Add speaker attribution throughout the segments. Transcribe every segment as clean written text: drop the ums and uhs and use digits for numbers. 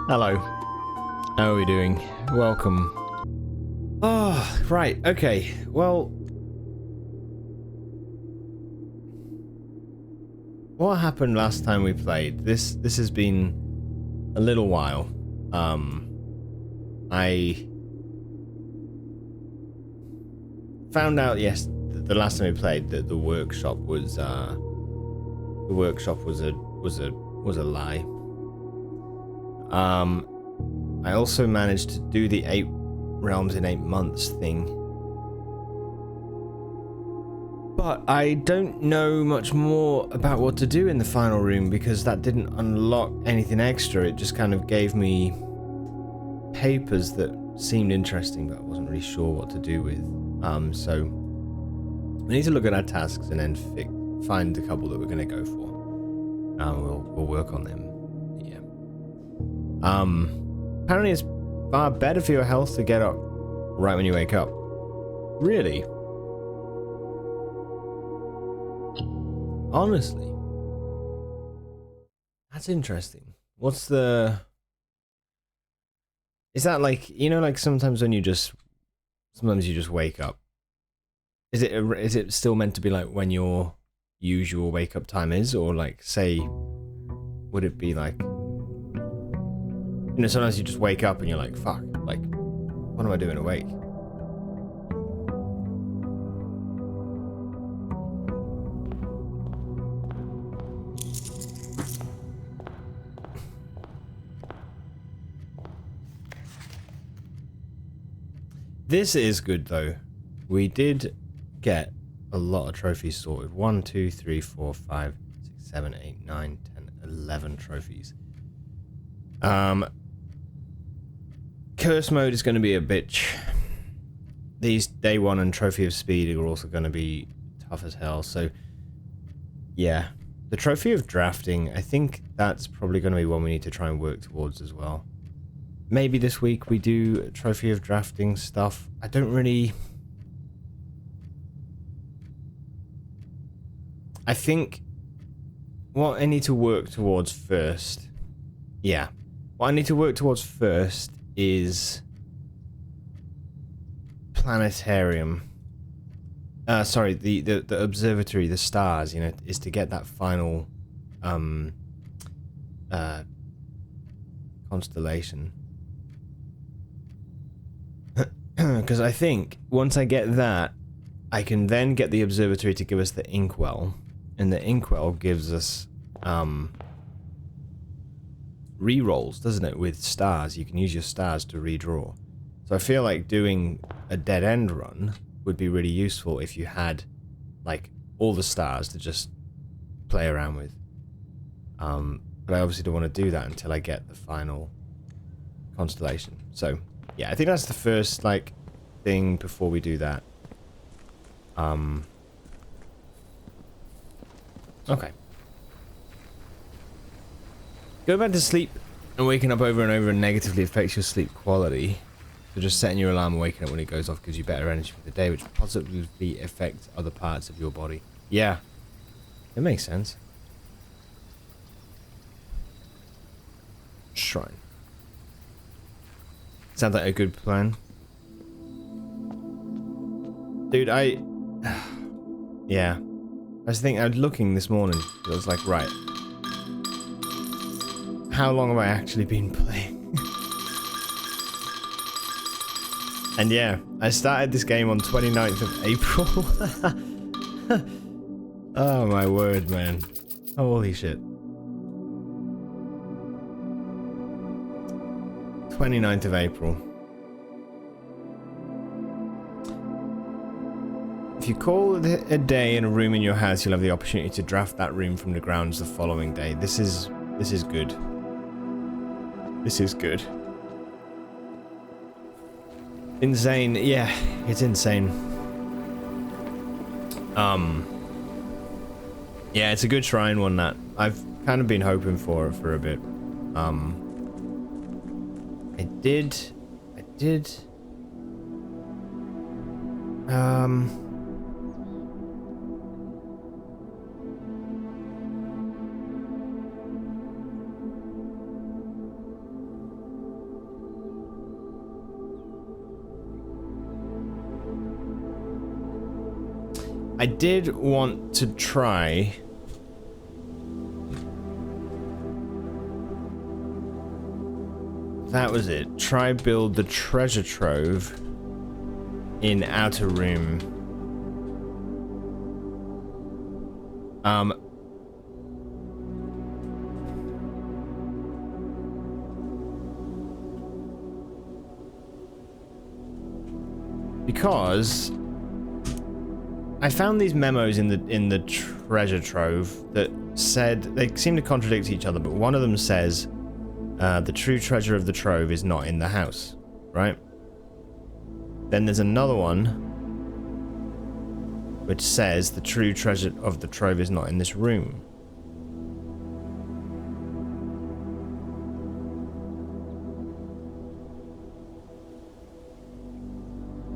Speaker 1: Hello. How are we doing? Welcome. Oh, right. Okay. Well, what happened last time we played? This has been a little while. I found out the last time we played that the workshop was a lie. I also managed to do the 8 realms in 8 months thing. But I don't know much more about what to do in the final room because that didn't unlock anything extra. It just kind of gave me papers that seemed interesting, but I wasn't really sure what to do with. So we need to look at our tasks and then find a couple that we're going to go for. We'll work on them. Yeah. Apparently it's far better for your health to get up right when you wake up. Really? Honestly, that's interesting. Is that like, you know, like sometimes you just wake up. Is it still meant to be like when your usual wake up time is, or like say, would it be like, you know, sometimes you just wake up and you're like, fuck, like, what am I doing awake? This is good though. We did get a lot of trophies sorted. 1, 2, 3, 4, 5, 6, 7, 8, 9, 10, 11 trophies. Curse mode is going to be a bitch. These day 1 and trophy of speed are also going to be tough as hell. So yeah, the trophy of drafting, I think that's probably going to be one we need to try and work towards as well. Maybe this week we do trophy of drafting stuff. I think what I need to work towards first, what I need to work towards first is planetarium. Sorry, the observatory, the stars, you know, is to get that final constellation. Because I think once I get that, I can then get the observatory to give us the inkwell, and the inkwell gives us re-rolls, doesn't it, with stars? You can use your stars to redraw. So I feel like doing a dead end run would be really useful if you had like all the stars to just play around with. But I obviously don't want to do that until I get the final constellation. So yeah, I think that's the first like thing before we do that. Okay. Going back to sleep and waking up over and over negatively affects your sleep quality. So just setting your alarm and waking up when it goes off gives you better energy for the day, which positively affects other parts of your body. Yeah, it makes sense. Shrine. Sounds like a good plan. Dude, yeah. I was looking this morning, I was like, right. How long have I actually been playing? And yeah, I started this game on 29th of April. Oh my word, man. Holy shit. 29th of April. If you call it a day in a room in your house, you'll have the opportunity to draft that room from the grounds the following day. This is good. This is good. Insane. Yeah, it's insane. Yeah, it's a good shrine one that I've kind of been hoping for it for a bit. I did I did want to try... That was it. Try build the treasure trove in outer room. Because I found these memos in the treasure trove that said they seem to contradict each other, but one of them says the true treasure of the trove is not in the house, right? Then there's another one which says the true treasure of the trove is not in this room.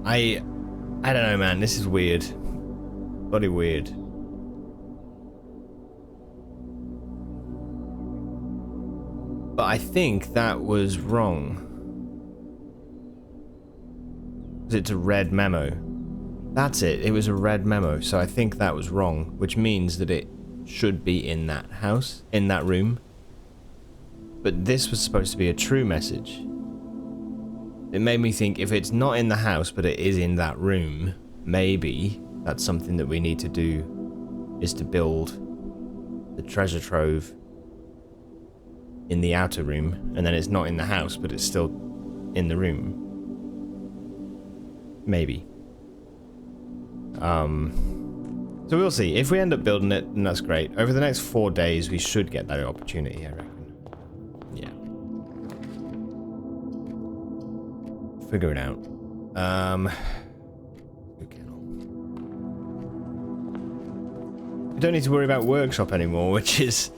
Speaker 1: I don't know, man. This is weird. Bloody weird. But I think that was wrong. It's a red memo. That's it. It was a red memo. So I think that was wrong, which means that it should be in that house, in that room. But this was supposed to be a true message. It made me think if it's not in the house, but it is in that room, maybe that's something that we need to do, is to build the treasure trove in the outer room, and then it's not in the house, but it's still in the room. Maybe. So we'll see. If we end up building it, then that's great. Over the next 4 days, we should get that opportunity, I reckon. Yeah. Figure it out. We don't need to worry about workshop anymore, which is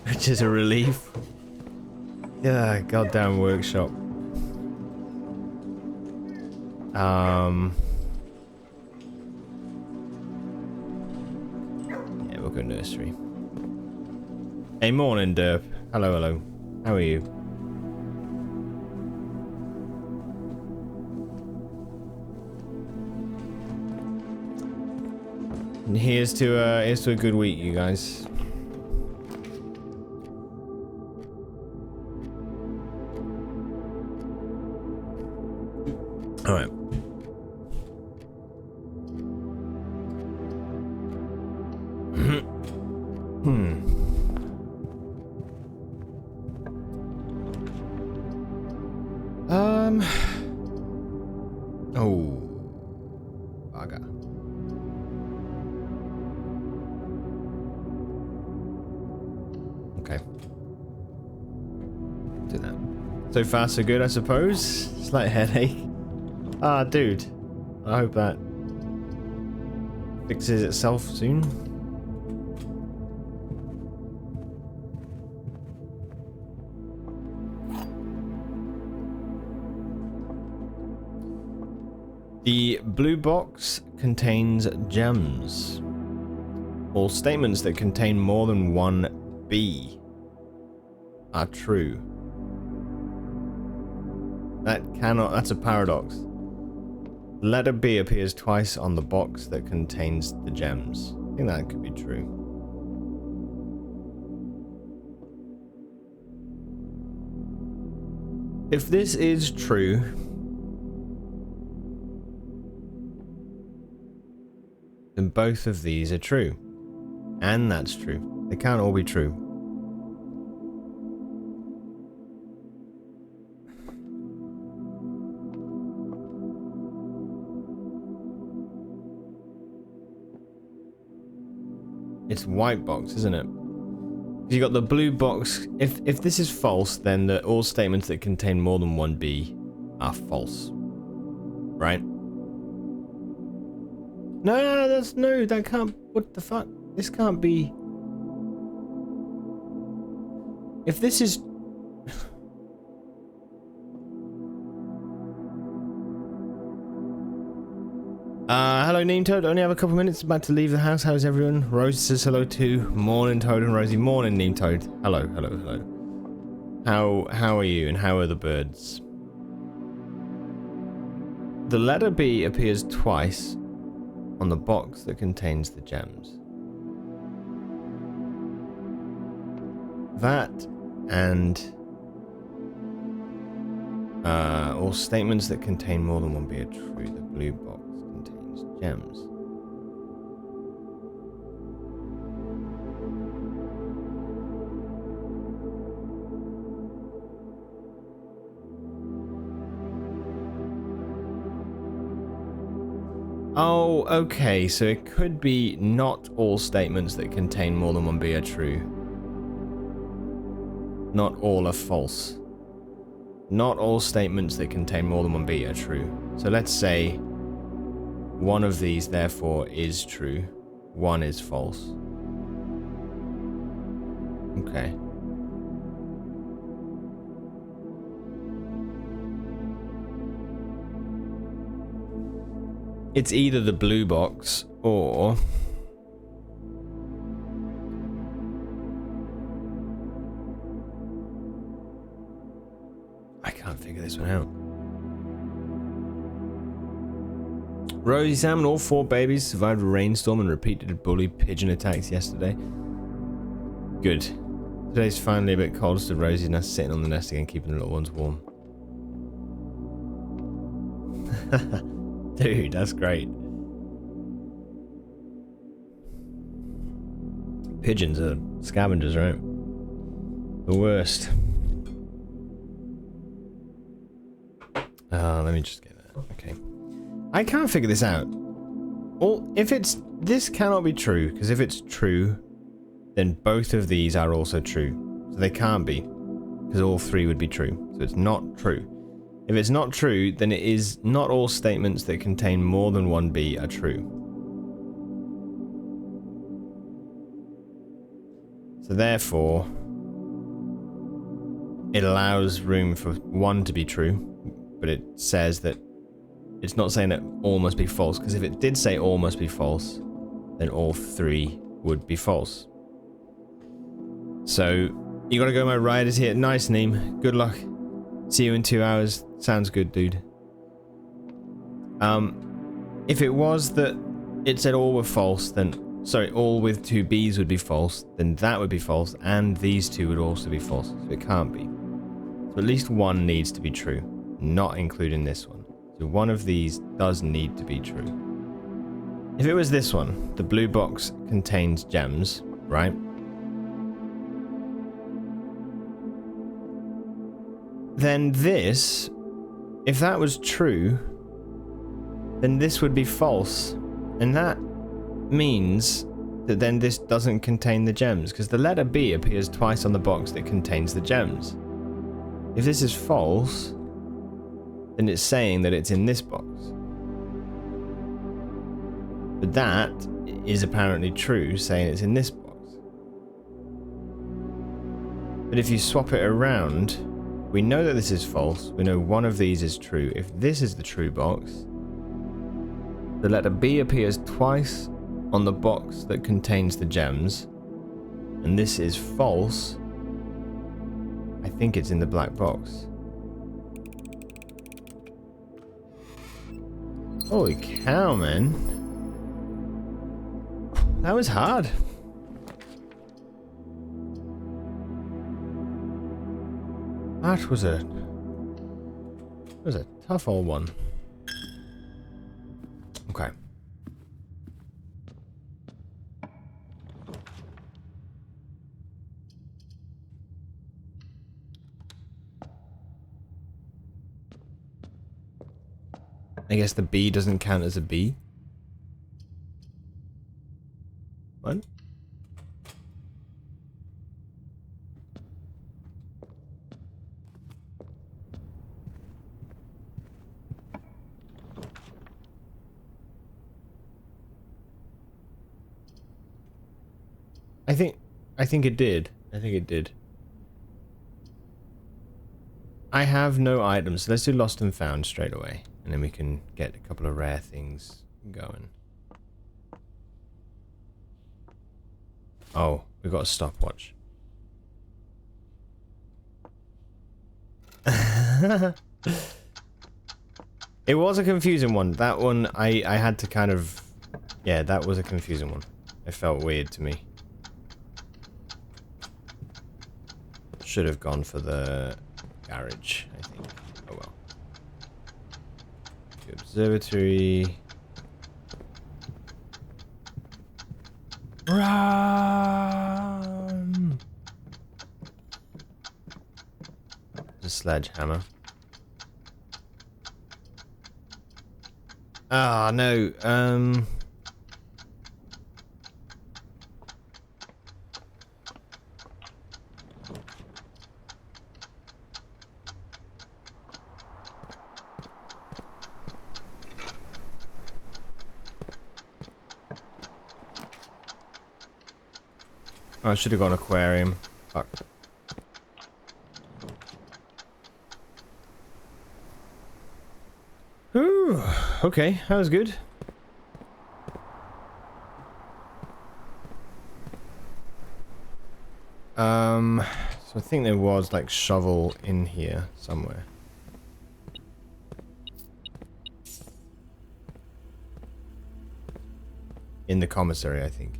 Speaker 1: a relief. Yeah, goddamn workshop. Yeah, we'll go nursery. Hey, morning, Derp. Hello, hello. How are you? And here's to a good week, you guys. All right. Oh. Bugger. Okay. Do that. So far, so good, I suppose. Slight headache. Ah, dude. I hope that fixes itself soon. The blue box contains gems. All statements that contain more than one B are true. That's a paradox. Letter B appears twice on the box that contains the gems. I think that could be true. If this is true, then both of these are true. And that's true. They can't all be true. It's white box, isn't it? You got the blue box. If this is false, then all statements that contain more than one B are false. Right? No, that can't. What the fuck? This can't be. If this is. Hello, Neem Toad. Only have a couple minutes. About to leave the house. How's everyone? Rose says hello too. Morning, Toad and Rosie. Morning, Neem Toad. Hello, hello, hello. How are you? And how are the birds? The letter B appears twice on the box that contains the gems. That and all statements that contain more than one B are true. The blue box contains gems. Oh, okay, so it could be not all statements that contain more than one B are true. Not all are false. Not all statements that contain more than one B are true. So let's say one of these, therefore, is true. One is false. Okay. It's either the blue box or... I can't figure this one out. Rosie Sam and all 4 babies survived a rainstorm and repeated bully pigeon attacks yesterday. Good. Today's finally a bit cold, so Rosie's now sitting on the nest again, keeping the little ones warm. Dude, that's great. Pigeons are scavengers, right? The worst. Let me just get that. Okay. I can't figure this out. Well, if it's... This cannot be true, because if it's true, then both of these are also true. So they can't be, because all 3 would be true. So it's not true. If it's not true, then it is not all statements that contain more than one B are true. So therefore, it allows room for 1 to be true, but it says that it's not saying that all must be false, because if it did say all must be false, then all 3 would be false. So, you gotta go, my riders here. Nice, Neem. Good luck. See you in 2 hours. Sounds good, dude. If it was that it said all were false, then... Sorry, all with 2 Bs would be false, then that would be false, and these 2 would also be false. So it can't be. So at least 1 needs to be true, not including this one. So one of these does need to be true. If it was this one, the blue box contains gems, right? Then this, if that was true, then this would be false. And that means that then this doesn't contain the gems, because the letter B appears twice on the box that contains the gems. If this is false, then it's saying that it's in this box. But that is apparently true, saying it's in this box. But if you swap it around, we know that this is false. We know one of these is true. If this is the true box, the letter B appears twice on the box that contains the gems, and this is false. I think it's in the black box. Holy cow, man. That was hard. That was a tough old one. Okay. I guess the B doesn't count as a B. What? I think it did. I think it did. I have no items, so let's do lost and found straight away. And then we can get a couple of rare things going. Oh, we've got a stopwatch. It was a confusing one. That one, I had to kind of Yeah, that was a confusing one. It felt weird to me. Should have gone for the garage, I think. Oh well. The observatory. Run! The sledgehammer. Ah, no. I should have gone aquarium. Fuck. Ooh, okay, that was good. So I think there was like shovel in here somewhere. In the commissary, I think.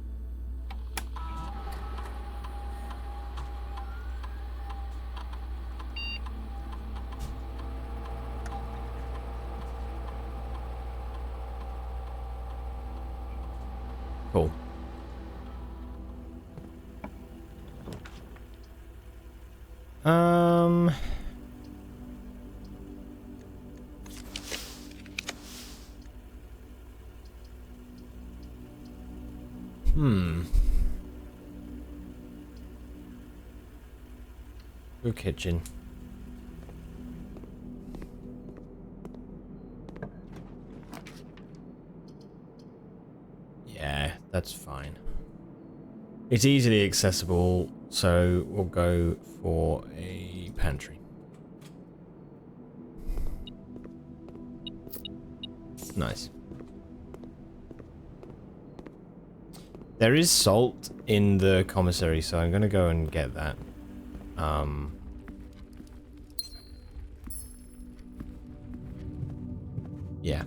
Speaker 1: Cool. Good kitchen. Yeah, that's fine. It's easily accessible, so we'll go for a pantry. Nice. There is salt in the commissary, so I'm gonna go and get that. Yeah.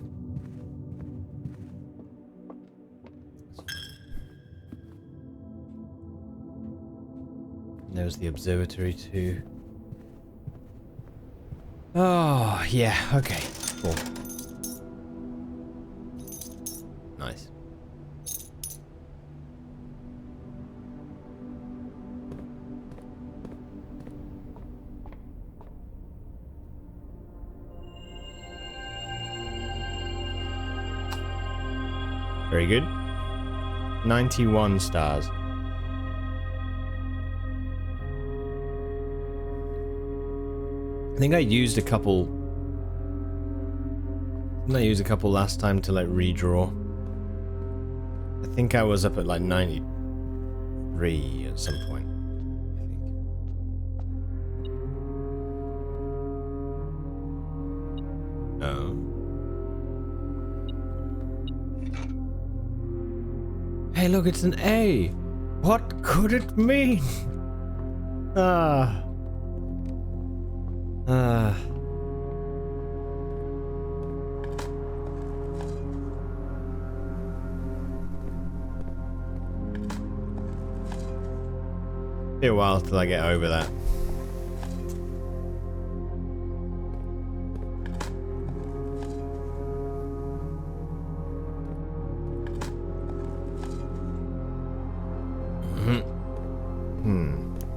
Speaker 1: There's the observatory too. Oh, yeah, okay, cool. Nice. Very good. 91 stars. I think I used a couple. Didn't I use a couple last time to like redraw? I think I was up at like 93 at some point. I think. Oh. Hey, look, it's an A. What could it mean? Ah. Be a while till I get over that.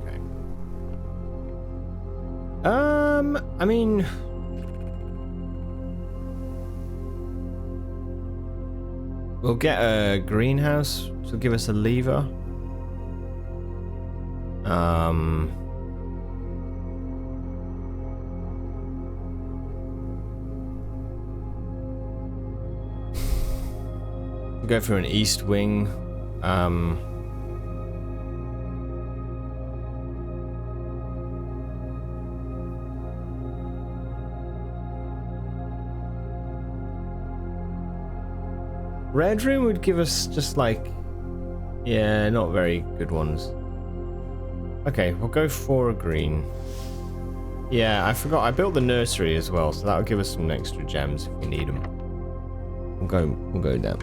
Speaker 1: Okay. I mean, we'll get a greenhouse to give us a lever. Go for an east wing. Red room would give us just like, yeah, not very good ones. Okay, we'll go for a green. Yeah, I forgot. I built the nursery as well, so that'll give us some extra gems if we need them. We'll go down.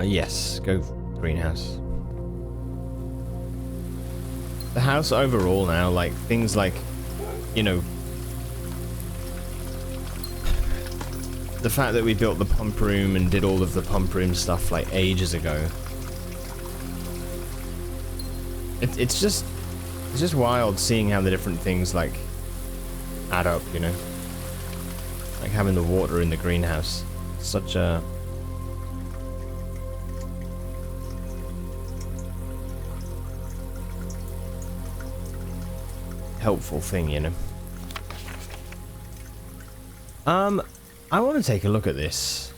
Speaker 1: Yes, go greenhouse. The house overall now, like, things like, you know, the fact that we built the pump room and did all of the pump room stuff, like, ages ago. It's just wild seeing how the different things, like, add up, you know? Like having the water in the greenhouse. Such a... helpful thing, you know? I want to take a look at this.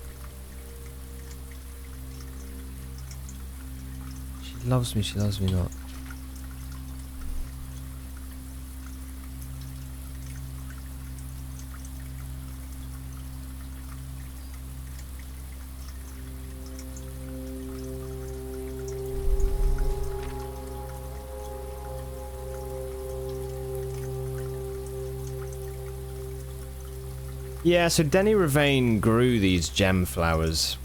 Speaker 1: She loves me not. Yeah, so Denny Ravane grew these gem flowers.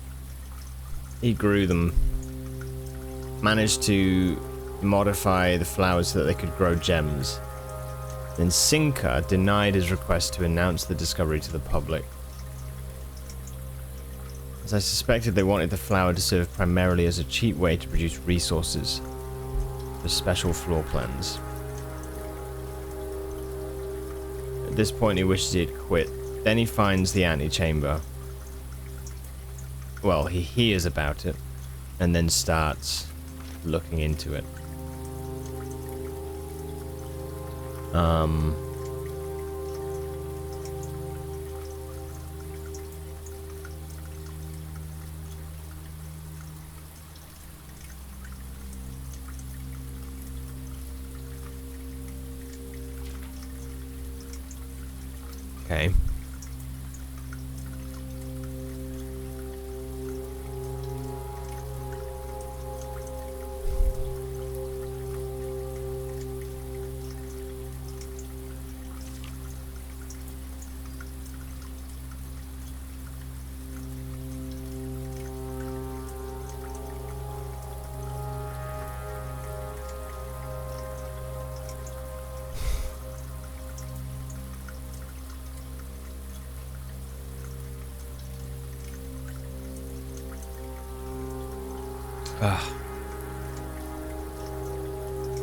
Speaker 1: He grew them. Managed to modify the flowers so that they could grow gems. Then Sinker denied his request to announce the discovery to the public. As I suspected, they wanted the flower to serve primarily as a cheap way to produce resources for special floor plans. At this point, he wishes he had quit. Then he finds the antechamber. Well, he hears about it, and then starts looking into it. Okay.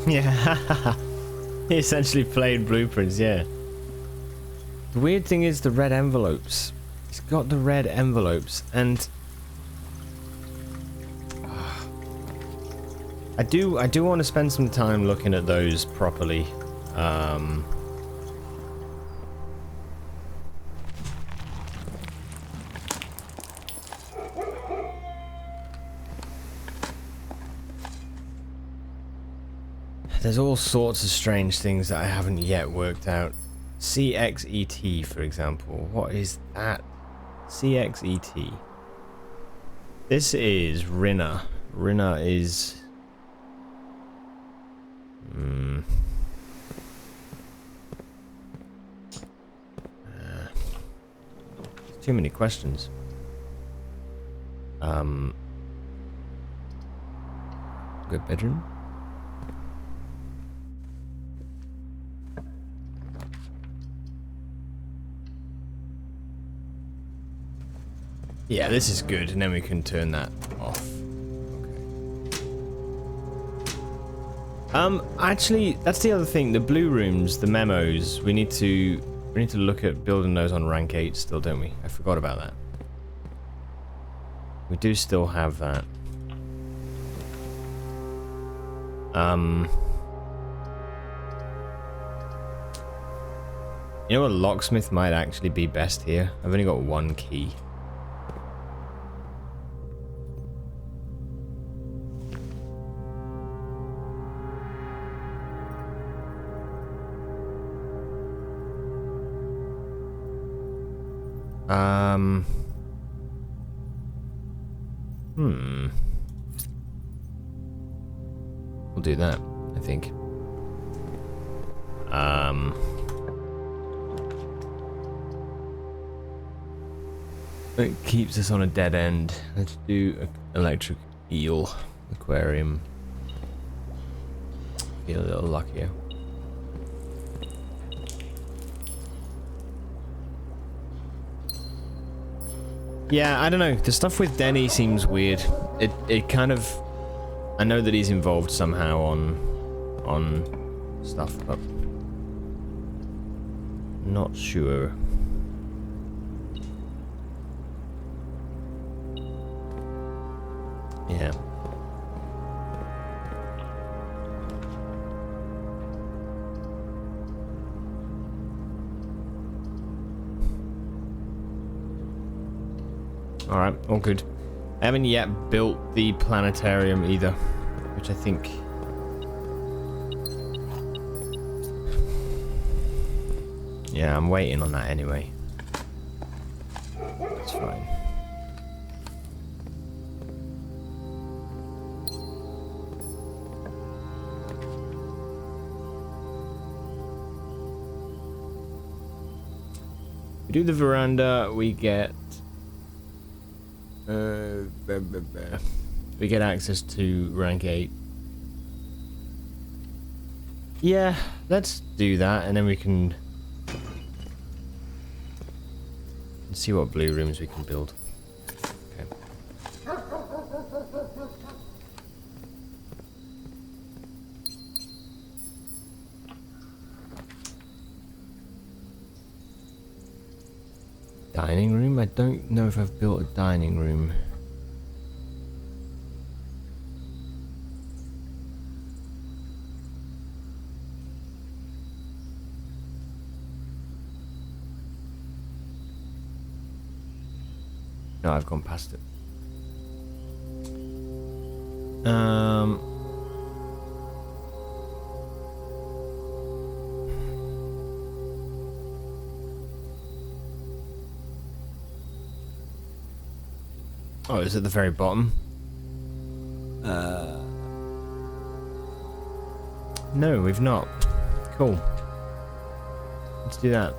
Speaker 1: Yeah, he essentially played blueprints, yeah. The weird thing is the red envelopes. He's got the red envelopes, and I do want to spend some time looking at those properly. There's all sorts of strange things that I haven't yet worked out. CXET, for example. What is that? CXET. This is Rinna. Rinna is... too many questions. Good bedroom. Yeah, this is good, and then we can turn that off. Okay. Actually, that's the other thing. The blue rooms, the memos. We need to look at building those on rank 8 still, don't we? I forgot about that. We do still have that. You know what? Locksmith might actually be best here. I've only got one key. We'll do that, I think. It keeps us on a dead end. Let's do electric eel aquarium. Feel a little luckier. Yeah, I don't know. The stuff with Denny seems weird. It kind of. I know that he's involved somehow on stuff, but not sure. Yeah. Alright, all good. I haven't yet built the planetarium either, which I think... Yeah, I'm waiting on that anyway. It's fine. We do the veranda, we get... we get access to rank 8. Yeah, let's do that, and then we can see what blue rooms we can build. Okay. Dining room? I don't know if I've built a dining room. No, I've gone past it. Oh, it's at the very bottom. No, we've not. Cool. Let's do that.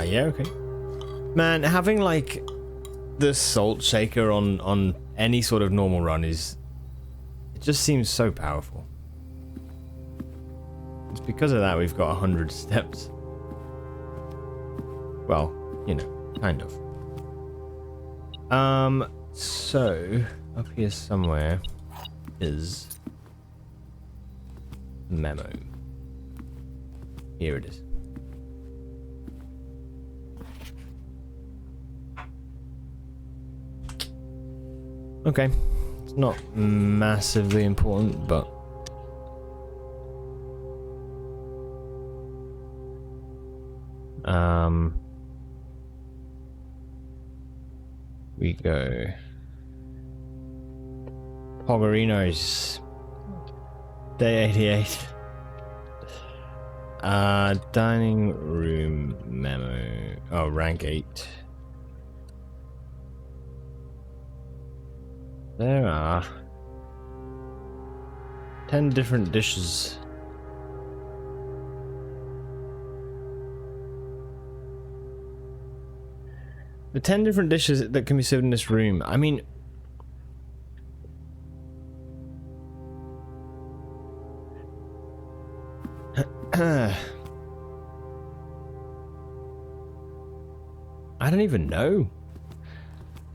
Speaker 1: Yeah, okay. Man, having like the salt shaker on any sort of normal run is... It just seems so powerful. It's because of that we've got 100 steps. Well, you know, kind of. So, up here somewhere is the memo. Here it is. Okay, it's not massively important, but we go Poggerinos Day 88. Dining room memo. Oh, rank 8. There are 10 different dishes. The 10 different dishes that can be served in this room. I mean... I don't even know.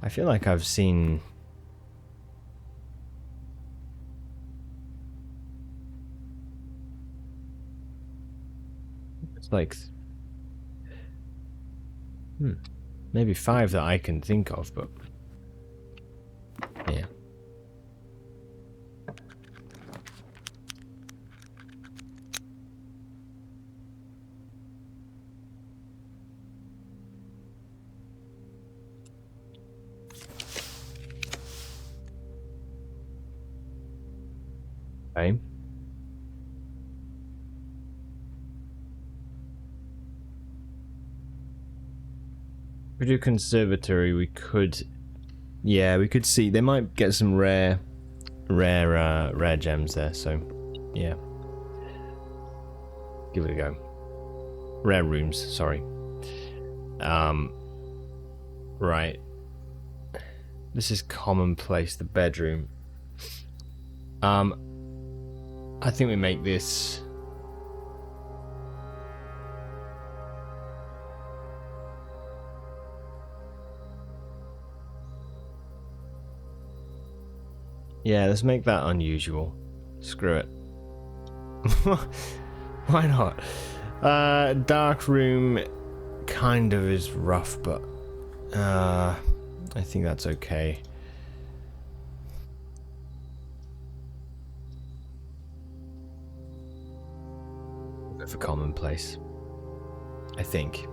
Speaker 1: I feel like I've seen... like maybe 5 that I can think of, but yeah. Okay. If we do conservatory, we could Yeah, we could see they might get some rare gems there. So, yeah, give it a go. Rare rooms, sorry. Right. This is commonplace. The bedroom. I think we make this. Yeah, let's make that unusual. Screw it. Why not? Dark room kind of is rough, but I think that's okay. Go for commonplace, I think.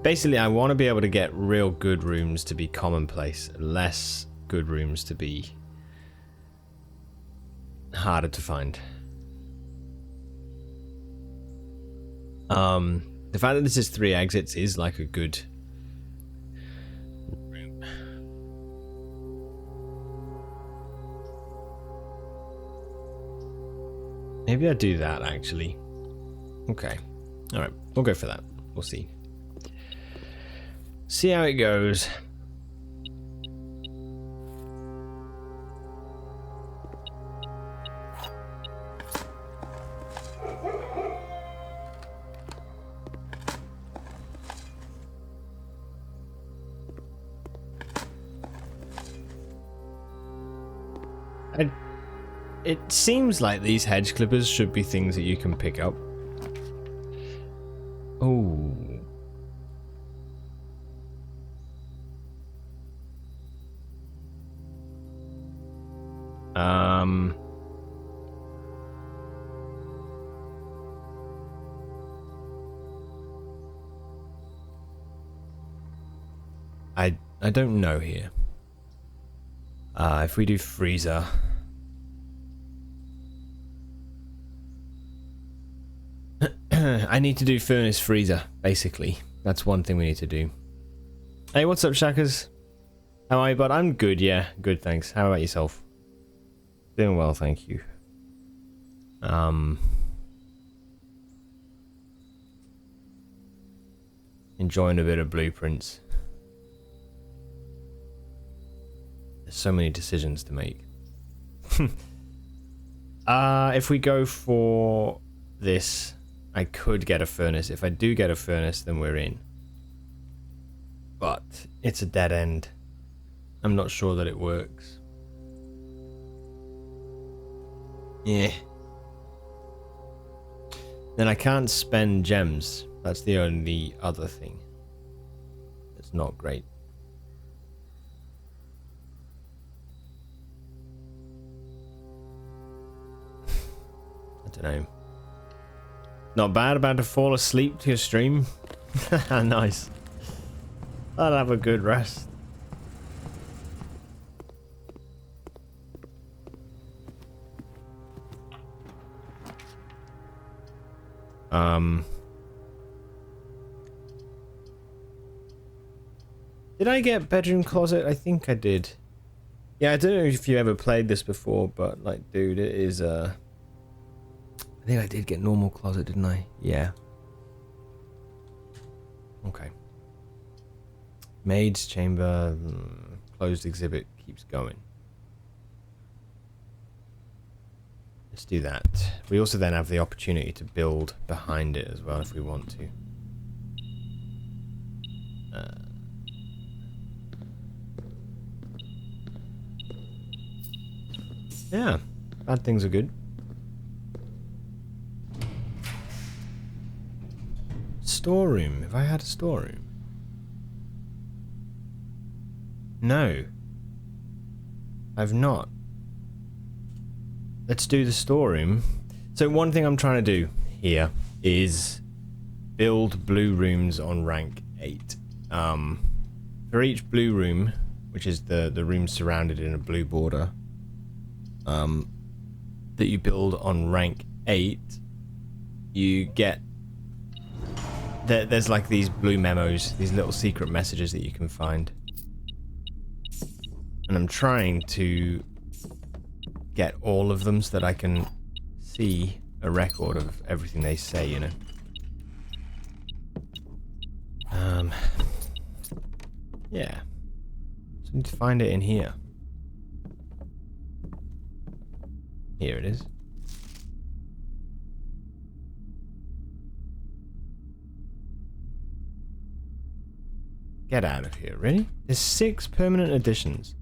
Speaker 1: Basically, I want to be able to get real good rooms to be commonplace, less good rooms to be harder to find. The fact that this is 3 exits is like a good room. Maybe I do that actually. Okay. Alright, we'll go for that. We'll see. See how it goes. It seems like these hedge clippers should be things that you can pick up. Oh. I don't know here. If we do freezer. I need to do furnace freezer, basically. That's one thing we need to do. Hey, what's up, Shackers? How are you, bud? I'm good, yeah. Good, thanks. How about yourself? Doing well, thank you. Enjoying a bit of blueprints. There's so many decisions to make. If we go for this, I could get a furnace. If I do get a furnace, then we're in. But it's a dead end. I'm not sure that it works. Yeah. Then I can't spend gems. That's the only other thing. It's not great. I don't know. Not bad, about to fall asleep to your stream. Nice. I'll have a good rest. Did I get bedroom closet? I think I did. Yeah, I don't know if you ever played this before, but like, dude, it is I think I did get normal closet, didn't I? Yeah. Okay. Maid's chamber, closed exhibit keeps going. Let's do that. We also then have the opportunity to build behind it as well if we want to. Yeah, bad things are good. Storeroom. Have I had a storeroom? No. I've not. Let's do the storeroom. So one thing I'm trying to do here is build blue rooms on rank 8. For each blue room, which is the room surrounded in a blue border, that you build on rank 8, you get there's like these blue memos, these little secret messages that you can find. And I'm trying to get all of them so that I can see a record of everything they say, you know. Yeah. So I need to find it in here. Here it is. Get out of here, really? There's 6 permanent additions.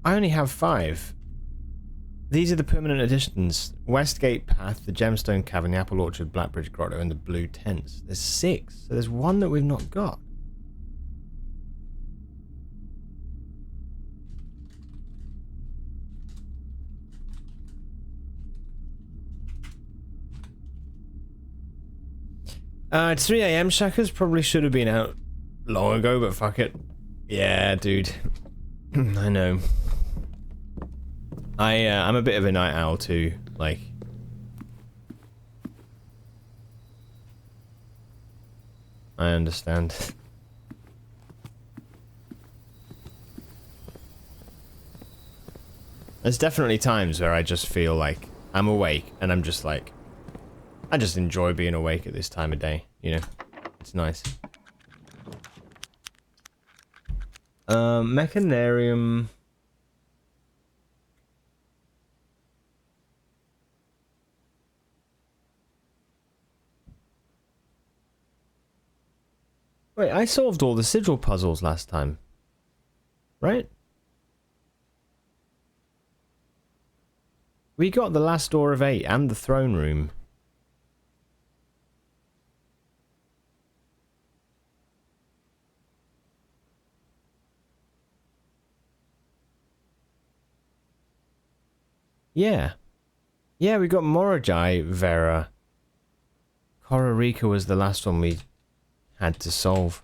Speaker 1: I only have 5. These are the permanent additions. Westgate Path, the Gemstone Cavern, the Apple Orchard, Blackbridge Grotto, and the Blue Tents. There's 6. So there's 1 that we've not got. It's 3 AM, Shackers. Probably should have been out long ago, but fuck it. Yeah, dude. I know. I'm a bit of a night owl too, like. I understand. There's definitely times where I just feel like I'm awake and I'm just like, I just enjoy being awake at this time of day, you know? It's nice. Mechanarium. Wait, I solved all the sigil puzzles last time. Right? We got the last door of 8 and the throne room. Yeah. Yeah, we got Morajai, Vera. Kororika was the last one we had to solve.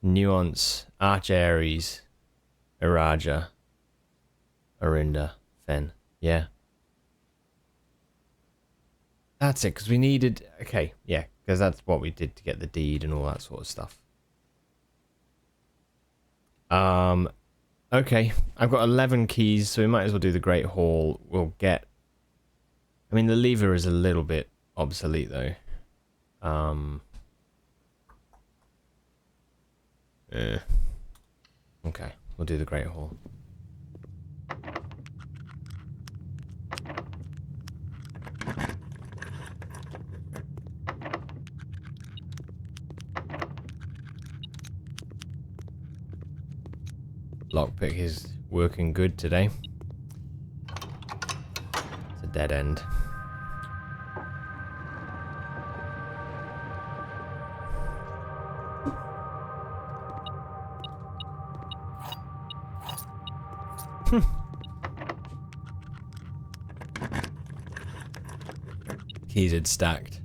Speaker 1: Nuance, Arch Ares, Iraja, Orinda, Fen. Yeah. That's it, because we needed... Okay, yeah, because that's what we did to get the deed and all that sort of stuff. Okay, I've got 11 keys, so we might as well do the Great Hall. We'll get... I mean, the lever is a little bit obsolete, though. Okay, we'll do the Great Hall. Lockpick is working good today. It's a dead end. Keys had stacked.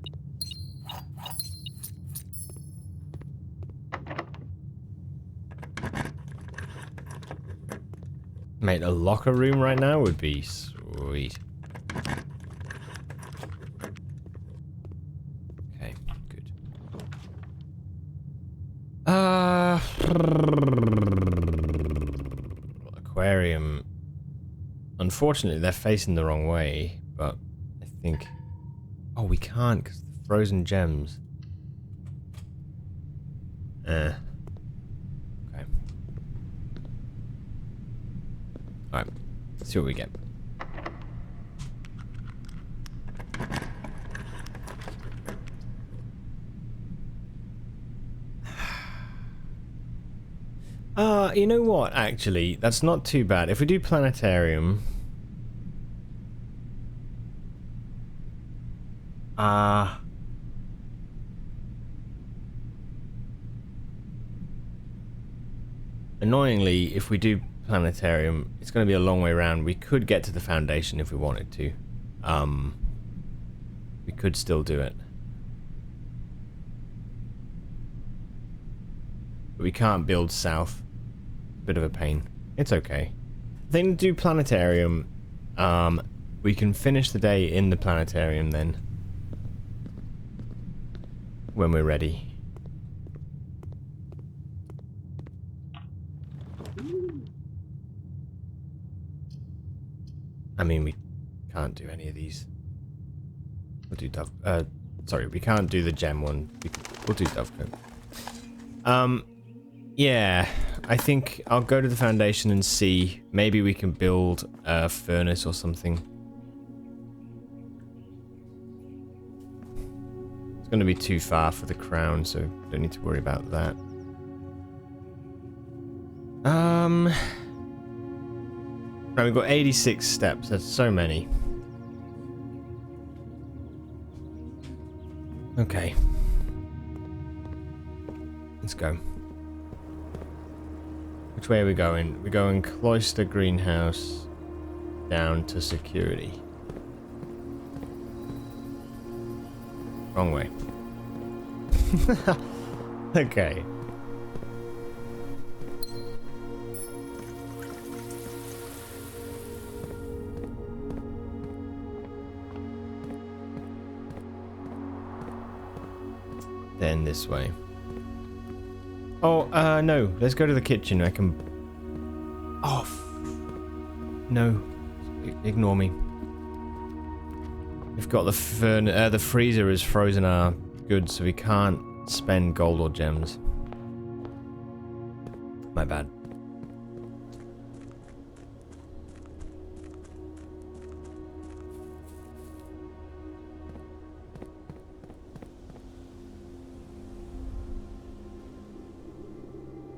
Speaker 1: Mate, a locker room right now would be sweet. Okay, good. Aquarium. Unfortunately, they're facing the wrong way, but I think... Oh, we can't, because the frozen gems. Okay. Alright, let's see what we get. You know what, actually, that's not too bad. If we do planetarium... Annoyingly, if we do planetarium, it's going to be a long way around. We could get to the foundation if we wanted to. We could still do it. But we can't build south. Bit of a pain. It's okay. I think to do planetarium, we can finish the day in the planetarium then. When we're ready. I mean, we can't do any of these. We'll do Dove... sorry, we can't do the gem one. We'll do Dovecote. Yeah, I think I'll go to the foundation and see. Maybe we can build a furnace or something. It's going to be too far for the crown, so don't need to worry about that. Right, we've got 86 steps. That's so many. Okay. Let's go. Which way are we going? We're going cloister greenhouse down to security. Wrong way. Okay. Then this way. Oh, no. Let's go to the kitchen. I can... Oh, no. Ignore me. We've got the freezer is frozen our goods, so we can't spend gold or gems. My bad.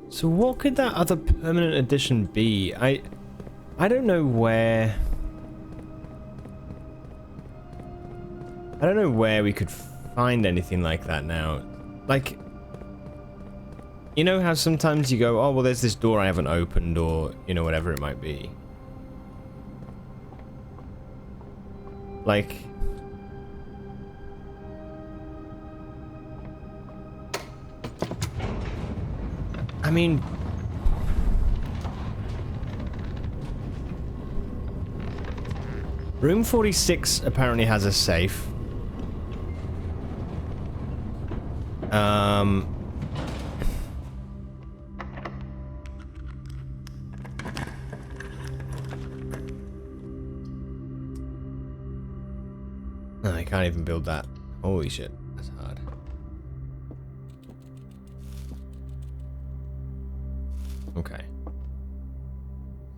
Speaker 1: So what could that other permanent addition be? I don't know where... I don't know where we could find anything like that now. Like... You know how sometimes you go, oh, well, there's this door I haven't opened, or, you know, whatever it might be. Like... I mean... Room 46 apparently has a safe. No, I can't even build that. Holy shit, that's hard. Okay.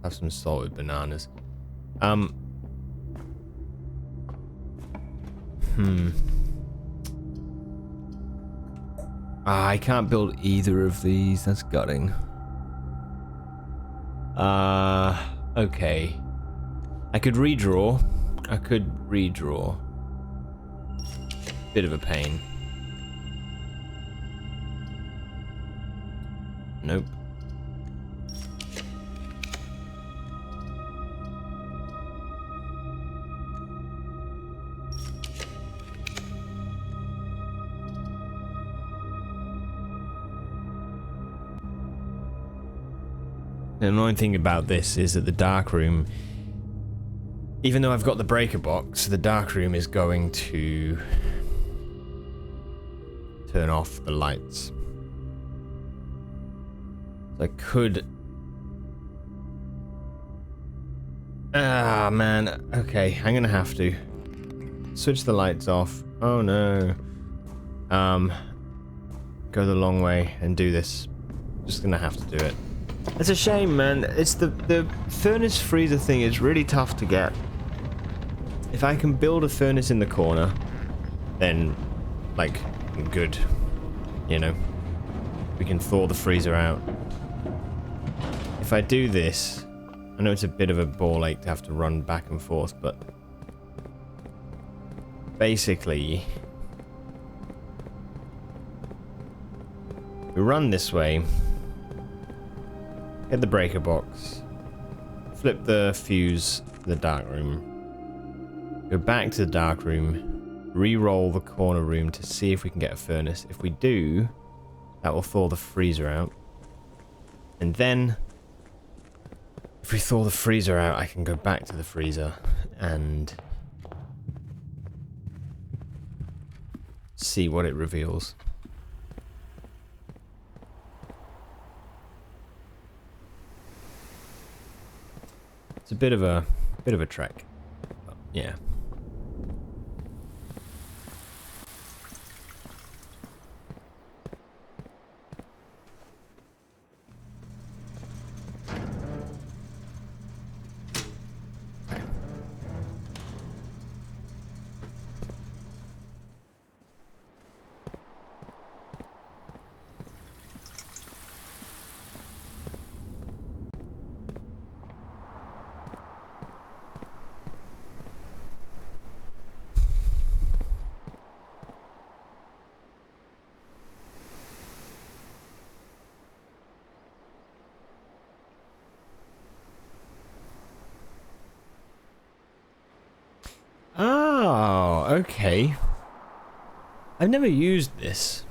Speaker 1: Have some salted bananas. I can't build either of these. That's gutting. Okay. I could redraw. Bit of a pain. Nope. The annoying thing about this is that the dark room, even though I've got the breaker box, the dark room is going to turn off the lights. So I could... Ah, man. Okay, I'm gonna have to switch the lights off. Oh no. Go the long way and do this. Just gonna have to do it. It's a shame, man. It's the furnace freezer thing is really tough to get. If I can build a furnace in the corner, then, like, good. You know? We can thaw the freezer out. If I do this, I know it's a bit of a ball ache to have to run back and forth, but... Basically... We run this way. Get the breaker box. flip the fuse to the dark room. Go back to the dark room. Re-roll the corner room to see if we can get a furnace. If we do, that will thaw the freezer out. And then, if we thaw the freezer out, I can go back to the freezer and see what it reveals. It's a bit of a trek. But yeah. Oh, okay. I've never used this.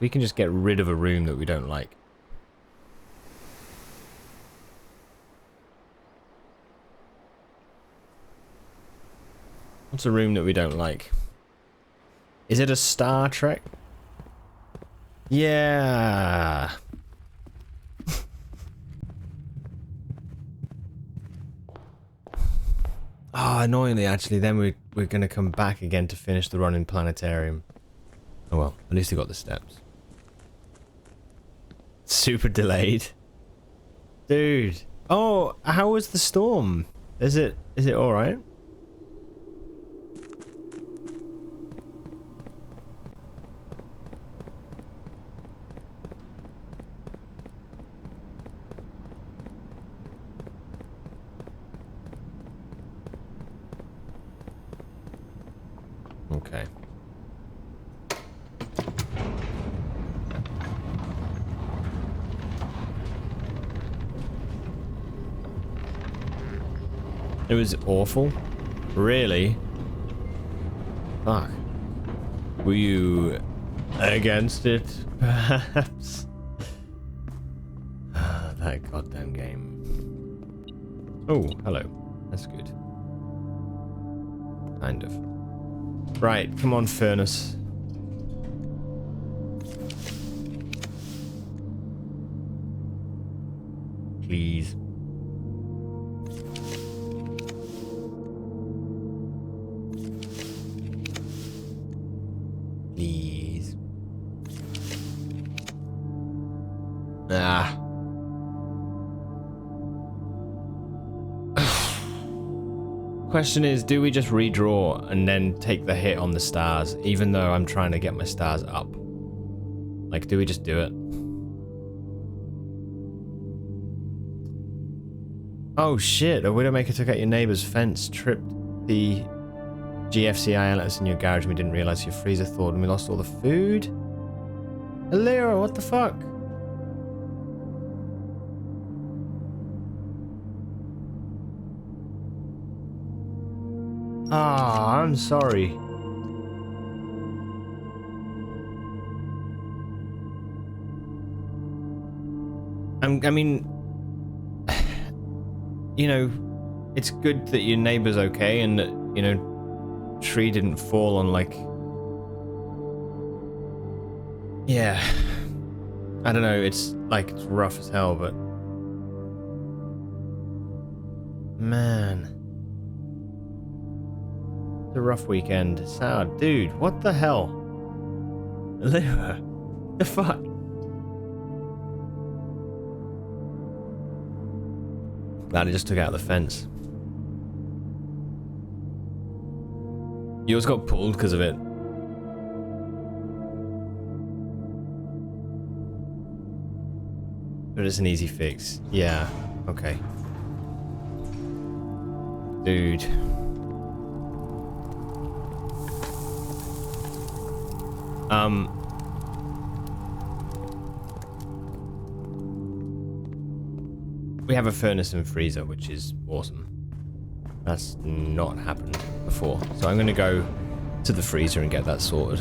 Speaker 1: We can just get rid of a room that we don't like. What's a room that we don't like? Is it a Star Trek? Yeah. Oh, annoyingly, actually, then we're going to come back again to finish the run in Planetarium. Oh well, at least we got the steps. Super delayed. Dude. Oh, how was the storm? Is it alright? Okay. It was awful? Really? Fuck. Were you against it, perhaps? That goddamn game. Oh, hello. That's good. Kind of. Right, come on, furnace. Please. Please. Ah. Question is, do we just redraw and then take the hit on the stars, even though I'm trying to get my stars up? Like, do we just do it? Oh shit, a Widowmaker took out your neighbor's fence, tripped the GFCI outlets in your garage, and we didn't realize your freezer thawed and we lost all the food? Alira, what the fuck? Ah, I'm sorry. I mean, you know, it's good that your neighbor's okay and that, you know, tree didn't fall on, like... Yeah. I don't know, it's like, it's rough as hell, but... Man. It's a rough weekend. Sad. Dude, what the hell? The fuck? Glad he just took out the fence. Yours got pulled because of it. But it's an easy fix. Yeah. Okay. Dude. we have a furnace and freezer, which is awesome. That's not happened before. So I'm going to go to the freezer and get that sorted.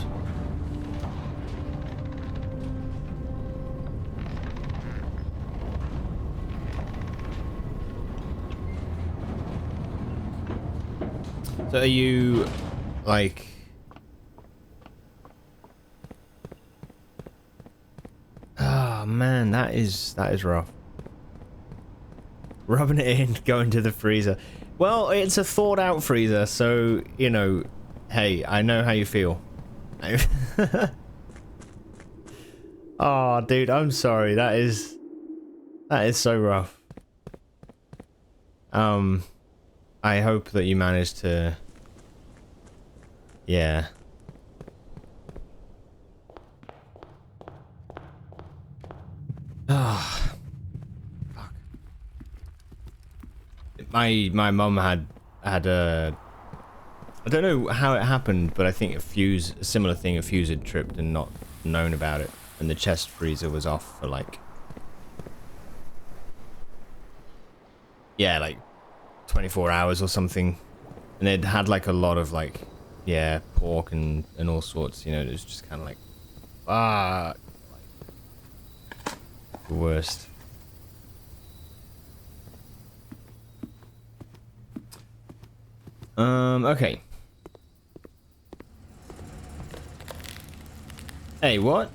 Speaker 1: So are you, like... Oh man, that is rough. Rubbing it in, going to the freezer. Well, it's a thought out freezer, so, you know, hey, I know how you feel. Oh, dude, I'm sorry. That is so rough. I hope that you managed to... Yeah. Ah. Fuck. My mum had a... I don't know how it happened, but I think a similar thing, a fuse had tripped and not known about it. And the chest freezer was off for like... Yeah, like 24 hours or something. And it had like a lot of like, yeah, pork and all sorts, you know, it was just kind of like, fuck. Like, the worst. Okay. Hey, what?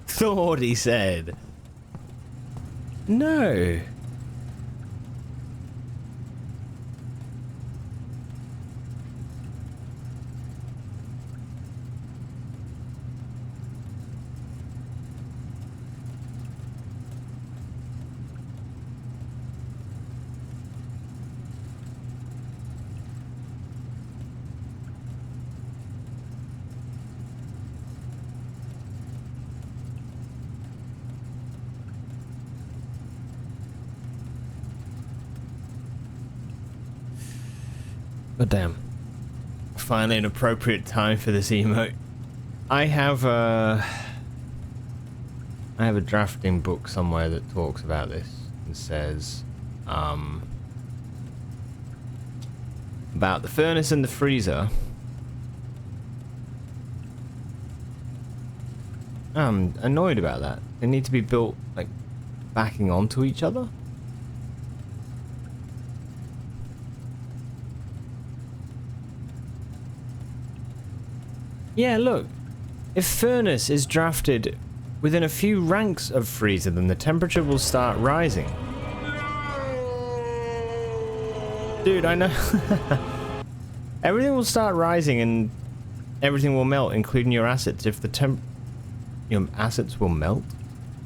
Speaker 1: Thought he said. No. God damn. Finally an appropriate time for this emote. I have a drafting book somewhere that talks about this and says about the furnace and the freezer. I'm annoyed about that. They need to be built like backing onto each other. Yeah, look. If furnace is drafted within a few ranks of freezer, then the temperature will start rising. Dude, I know. Everything will start rising and everything will melt, including your assets. If the your assets will melt?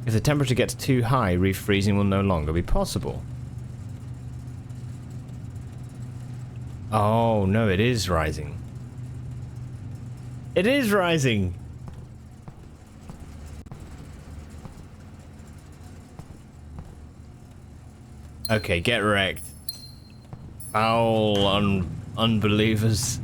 Speaker 1: If the temperature gets too high, refreezing will no longer be possible. Oh, no, it is rising. It is rising! Okay, get wrecked. Foul unbelievers.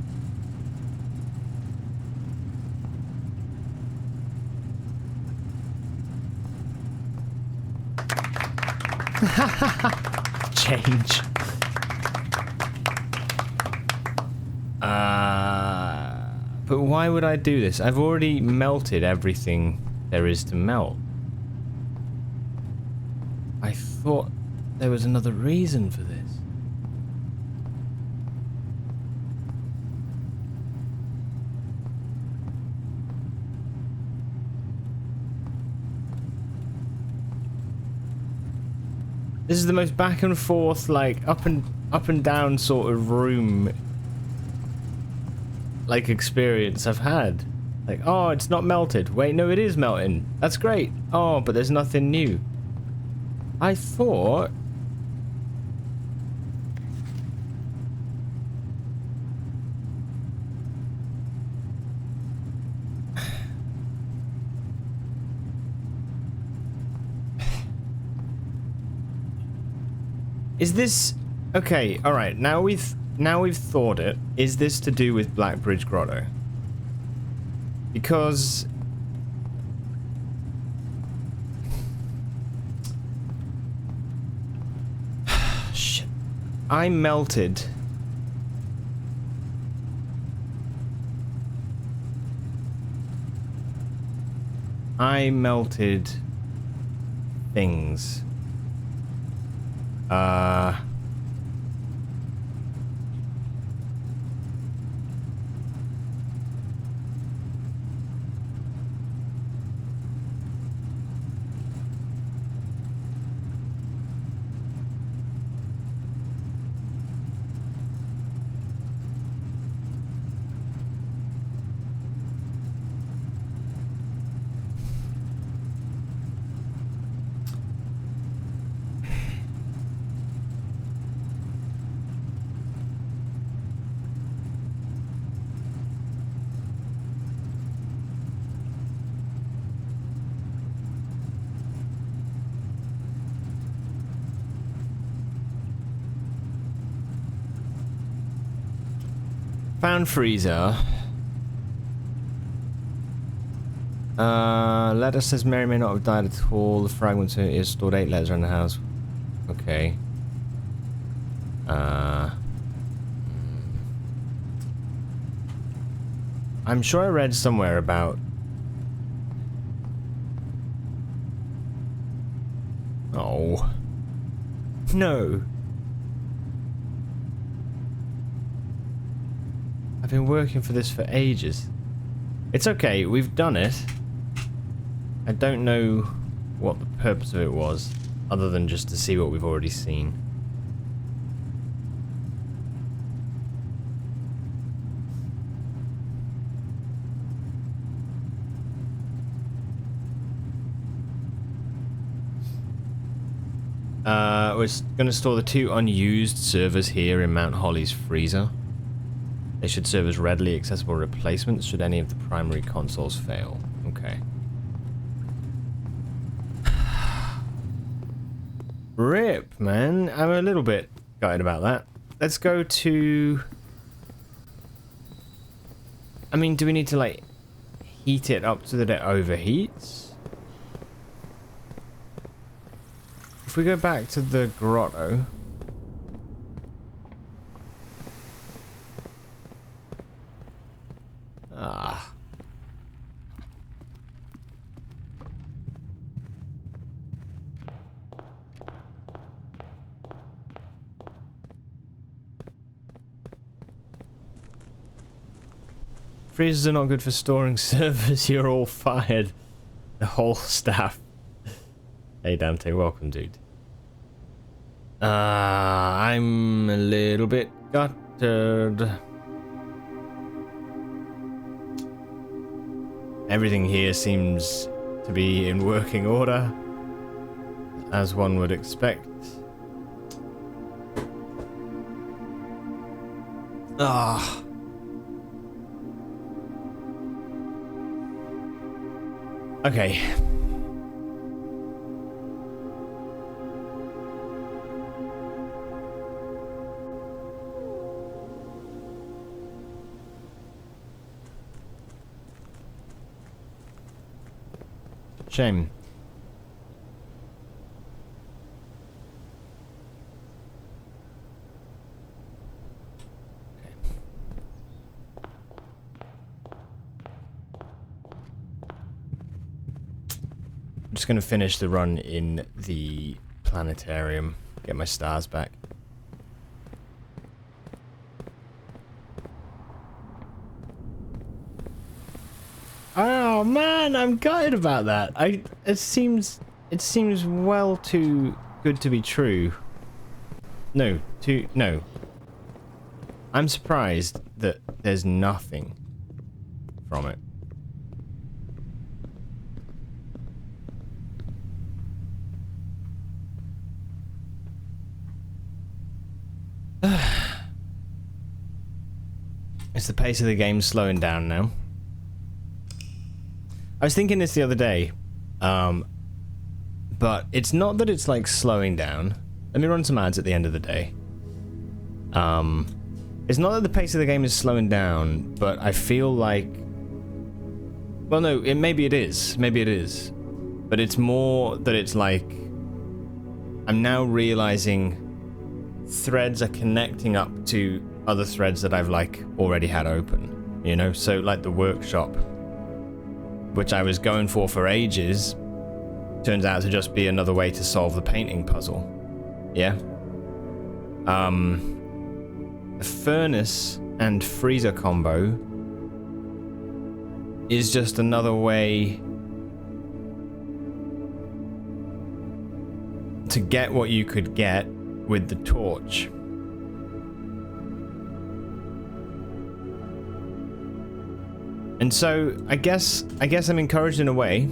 Speaker 1: Change. But why would I do this? I've already melted everything there is to melt. I thought there was another reason for this. This is the most back and forth, like up and down sort of room, like experience I've had. Like, oh, it's not melted. Wait, no, it is melting. That's great. Oh, but there's nothing new. I thought... Is this... Okay, alright, now we've thought it. Is this to do with Blackbridge Grotto? Because... Shit. I melted... things. Found freezer. Letter says Mary may not have died at all. The fragment is stored 8 letters around the house. Okay. I'm sure I read somewhere about... Oh. No. I've been working for this for ages. It's okay, we've done it. I don't know what the purpose of it was, other than just to see what we've already seen. We're going to store the 2 unused servers here in Mount Holly's freezer. They should serve as readily accessible replacements should any of the primary consoles fail. Okay. Rip, man. I'm a little bit gutted about that. Let's go to... I mean, do we need to, like, heat it up so that it overheats? If we go back to the grotto... Ah. Freezers are not good for storing servers. You're all fired. The whole staff. Hey Dante, welcome, dude. I'm a little bit gutted. Everything here seems to be in working order, as one would expect. Ah. Okay. Shame. I'm just gonna finish the run in the planetarium, get my stars back. Oh man, I'm gutted about that. It seems well too good to be true. No. I'm surprised that there's nothing from it. It's the pace of the game slowing down now. I was thinking this the other day, but it's not that it's like slowing down. Let me run some ads at the end of the day. It's not that the pace of the game is slowing down, but I feel like... Well, no, maybe it is. Maybe it is. But it's more that it's like... I'm now realizing threads are connecting up to other threads that I've, like, already had open. You know? So, like, the workshop, which I was going for ages, turns out to just be another way to solve the painting puzzle. Yeah? The furnace and freezer combo is just another way to get what you could get with the torch. And so I guess I'm encouraged in a way,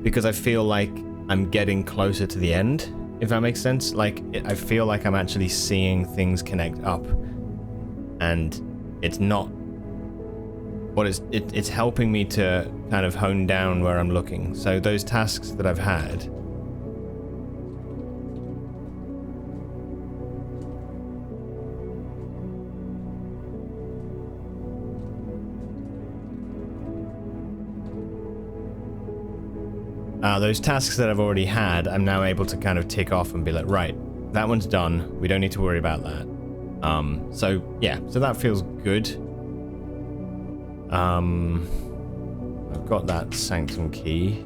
Speaker 1: because I feel like I'm getting closer to the end, if that makes sense. Like, I feel like I'm actually seeing things connect up, and it's not what is it's helping me to kind of hone down where I'm looking. So those tasks that I've had, those tasks that I've already had, I'm now able to kind of tick off and be like, right, that one's done. We don't need to worry about that. So yeah, so that feels good. I've got that sanctum key.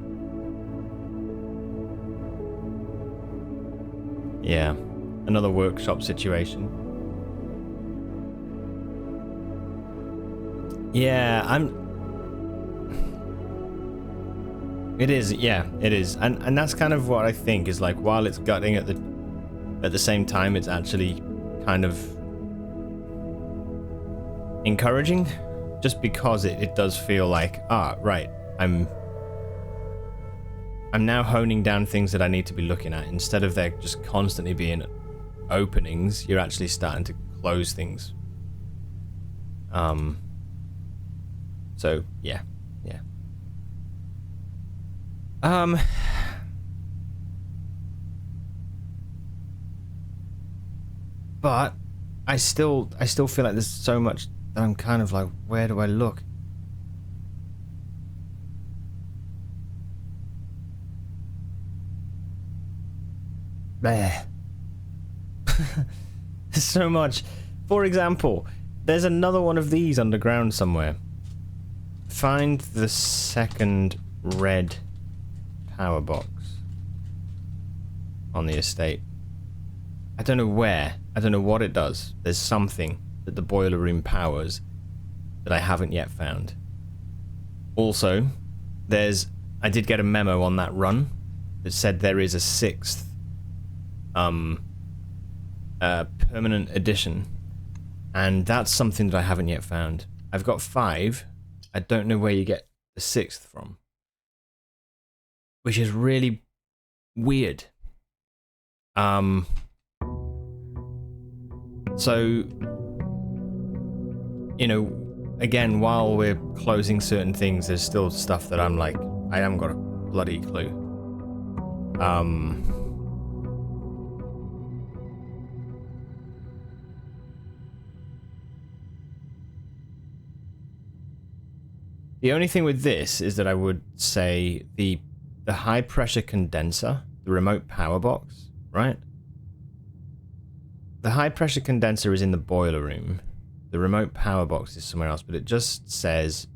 Speaker 1: Yeah, another workshop situation. Yeah, it is, yeah, it is. And that's kind of what I think is, like, while it's gutting at the same time, it's actually kind of encouraging, just because it does feel like, right, I'm now honing down things that I need to be looking at. Instead of there just constantly being openings, you're actually starting to close things. So yeah. But I still feel like there's so much that I'm kind of like, where do I look? There. There's so much. For example, there's another one of these underground somewhere. Find the second red power box on the estate. I don't know where. I don't know what it does. There's something that the boiler room powers that I haven't yet found. Also, I did get a memo on that run that said there is a 6th permanent edition, and that's something that I haven't yet found. I've got 5. I don't know where you get the 6th from, which is really weird. So, you know, again, while we're closing certain things, there's still stuff that I'm like, I haven't got a bloody clue. The only thing with this is that I would say the high pressure condenser, the remote power box, right? The high pressure condenser is in the boiler room. The remote power box is somewhere else, but it just says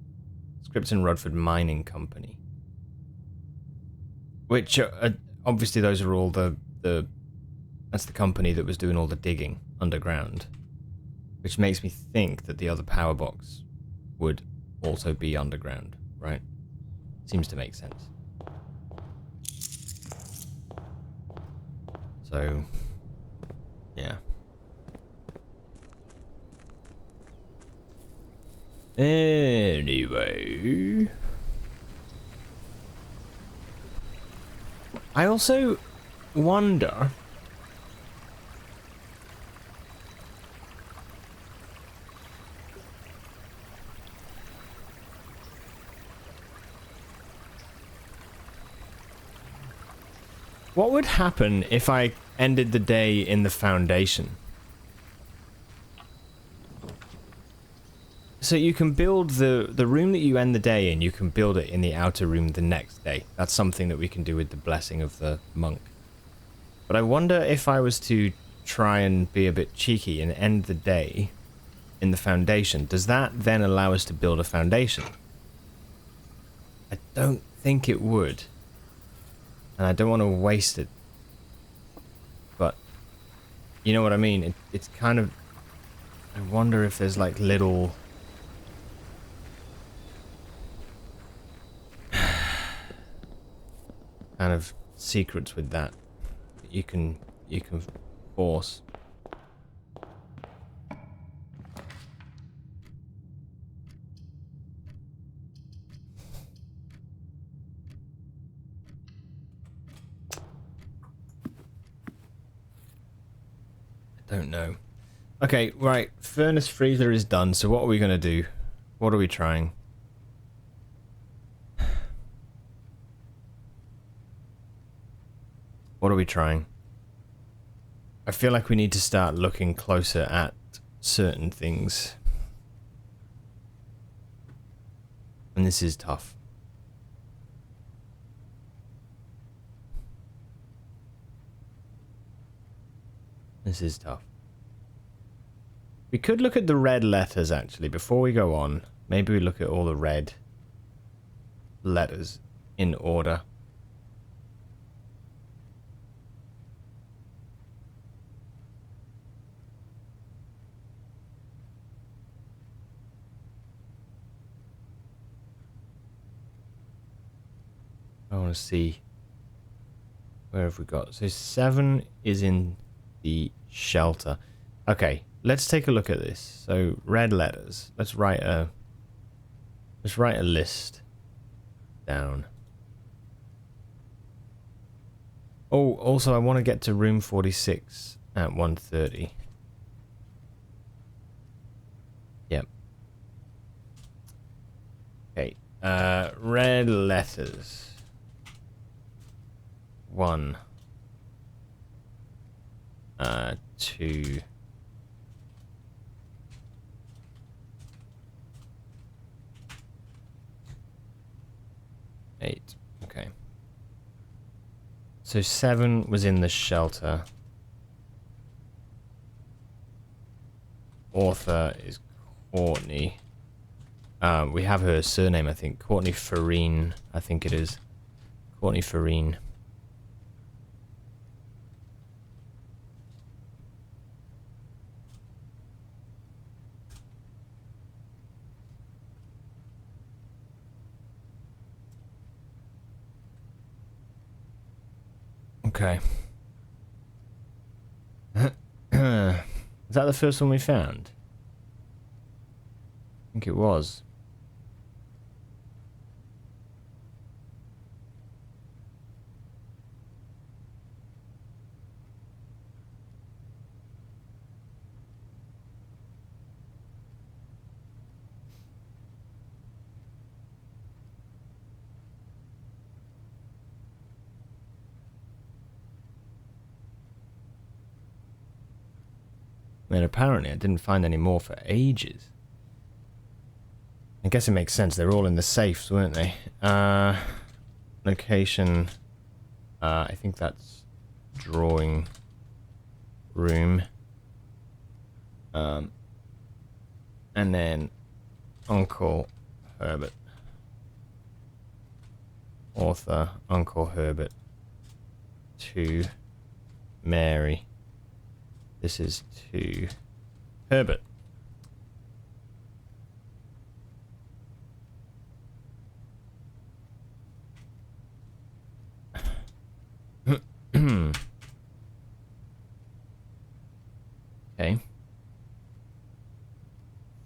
Speaker 1: Scripton Rudford Mining Company. Which, obviously those are all that's the company that was doing all the digging underground. Which makes me think that the other power box would also be underground, right? Seems to make sense. So, yeah. Anyway, I also wonder what would happen if I ended the day in the foundation. So you can build the room that you end the day in, you can build it in the outer room the next day. That's something that we can do with the blessing of the monk. But I wonder if I was to try and be a bit cheeky and end the day in the foundation, does that then allow us to build a foundation? I don't think it would. And I don't want to waste it. But, you know what I mean? It's kind of... I wonder if there's like little... kind of secrets with that you can force. I don't know. Okay, right. Furnace freezer is done. So what are we gonna do? What are we trying? What are we trying? I feel like we need to start looking closer at certain things. And this is tough. This is tough. We could look at the red letters, actually, before we go on. Maybe we look at all the red letters in order. I want to see, where have we got? So 7 is in the shelter. Okay, let's take a look at this. So red letters. Let's write a list down. Oh, also I want to get to room 46 at 1:30. Yep. Okay. Red letters. 1, 2, 8. Okay. So 7 was in the shelter. Author is Courtney. We have her surname, I think. Courtney Farine, I think it is. Courtney Farine. Okay. Is that the first one we found? I think it was. And apparently I didn't find any more for ages. I guess it makes sense. They're all in the safes, weren't they? Location. I think that's drawing room. And then Uncle Herbert. Author, Uncle Herbert. To Mary. This is to Herbert. Okay.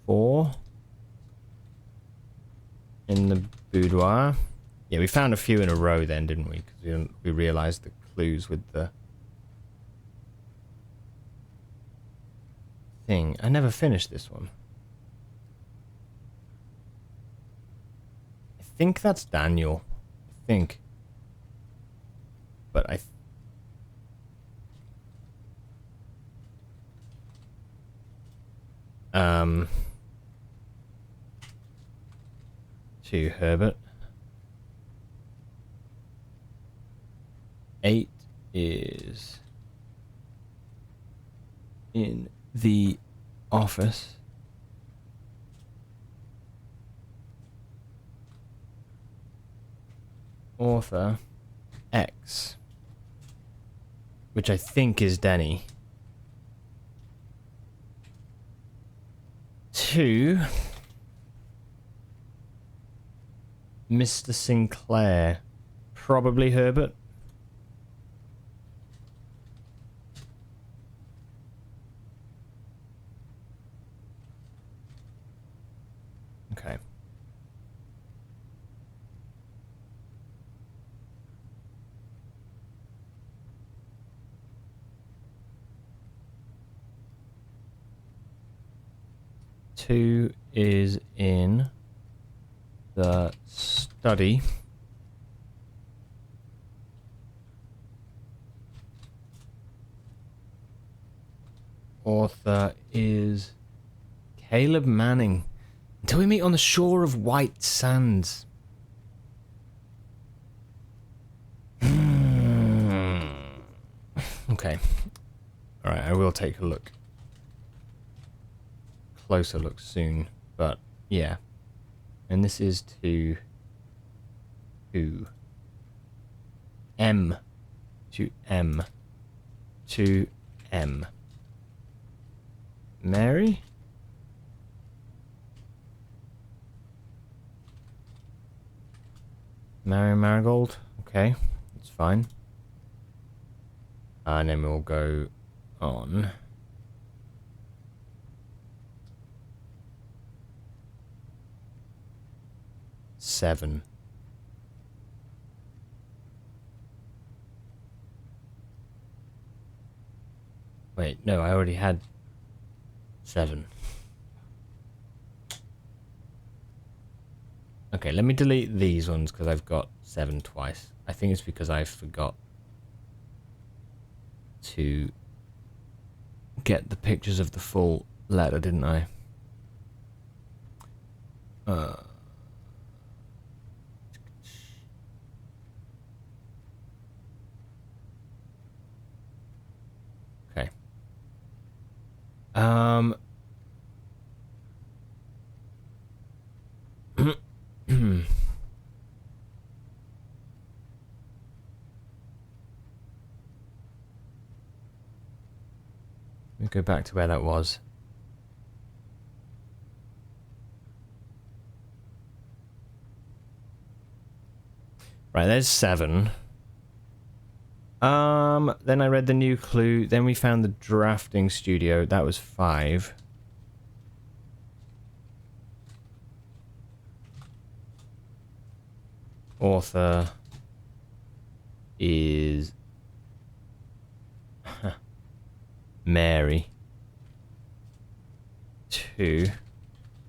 Speaker 1: 4 in the boudoir. Yeah, we found a few in a row then, didn't we? Because we realized the clues with the thing. I never finished this one. I think that's Daniel. I think. But To Herbert. 8 is in the office. Author X, which I think is Denny. 2, Mr. Sinclair, probably Herbert. Okay. Two is in the study. Author is Caleb Manning. Until we meet on the shore of white sands. Okay. Alright, I will take a look. Closer look soon. But, yeah. And this is to M. To M. To M. Mary? Mary Marigold? Okay, that's fine. And then we'll go on. Seven. Wait, no, I already had 7. Okay, let me delete these ones because I've got 7 twice. I think it's because I forgot to get the pictures of the full letter, didn't I? Okay. Let me go back to where that was. Right, there's 7. Then I read the new clue. Then we found the drafting studio. That was 5. Author is Mary. 2,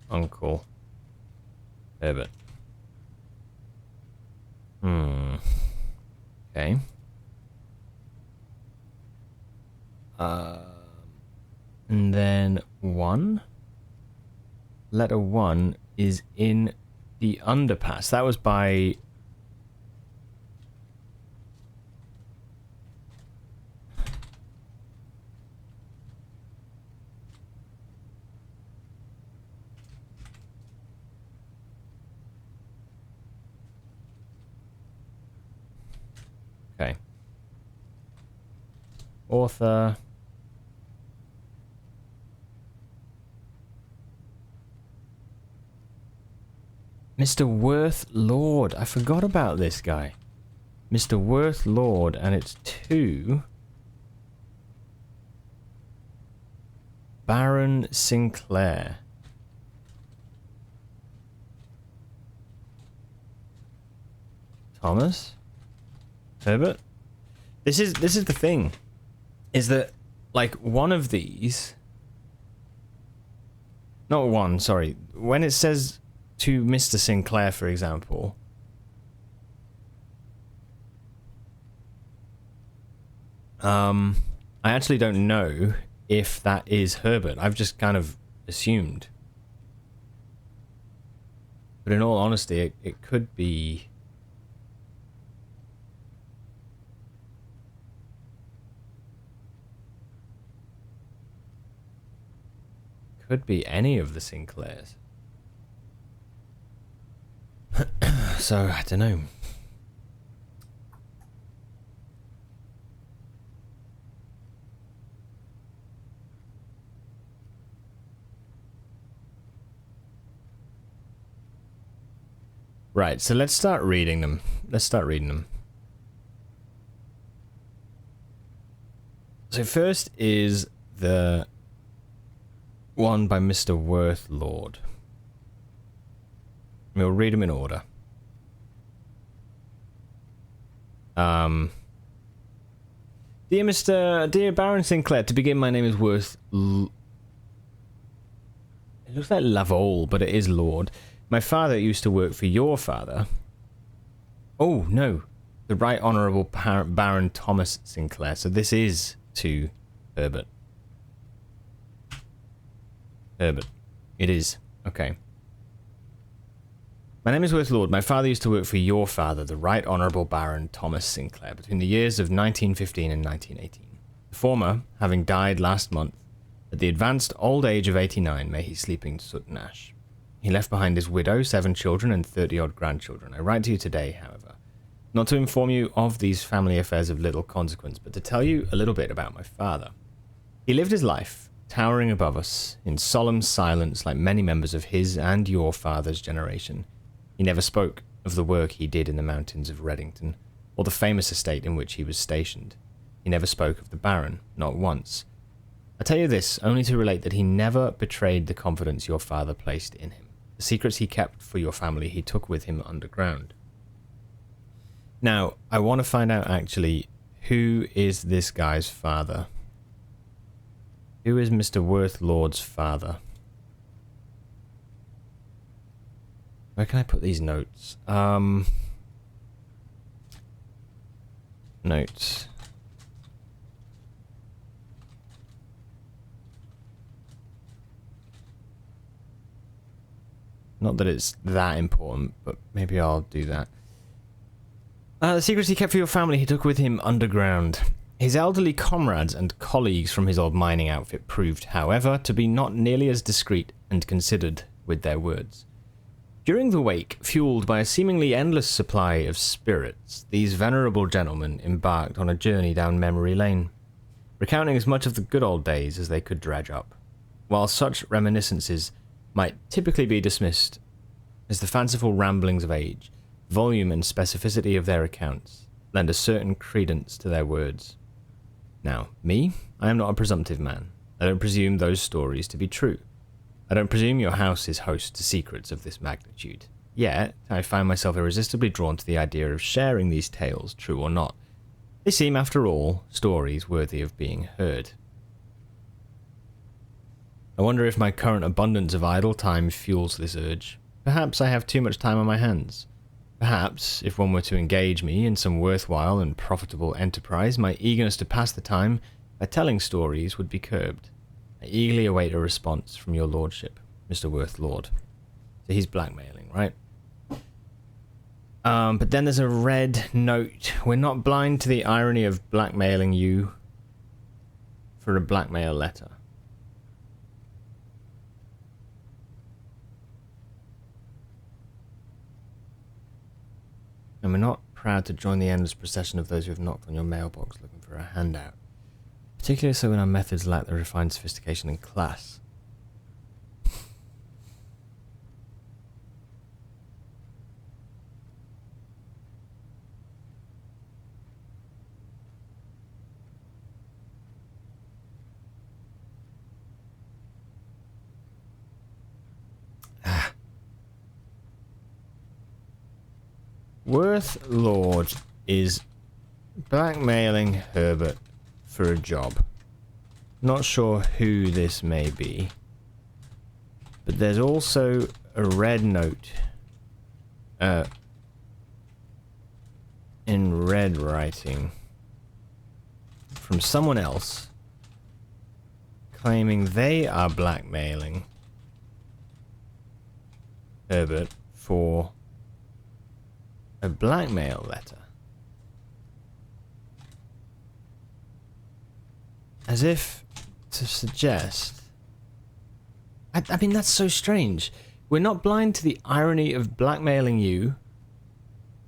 Speaker 1: Uncle Herbert. Okay. And then 1. Letter 1 is in the underpass. That was by... Okay. Author. Mr. Worth Lord. I forgot about this guy. Mr. Worth Lord, and it's 2. Baron Sinclair. Thomas? Herbert? This is the thing. Is that, like, one of these... Not one, sorry. When it says to Mr. Sinclair, for example... I actually don't know if that is Herbert. I've just kind of assumed. But in all honesty, it could be... Could be any of the Sinclairs. So, I don't know. Right, so let's start reading them. So first is the one by Mr. Worthlord. We'll read them in order. Dear Baron Sinclair, to begin, my name is It looks like Lavole, but it is Lord. My father used to work for your father. Oh, no. The Right Honourable Baron Thomas Sinclair. So this is to Herbert. Herbert. It is. Okay. My name is Worthlord. My father used to work for your father, the Right Honourable Baron Thomas Sinclair, between the years of 1915 and 1918. The former, having died last month, at the advanced old age of 89, may he sleep in soot and ash. He left behind his widow, 7 children, and 30-odd grandchildren. I write to you today, however, not to inform you of these family affairs of little consequence, but to tell you a little bit about my father. He lived his life, towering above us, in solemn silence like many members of his and your father's generation. He never spoke of the work he did in the mountains of Reddington, or the famous estate in which he was stationed. He never spoke of the Baron, not once. I tell you this only to relate that he never betrayed the confidence your father placed in him. The secrets he kept for your family he took with him underground. Now, I want to find out actually, who is this guy's father? Who is Mr. Worthlord's father? Where can I put these notes? Notes. Not that it's that important, but maybe I'll do that. The secrets he kept for your family he took with him underground. His elderly comrades and colleagues from his old mining outfit proved, however, to be not nearly as discreet and considered with their words. During the wake, fueled by a seemingly endless supply of spirits, these venerable gentlemen embarked on a journey down memory lane, recounting as much of the good old days as they could dredge up. While such reminiscences might typically be dismissed as the fanciful ramblings of age, volume and specificity of their accounts lend a certain credence to their words. Now, me, I am not a presumptive man. I don't presume those stories to be true. I don't presume your house is host to secrets of this magnitude. Yet, I find myself irresistibly drawn to the idea of sharing these tales, true or not. They seem, after all, stories worthy of being heard. I wonder if my current abundance of idle time fuels this urge. Perhaps I have too much time on my hands. Perhaps, if one were to engage me in some worthwhile and profitable enterprise, my eagerness to pass the time by telling stories would be curbed. I eagerly await a response from your lordship, Mr. Worthlord. So he's blackmailing, right? But then there's a red note. We're not blind to the irony of blackmailing you for a blackmail letter. And we're not proud to join the endless procession of those who have knocked on your mailbox looking for a handout. Particularly so when our methods lack the refined sophistication and class. Worthlord is blackmailing Herbert for a job. Not sure who this may be. But there's also a red note in red writing from someone else claiming they are blackmailing Herbert for a blackmail letter. As if to suggest... I mean, that's so strange. We're not blind to the irony of blackmailing you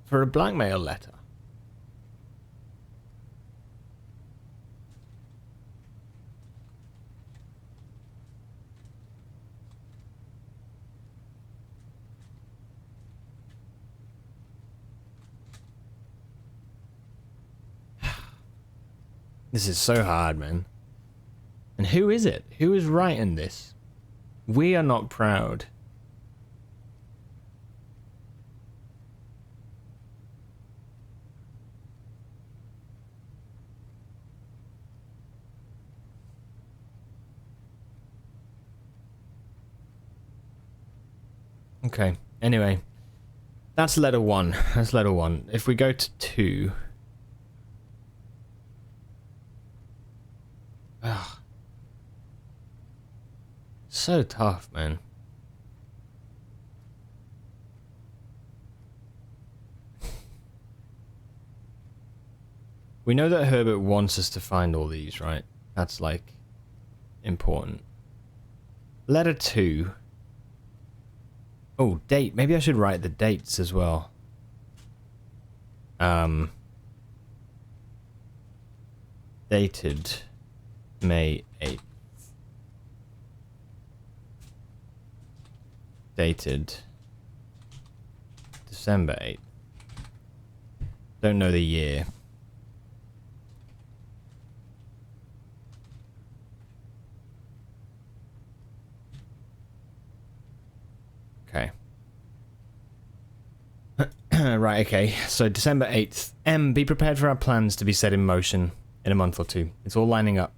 Speaker 1: for a blackmail letter. This is so hard, man. And who is it? Who is writing this? We are not proud. Okay, anyway. That's letter 1. That's letter 1. If we go to 2... Ugh. So tough, man. We know that Herbert wants us to find all these, right? That's, like, important. Letter 2. Oh, date. Maybe I should write the dates as well. Dated May 8th. Dated December 8th. Don't know the year. Okay. Right, okay. So December 8th. M, be prepared for our plans to be set in motion in a month or two. It's all lining up,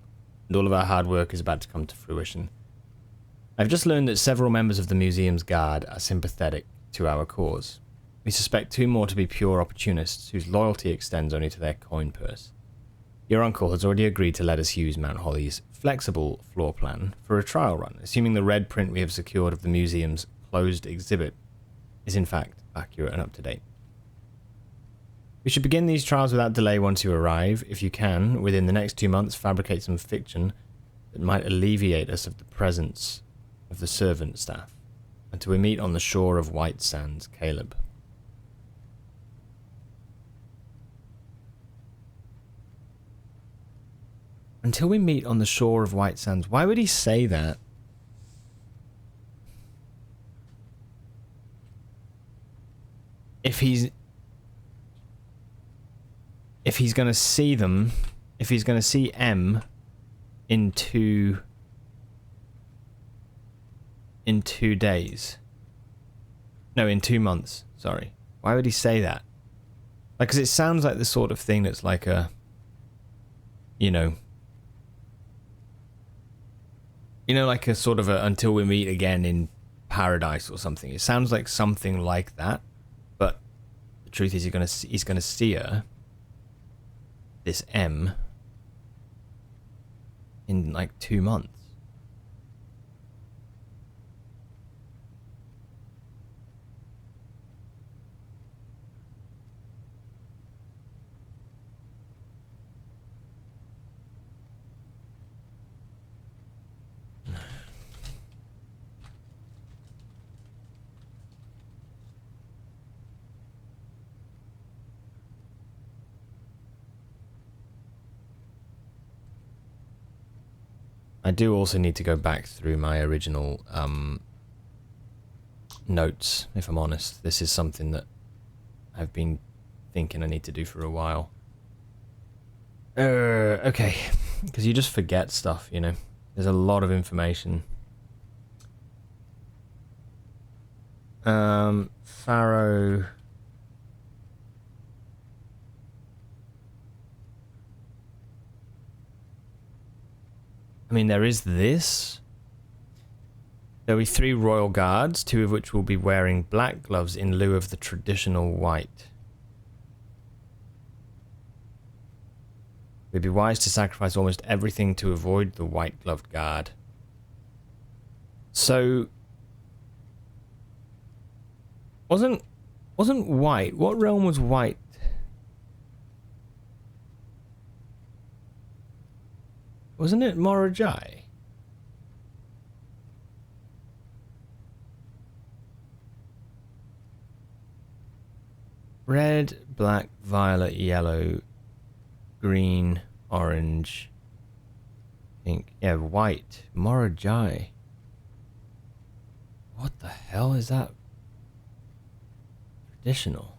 Speaker 1: and all of our hard work is about to come to fruition. I've just learned that several members of the museum's guard are sympathetic to our cause. We suspect 2 more to be pure opportunists whose loyalty extends only to their coin purse. Your uncle has already agreed to let us use Mount Holly's flexible floor plan for a trial run, assuming the red print we have secured of the museum's closed exhibit is in fact accurate and up to date. We should begin these trials without delay once you arrive. If you can, within the next 2 months, fabricate some fiction that might alleviate us of the presence of the servant staff, until we meet on the shore of White Sands, Caleb. Until we meet on the shore of White Sands. Why would he say that? If he's gonna see them, if he's gonna see M in 2 days. No, in 2 months, sorry. Why would he say that? Like, because it sounds like the sort of thing that's like a, you know, like a sort of a until we meet again in paradise or something. It sounds like something like that, but the truth is he's gonna see her, this M, in like 2 months. I do also need to go back through my original notes, if I'm honest. This is something that I've been thinking I need to do for a while. Okay, because you just forget stuff, you know. There's a lot of information. Pharaoh... I mean, there is this. There'll be 3 royal guards, 2 of which will be wearing black gloves in lieu of the traditional white. It would be wise to sacrifice almost everything to avoid the white-gloved guard. So... Wasn't white? What realm was white? Wasn't it Morajai? Red, black, violet, yellow, green, orange, pink. Yeah, white. Morajai. What the hell is that? Traditional.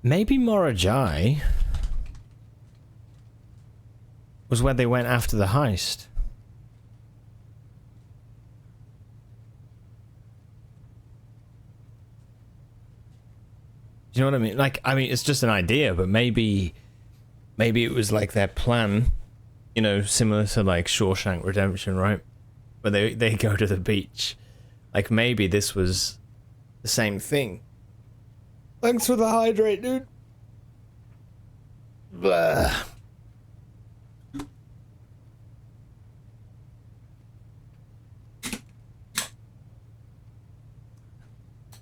Speaker 1: Maybe Morajai was where they went after the heist. Do you know what I mean? Like, I mean, it's just an idea, but maybe it was like their plan, you know, similar to like Shawshank Redemption, right? Where they go to the beach. Like, maybe this was the same thing. Thanks for the hydrate, dude. Blah.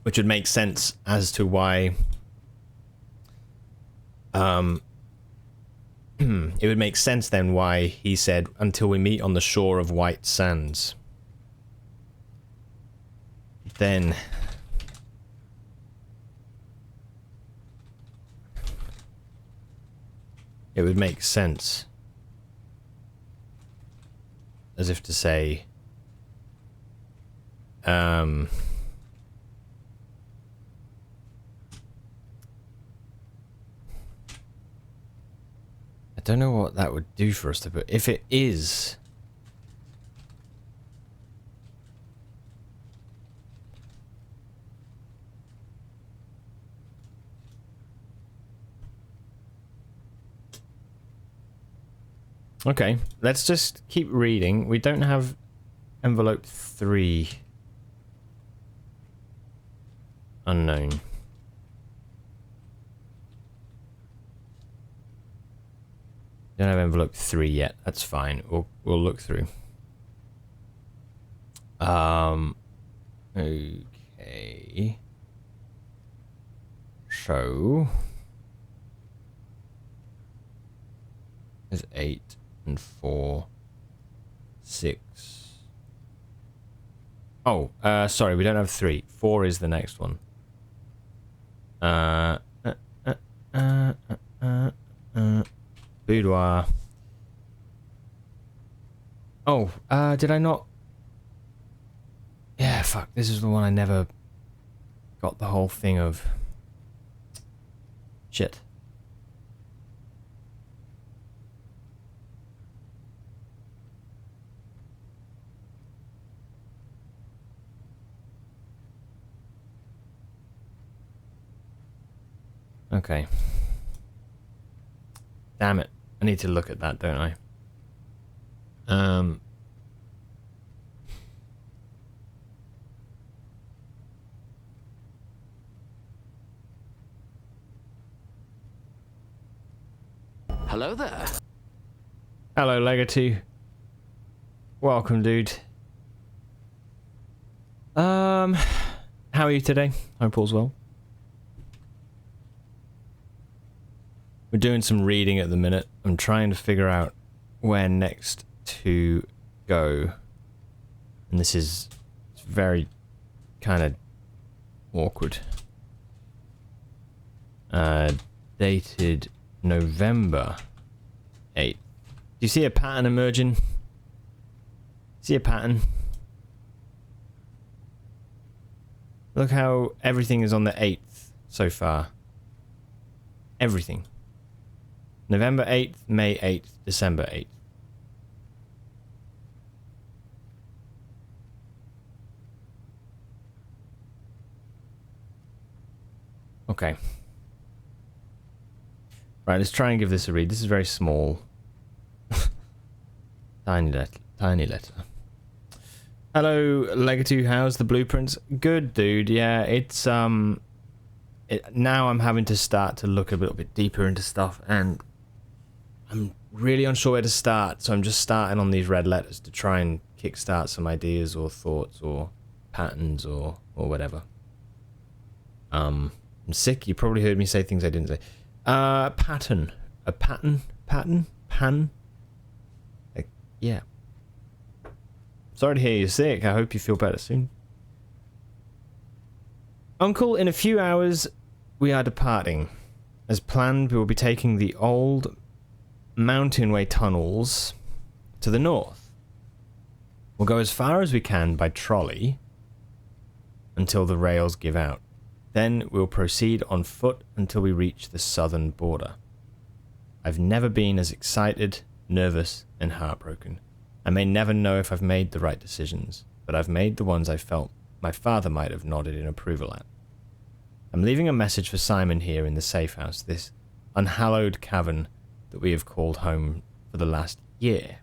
Speaker 1: Which would make sense as to why it would make sense then why he said until we meet on the shore of white sands. Then it would make sense. As if to say I don't know what that would do for us to put. If it is okay, let's just keep reading. We don't have envelope 3. Unknown. Don't have envelope 3 yet. That's fine. We'll look through. Okay. So there's 8 and 4, 6. Oh, sorry, we don't have 3. 4 is the next one. Boudoir. Oh, did I not? Yeah, fuck. This is the one I never got the whole thing of. Shit. Okay. Damn it. I need to look at that, don't I?
Speaker 2: Hello there.
Speaker 1: Hello, Legacy. Welcome, dude. How are you today? Hope all's well. We're doing some reading at the minute. I'm trying to figure out where next to go. And this is very kind of awkward. Dated November 8th. Do you see a pattern emerging? See a pattern? Look how everything is on the 8th so far. Everything. November 8th, May 8th, December 8th. Okay. Right, let's try and give this a read. This is very small. Tiny letter. Tiny letter. Hello, Legato. How's the blueprints? Good, dude. Yeah, it's now I'm having to start to look a little bit deeper into stuff, and I'm really unsure where to start. So I'm just starting on these red letters to try and kickstart some ideas or thoughts or patterns or whatever. I'm sick. You probably heard me say things I didn't say. Pattern. A pattern? Pattern? Pan? Like, yeah. Sorry to hear you're sick. I hope you feel better soon. Uncle, in a few hours, we are departing. As planned, we will be taking the old mountainway tunnels to the north. We'll go as far as we can by trolley until the rails give out. Then we'll proceed on foot until we reach the southern border. I've never been as excited, nervous, and heartbroken. I may never know if I've made the right decisions, but I've made the ones I felt my father might have nodded in approval at. I'm leaving a message for Simon here in the safe house, this unhallowed cavern that we have called home for the last year.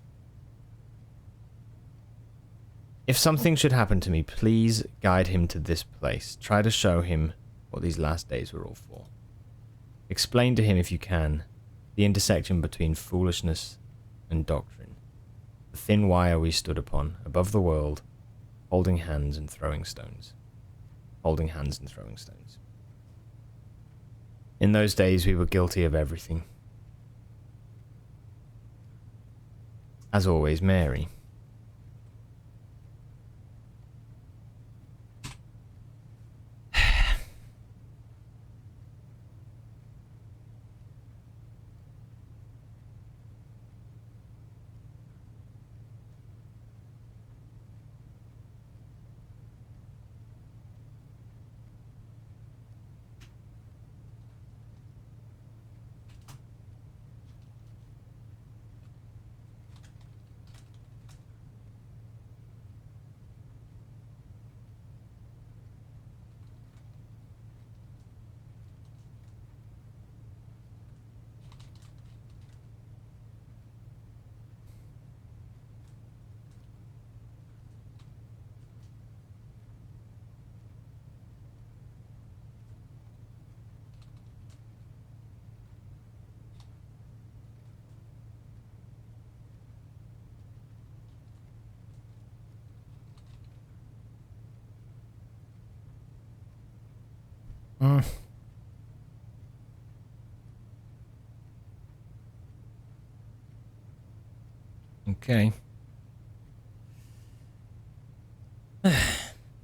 Speaker 1: If something should happen to me, please guide him to this place. Try to show him what these last days were all for. Explain to him, if you can, the intersection between foolishness and doctrine. The thin wire we stood upon, above the world, holding hands and throwing stones. Holding hands and throwing stones. In those days, we were guilty of everything. As always, Mary. Okay.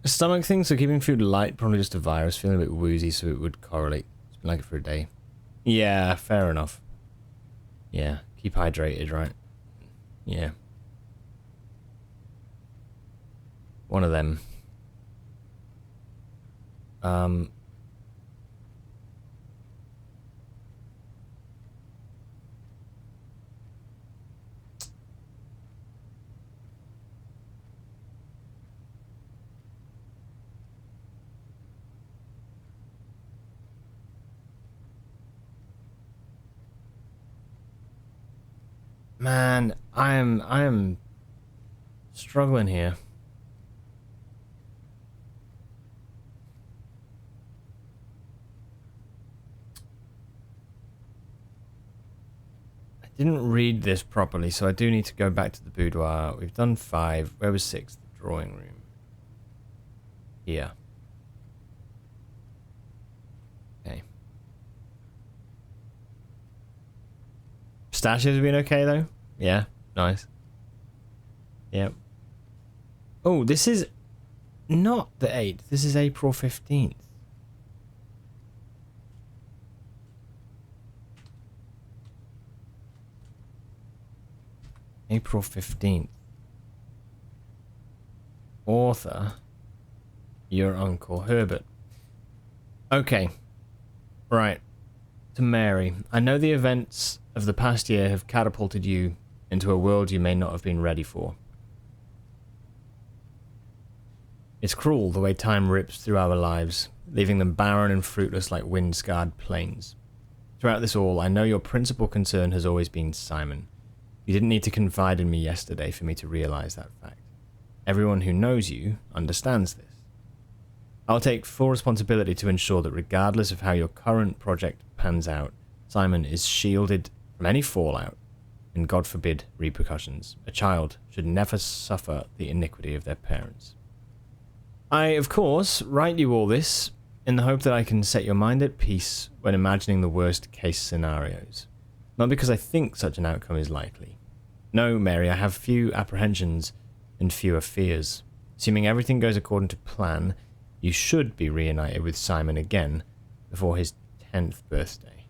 Speaker 1: Stomach thing, so keeping food light, probably just a virus. Feeling a bit woozy, so it would correlate. It's been like it for a day. Yeah, fair enough. Yeah, keep hydrated, right? Yeah. One of them. Man, I am struggling here. I didn't read this properly, so I do need to go back to the boudoir. We've done 5. Where was 6? The drawing room. Here. Okay. Pistachios have been okay, though? Yeah, nice. Yep. Oh, this is not the 8th. This is April 15th. April 15th. Author. Your Uncle Herbert. Okay. Right. To Mary. I know the events of the past year have catapulted you into a world you may not have been ready for. It's cruel the way time rips through our lives, leaving them barren and fruitless like wind-scarred plains. Throughout this all, I know your principal concern has always been Simon. You didn't need to confide in me yesterday for me to realize that fact. Everyone who knows you understands this. I'll take full responsibility to ensure that regardless of how your current project pans out, Simon is shielded from any fallout and, God forbid, repercussions. A child should never suffer the iniquity of their parents. I, of course, write you all this in the hope that I can set your mind at peace when imagining the worst case scenarios. Not because I think such an outcome is likely. No, Mary, I have few apprehensions and fewer fears. Assuming everything goes according to plan, you should be reunited with Simon again before his 10th birthday.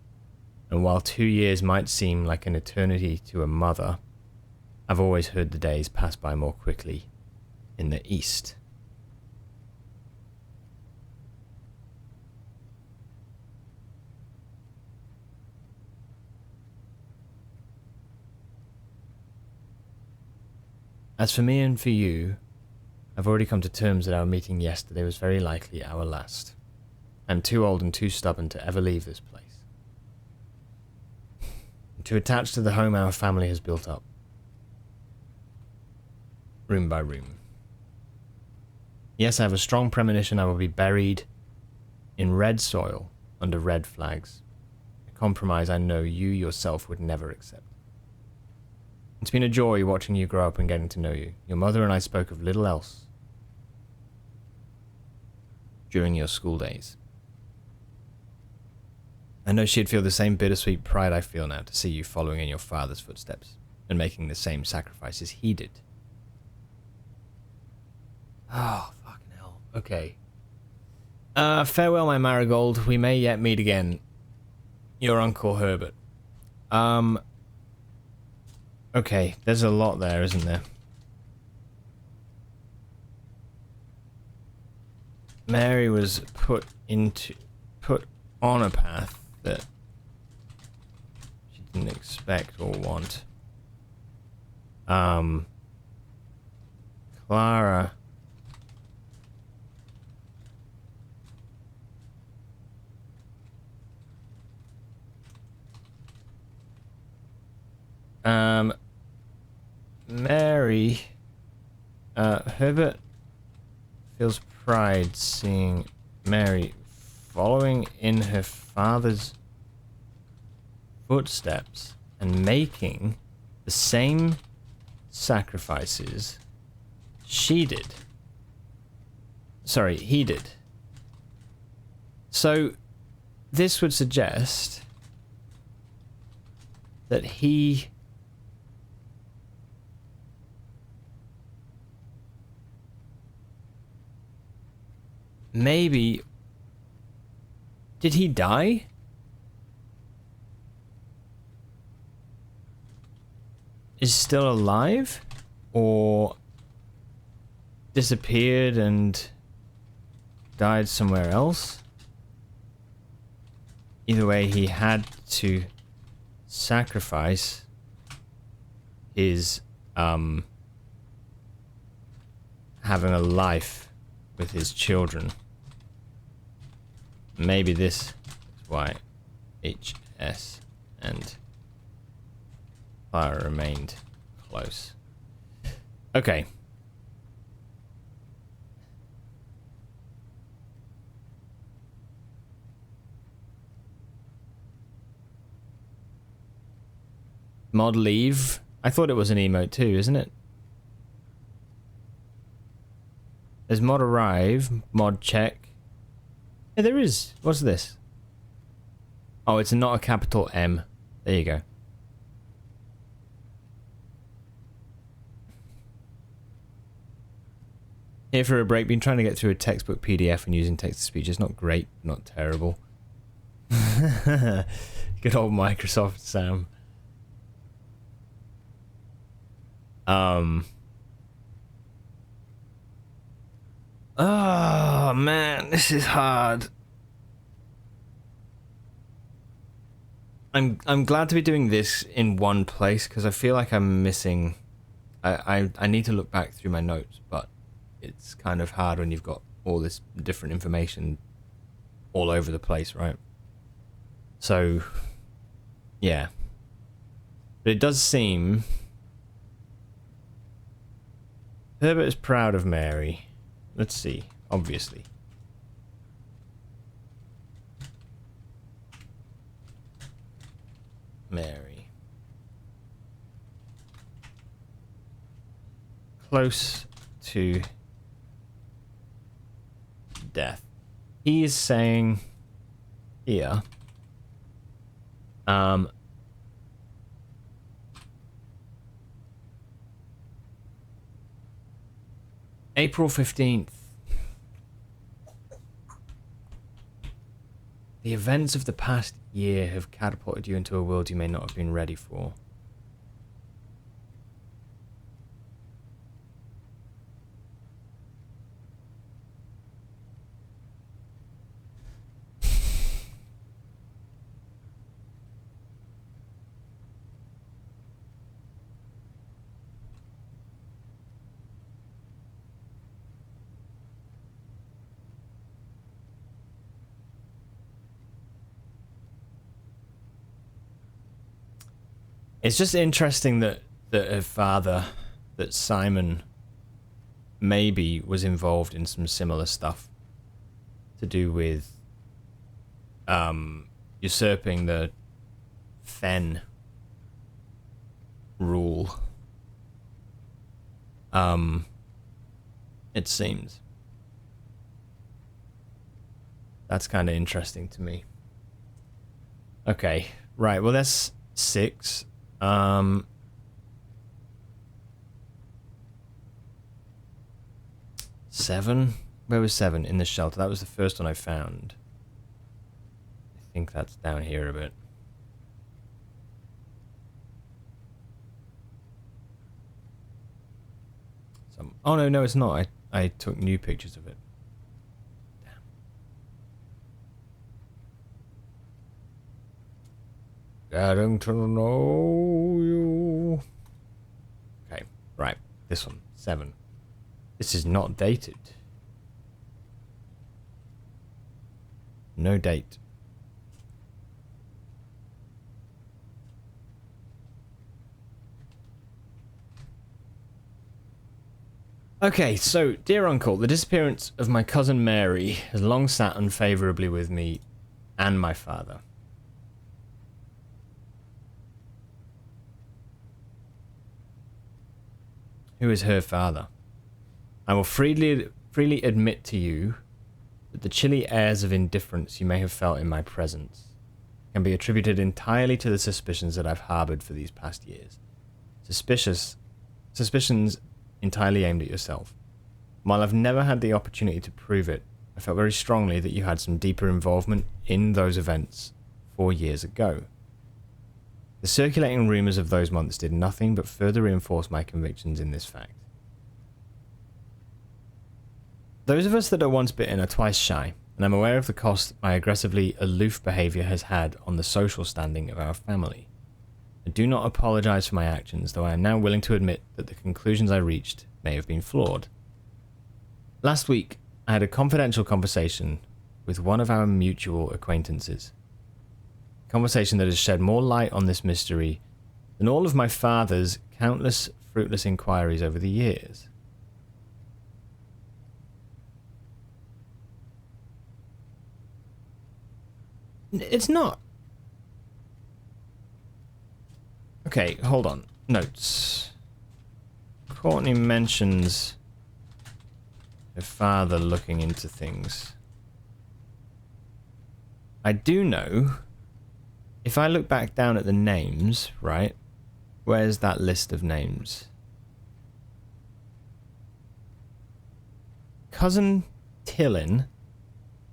Speaker 1: And while 2 years might seem like an eternity to a mother, I've always heard the days pass by more quickly in the East. As for me and for you, I've already come to terms that our meeting yesterday was very likely our last. I'm too old and too stubborn to ever leave this place. To attach to the home our family has built up. Room by room. Yes, I have a strong premonition I will be buried in red soil under red flags. A compromise I know you yourself would never accept. It's been a joy watching you grow up and getting to know you. Your mother and I spoke of little else during your school days. I know she'd feel the same bittersweet pride I feel now to see you following in your father's footsteps and making the same sacrifices he did. Oh, fucking hell. Okay. Farewell, my marigold. We may yet meet again. Your Uncle Herbert. Okay, there's a lot there, isn't there? Mary was put on a path that she didn't expect or want. Clara Mary Herbert feels pride seeing Mary following in her father's footsteps and making the same sacrifices she did. Sorry, he did. So this would suggest that he maybe... Did he die? Is still alive? Or disappeared and died somewhere else? Either way, he had to sacrifice his having a life with his children. Maybe this is why HS and Clara remained close. Okay. Mod leave. I thought it was an emote too, isn't it? There's mod arrive, mod check. Yeah, there is. What's this? Oh, it's not a capital M. There you go. Here for a break. Been trying to get through a textbook PDF and using text-to-speech. It's not great, not terrible. Good old Microsoft, Sam. Oh man, this is hard. I'm glad to be doing this in one place because I feel like I'm missing. I need to look back through my notes, but it's kind of hard when you've got all this different information all over the place, right? So, yeah. But it does seem Herbert is proud of Mary. Let's see, obviously. Mary. Close to death. He is saying here, April 15th. The events of the past year have catapulted you into a world you may not have been ready for. It's just interesting that her father, that Simon, maybe was involved in some similar stuff to do with usurping the Fen rule. It seems. That's kind of interesting to me. Okay, right, well that's 6. 7? Where was 7? In the shelter. That was the first one I found. I think that's down here a bit. Oh no, it's not. I took new pictures of it. Damn. Getting to know you. Okay, right. This one. 7. This is not dated. No date. Okay, so, dear uncle, the disappearance of my cousin Mary has long sat unfavorably with me and my father. Who is her father? I will freely admit to you that the chilly airs of indifference you may have felt in my presence can be attributed entirely to the suspicions that I've harbored for these past years. Suspicions entirely aimed at yourself. While I've never had the opportunity to prove it, I felt very strongly that you had some deeper involvement in those events 4 years ago. The circulating rumours of those months did nothing but further reinforce my convictions in this fact. Those of us that are once bitten are twice shy, and I'm aware of the cost my aggressively aloof behaviour has had on the social standing of our family. I do not apologise for my actions, though I am now willing to admit that the conclusions I reached may have been flawed. Last week, I had a confidential conversation with one of our mutual acquaintances. A conversation that has shed more light on this mystery than all of my father's countless fruitless inquiries over the years. It's not. Okay, hold on. Notes. Courtney mentions her father looking into things. I do know, if I look back down at the names, right? Where's that list of names? Cousin Tillin,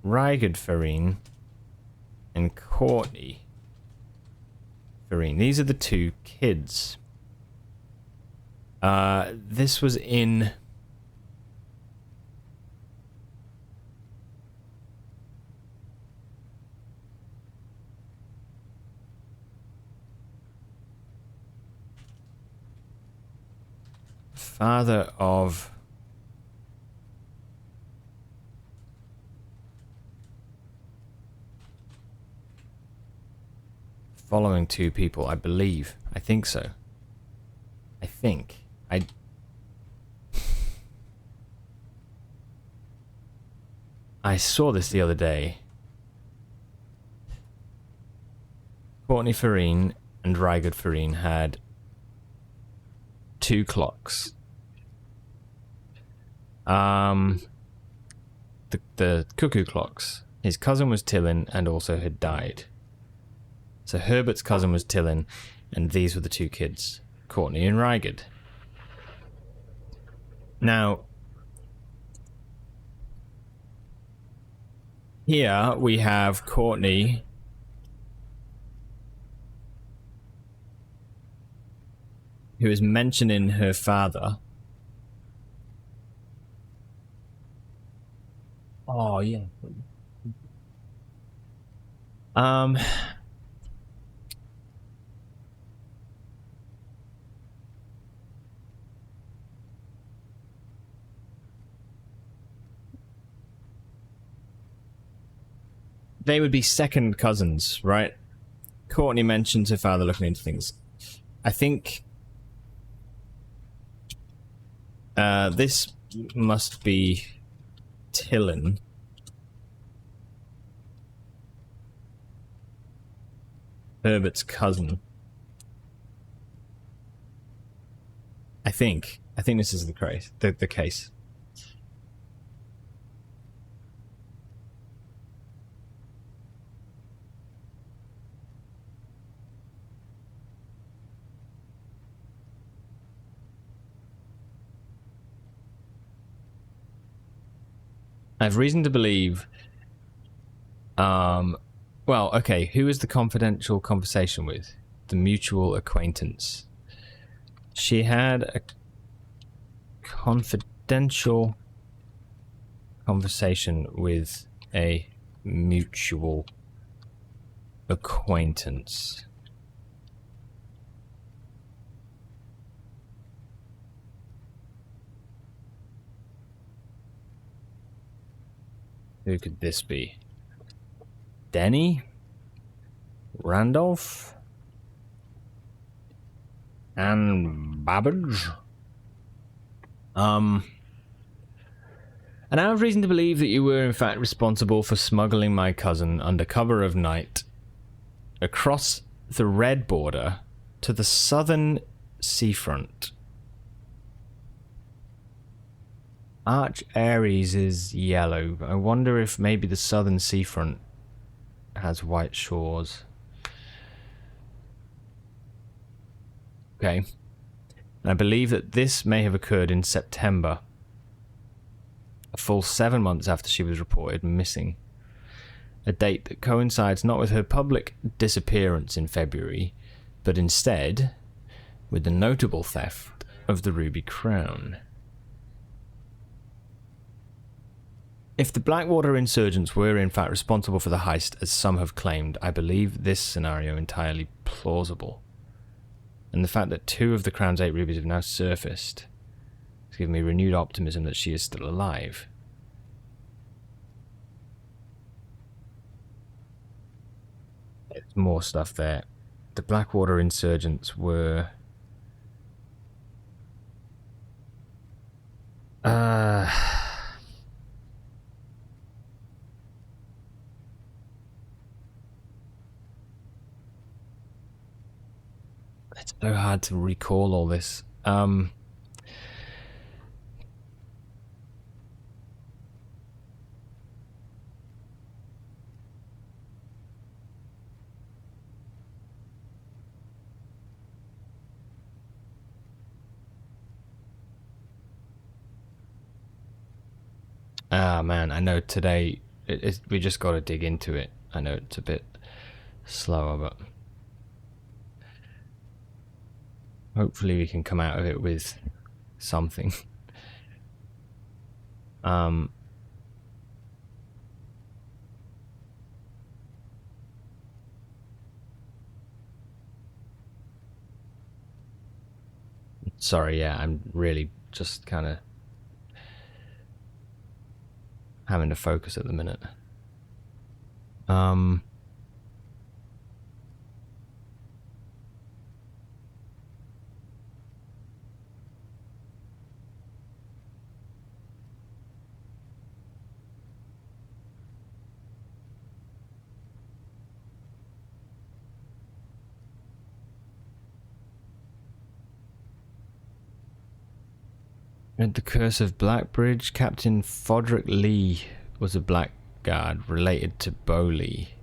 Speaker 1: Raigard Farine, and Courtney Farine. These are the 2 kids. This was in Father of... following 2 people, I believe. I think so. I think. I saw this the other day. Courtney Farine and Rygard Farine had 2 clocks. The cuckoo clocks. His cousin was Tillin and also had died. So Herbert's cousin was Tillin, and these were the 2 kids, Courtney and Rygard. Now, here we have Courtney who is mentioning her father. Oh, yeah. They would be second cousins, right? Courtney mentions her father looking into things. I think this must be Tillin. Herbert's cousin. I think this is the case. I have reason to believe. Well, okay. Who is the confidential conversation with? The mutual acquaintance. She had a confidential conversation with a mutual acquaintance. Who could this be? Denny? Randolph? And Babbage? And I have reason to believe that you were in fact responsible for smuggling my cousin under cover of night across the red border to the southern seafront. Arch Aries is yellow. I wonder if maybe the southern seafront has white shores. Okay. And I believe that this may have occurred in September, a full 7 months after she was reported missing. A date that coincides not with her public disappearance in February, but instead with the notable theft of the Ruby Crown. If the Blackwater insurgents were in fact responsible for the heist, as some have claimed, I believe this scenario entirely plausible. And the fact that 2 of the Crown's 8 rubies have now surfaced has given me renewed optimism that she is still alive. There's more stuff there. The Blackwater insurgents were... It's so hard to recall all this. Ah, man, I know today we just got to dig into it. I know it's a bit slower, but hopefully we can come out of it with something. Sorry, yeah, I'm really just kind of having to focus at the minute. At the Curse of Blackbridge, Captain Fodrick Lee was a blackguard related to Bowley.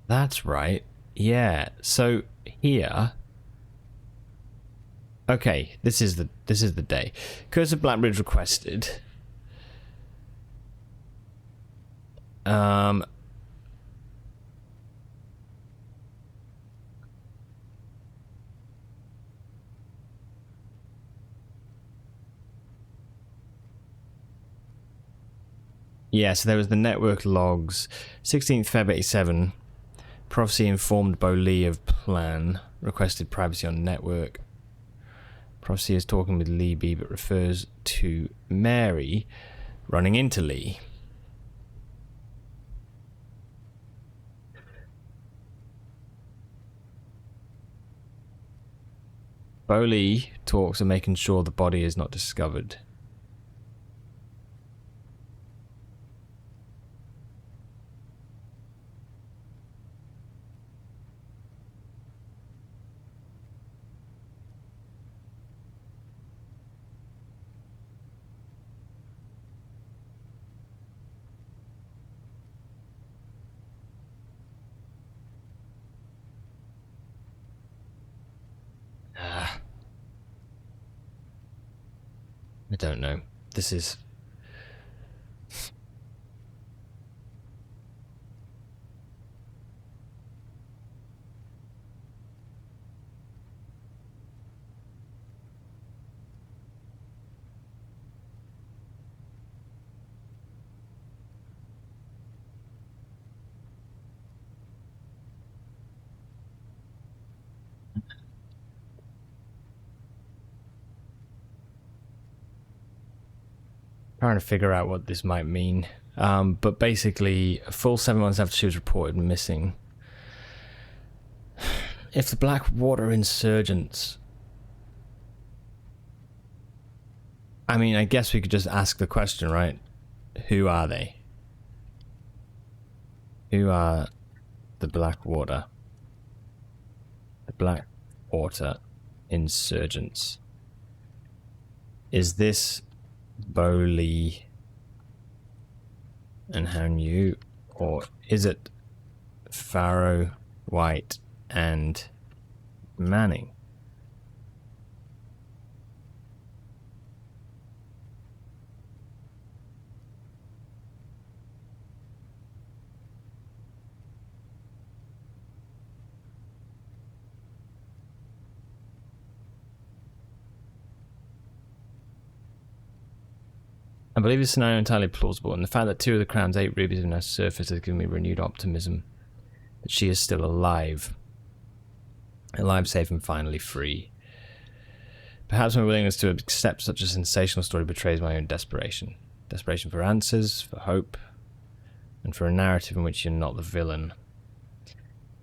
Speaker 1: That's right. Yeah. So here. Okay, this is the day. Curse of Blackbridge requested. Yeah, so there was the network logs. 16th Feb 87. Prophecy informed Bowley of plan. Requested privacy on network. Prophecy is talking with Lee B, but refers to Mary running into Lee. Bowley talks of making sure the body is not discovered. I don't know. This is... trying to figure out what this might mean. But basically, a full 7 months after she was reported missing, if the Blackwater insurgents... I mean, I guess we could just ask the question, right? Who are they? Who are the Blackwater? The Blackwater insurgents. Is this Bowley and How New, or is it Farrow, White, and Manning? I believe this scenario entirely plausible, and the fact that 2 of the Crown's 8 rubies have now surfaced has given me renewed optimism that she is still alive. Alive, safe, and finally free. Perhaps my willingness to accept such a sensational story betrays my own desperation. Desperation for answers, for hope, and for a narrative in which you're not the villain.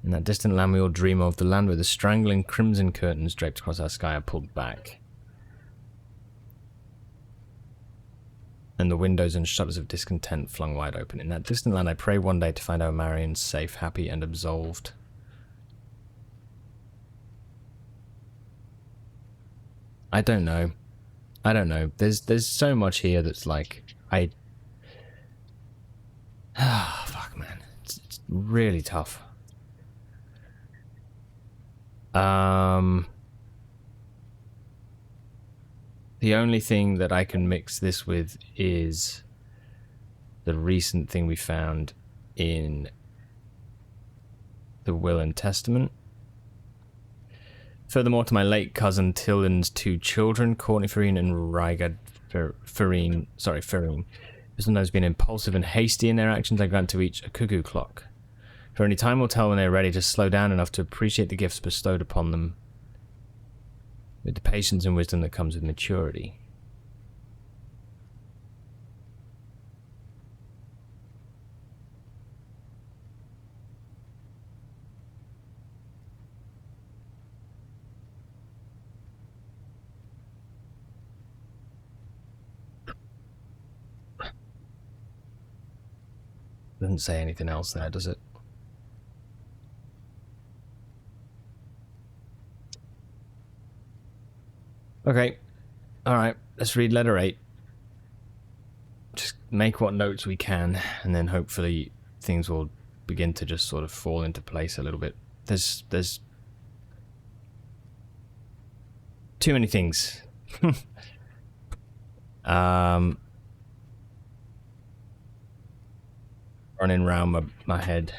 Speaker 1: In that distant land we all dream of, the land where the strangling crimson curtains draped across our sky are pulled back, and the windows and shutters of discontent flung wide open. In that distant land I pray one day to find our Marion safe, happy, and absolved. I don't know. I don't know. There's so much here that's like... fuck, man. It's really tough. The only thing that I can mix this with is the recent thing we found in the Will and Testament. Furthermore, to my late cousin Tilden's 2 children, Courtney Farine and Rigard Farine, Sometimes being impulsive and hasty in their actions, I grant to each a cuckoo clock. For only time will tell when they are ready to slow down enough to appreciate the gifts bestowed upon them with the patience and wisdom that comes with maturity. Doesn't say anything else there, does it? Okay. Alright, let's read letter 8. Just make what notes we can, and then hopefully things will begin to just sort of fall into place a little bit. There's too many things. Running around my head.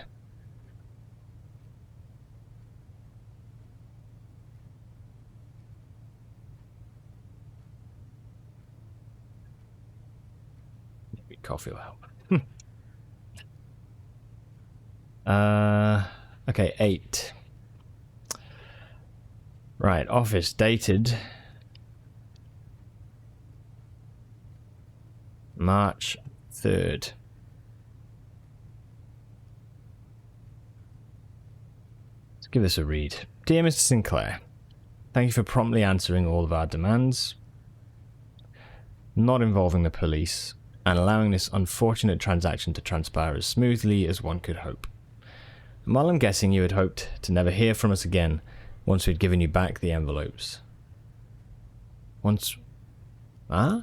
Speaker 1: Maybe coffee will help. Okay, 8. Right, office dated March 3rd. Let's give this a read. Dear Mr. Sinclair, thank you for promptly answering all of our demands, not involving the police, and allowing this unfortunate transaction to transpire as smoothly as one could hope. And while I'm guessing you had hoped to never hear from us again once we'd given you back the envelopes. Once... Huh?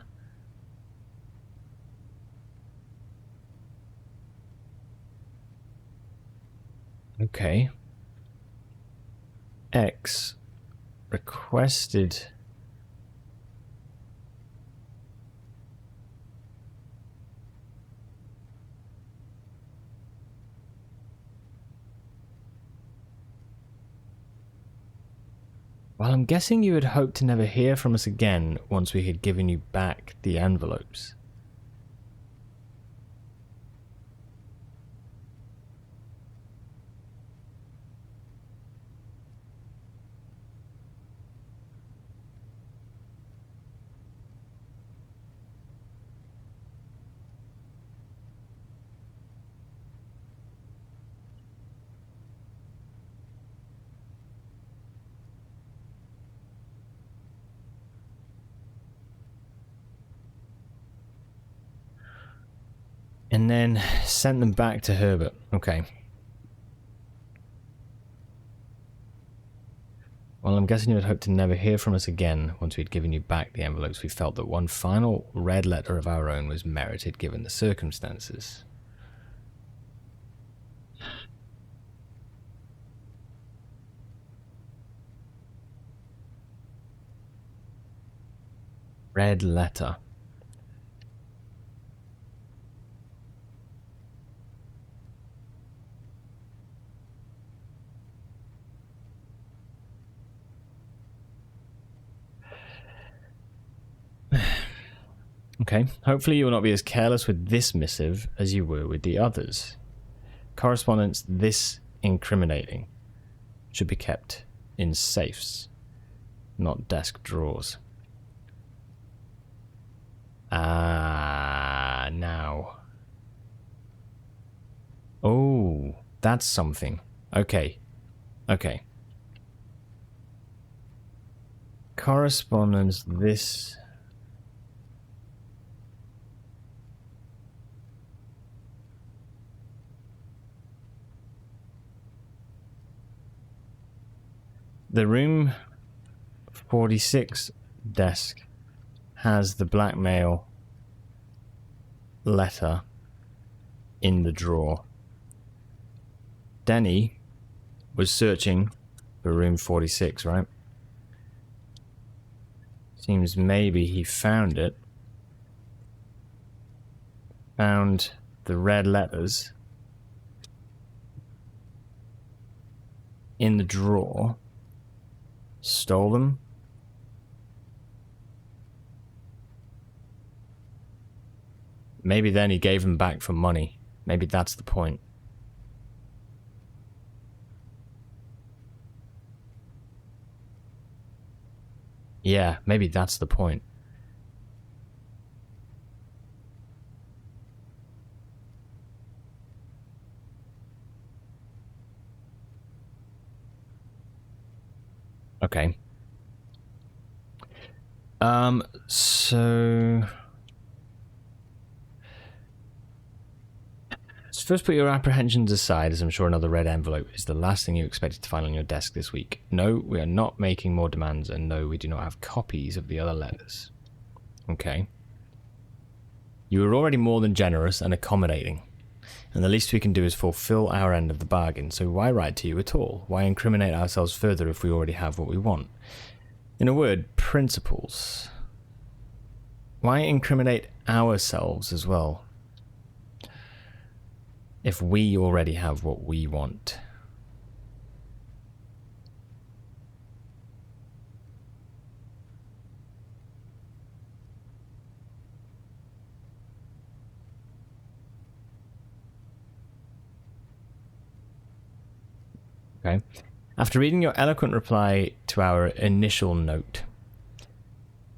Speaker 1: Okay. X requested... Well, I'm guessing you had hoped to never hear from us again once we had given you back the envelopes. And then sent them back to Herbert. Okay. Well, I'm guessing you had hoped to never hear from us again once we'd given you back the envelopes. We felt that one final red letter of our own was merited given the circumstances. Red letter. Okay, hopefully you will not be as careless with this missive as you were with the others. Correspondence this incriminating should be kept in safes, not desk drawers. Ah, now. Oh, that's something. Okay, okay. Correspondence this... The room 46 desk has the blackmail letter in the drawer. Denny was searching for room 46, right? Seems maybe he found it. Found the red letters in the drawer. Stole them. Maybe then he gave them back for money. Maybe that's the point. Yeah, maybe that's the point. Okay. So first put your apprehensions aside, as I'm sure another red envelope is the last thing you expected to find on your desk this week. No, we are not making more demands, and no, we do not have copies of the other letters. Okay. You are already more than generous and accommodating, and the least we can do is fulfill our end of the bargain, so why write to you at all? Why incriminate ourselves further if we already have what we want? In a word, principles. Why incriminate ourselves as well if we already have what we want? Okay. After reading your eloquent reply to our initial note,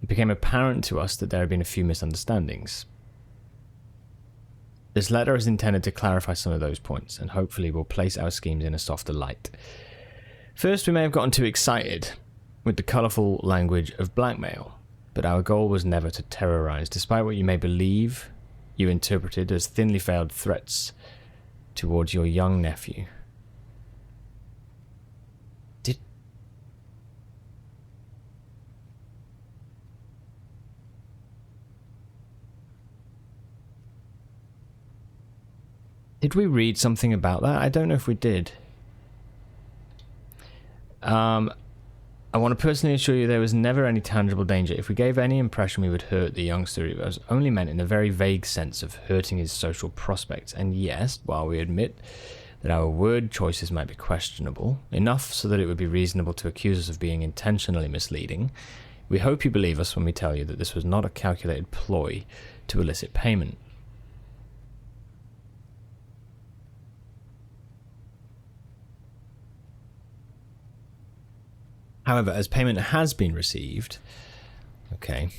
Speaker 1: it became apparent to us that there had been a few misunderstandings. This letter is intended to clarify some of those points, and hopefully will place our schemes in a softer light. First, we may have gotten too excited with the colourful language of blackmail, but our goal was never to terrorise, despite what you may believe you interpreted as thinly veiled threats towards your young nephew. Did we read something about that? I don't know if we did. I want to personally assure you there was never any tangible danger. If we gave any impression we would hurt the youngster, it was only meant in a very vague sense of hurting his social prospects. And yes, while we admit that our word choices might be questionable, enough so that it would be reasonable to accuse us of being intentionally misleading, we hope you believe us when we tell you that this was not a calculated ploy to elicit payment. However, as payment has been received, okay.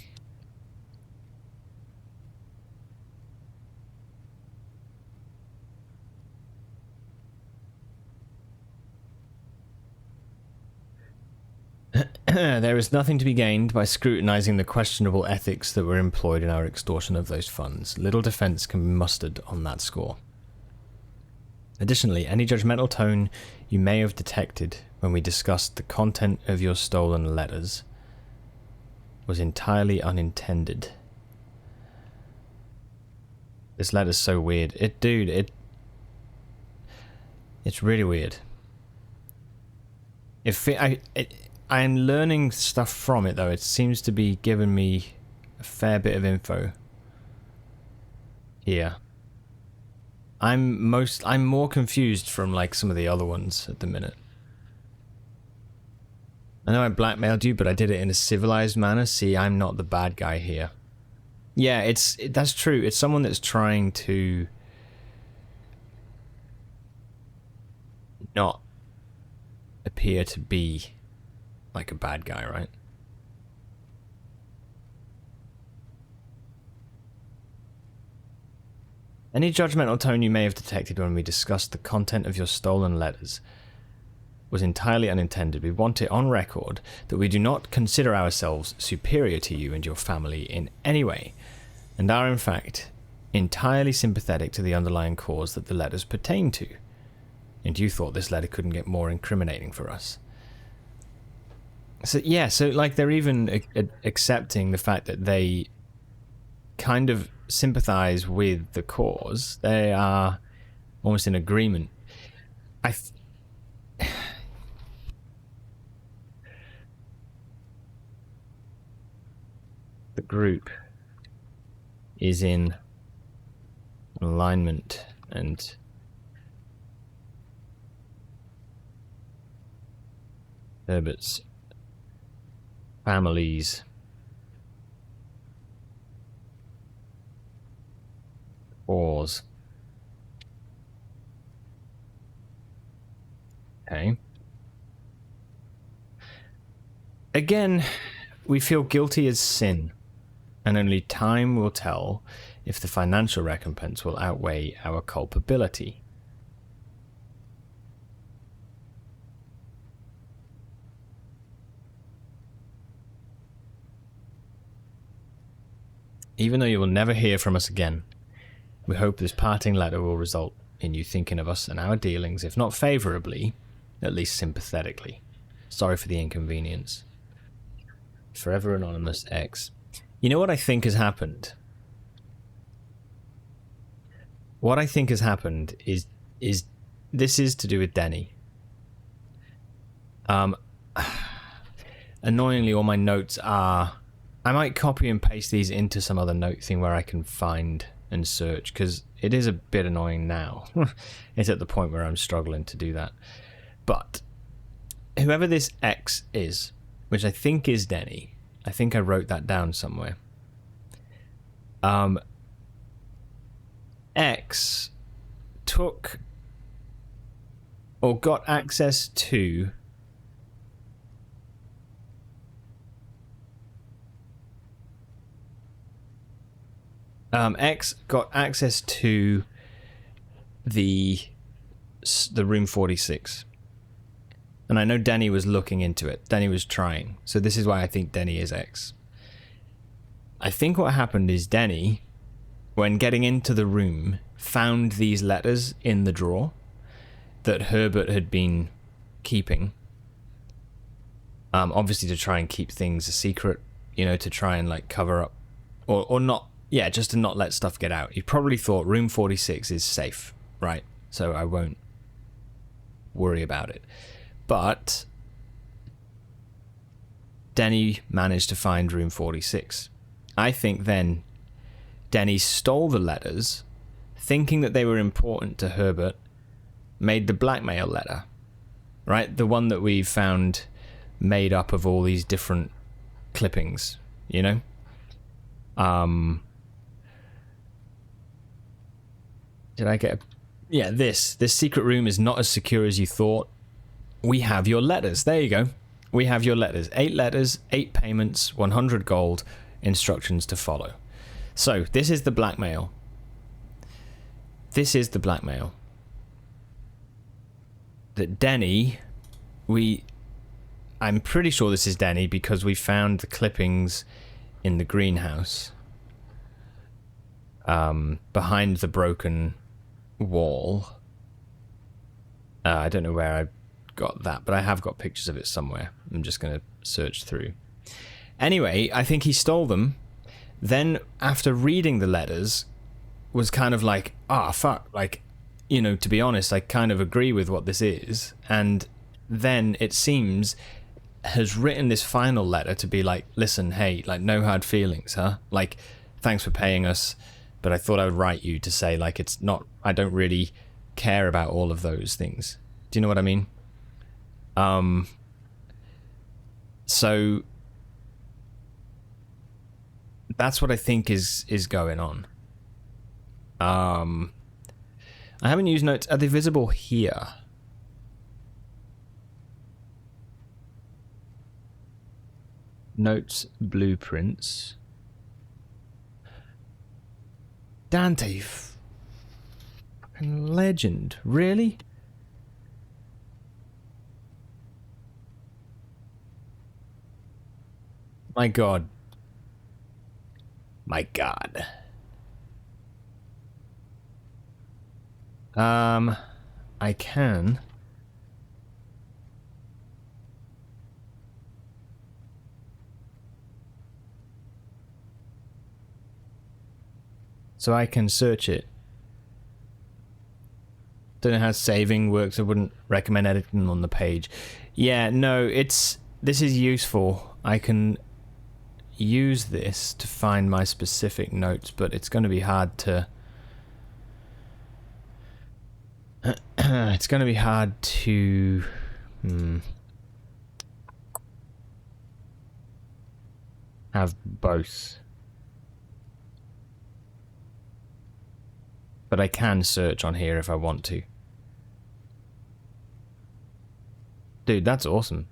Speaker 1: There is nothing to be gained by scrutinizing the questionable ethics that were employed in our extortion of those funds. Little defense can be mustered on that score. Additionally, any judgmental tone you may have detected when we discussed the content of your stolen letters was entirely unintended. This letter's so weird. It's really weird. I'm learning stuff from it though. It seems to be giving me a fair bit of info here. I'm more confused from like some of the other ones at the minute. I know I blackmailed you, but I did it in a civilized manner. See, I'm not the bad guy here. Yeah, that's true. It's someone that's trying to not appear to be like a bad guy, right? Any judgmental tone you may have detected when we discussed the content of your stolen letters was entirely unintended. We want it on record that we do not consider ourselves superior to you and your family in any way, and are in fact entirely sympathetic to the underlying cause that the letters pertain to. And you thought this letter couldn't get more incriminating for us. So yeah, so like they're even accepting the fact that they kind of sympathize with the cause. They are almost in agreement. The group is in alignment and Herbert's families Pause. Okay. Again, we feel guilty as sin, and only time will tell if the financial recompense will outweigh our culpability. Even though you will never hear from us again, we hope this parting letter will result in you thinking of us and our dealings, if not favourably, at least sympathetically. Sorry for the inconvenience. Forever Anonymous X. You know what I think has happened? What I think has happened is this is to do with Denny. Annoyingly, all my notes are... I might copy and paste these into some other note thing where I can find and search, because it is a bit annoying now. It's at the point where I'm struggling to do that. But whoever this X is, which I think is Denny, I think I wrote that down somewhere. X took or got access to X got access to the room 46. And I know Denny was looking into it. Denny was trying. So this is why I think Denny is X. I think what happened is Denny, when getting into the room, found these letters in the drawer that Herbert had been keeping. Obviously to try and keep things a secret, you know, to try and like cover up or not. Yeah, just to not let stuff get out. He probably thought room 46 is safe, right? So I won't worry about it. But Denny managed to find room 46. I think then Denny stole the letters, thinking that they were important to Herbert, made the blackmail letter, right? The one that we found made up of all these different clippings, you know? Did I get a... Yeah, this secret room is not as secure as you thought. We have your letters. There you go. We have your letters. 8 letters, 8 payments, 100 gold, instructions to follow. So, this is the blackmail. This is the blackmail. That Denny, I'm pretty sure this is Denny because we found the clippings in the greenhouse. Behind the broken wall. I don't know where I got that, but I have got pictures of it somewhere. I'm just going to search through. Anyway, I think he stole them. Then, after reading the letters, was kind of like, fuck. Like, you know, to be honest, I kind of agree with what this is. And then, it seems, has written this final letter to be like, listen, hey, like, no hard feelings, huh? Like, thanks for paying us. But I thought I would write you to say, like, it's not... I don't really care about all of those things. Do you know what I mean? So... that's what I think is going on. I haven't used notes. Are they visible here? Notes, blueprints... Dante, fucking legend. Really? My God. My God. I can. So I can search it. Don't know how saving works. I wouldn't recommend editing on the page. Yeah, no, this is useful. I can use this to find my specific notes, but it's going to be hard to... it's going to be hard to... have both. but I can search on here if I want to. Dude, that's awesome.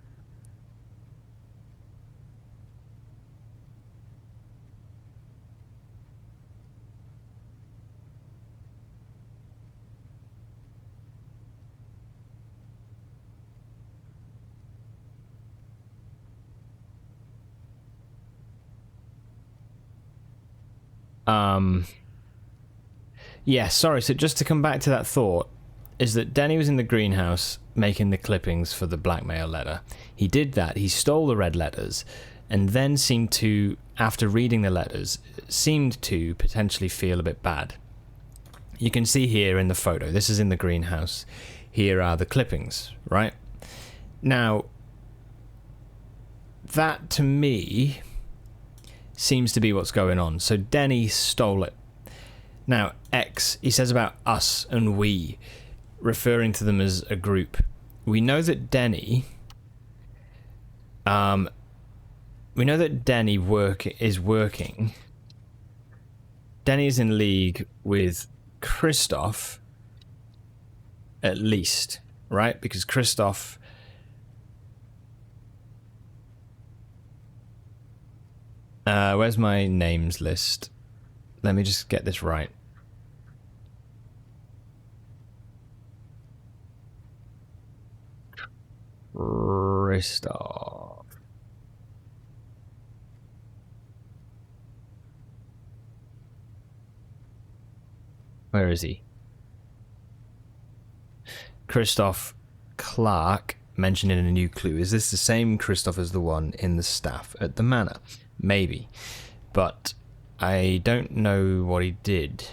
Speaker 1: Yeah, sorry, so just to come back to that thought, is that Denny was in the greenhouse making the clippings for the blackmail letter. He did that, he stole the red letters, and then seemed to, after reading the letters, seemed to potentially feel a bit bad. You can see here in the photo, this is in the greenhouse, here are the clippings, right? Now, that to me seems to be what's going on. So Denny stole it. Now, X, he says about us and we, referring to them as a group. We know that Denny, is working. Denny is in league with Christoph, at least, right? Because Christoph, where's my names list? Let me just get this right. Christoph. Where is he? Christoph Clark mentioned in a new clue. Is this the same Christoph as the one in the staff at the manor? Maybe. But I don't know what he did.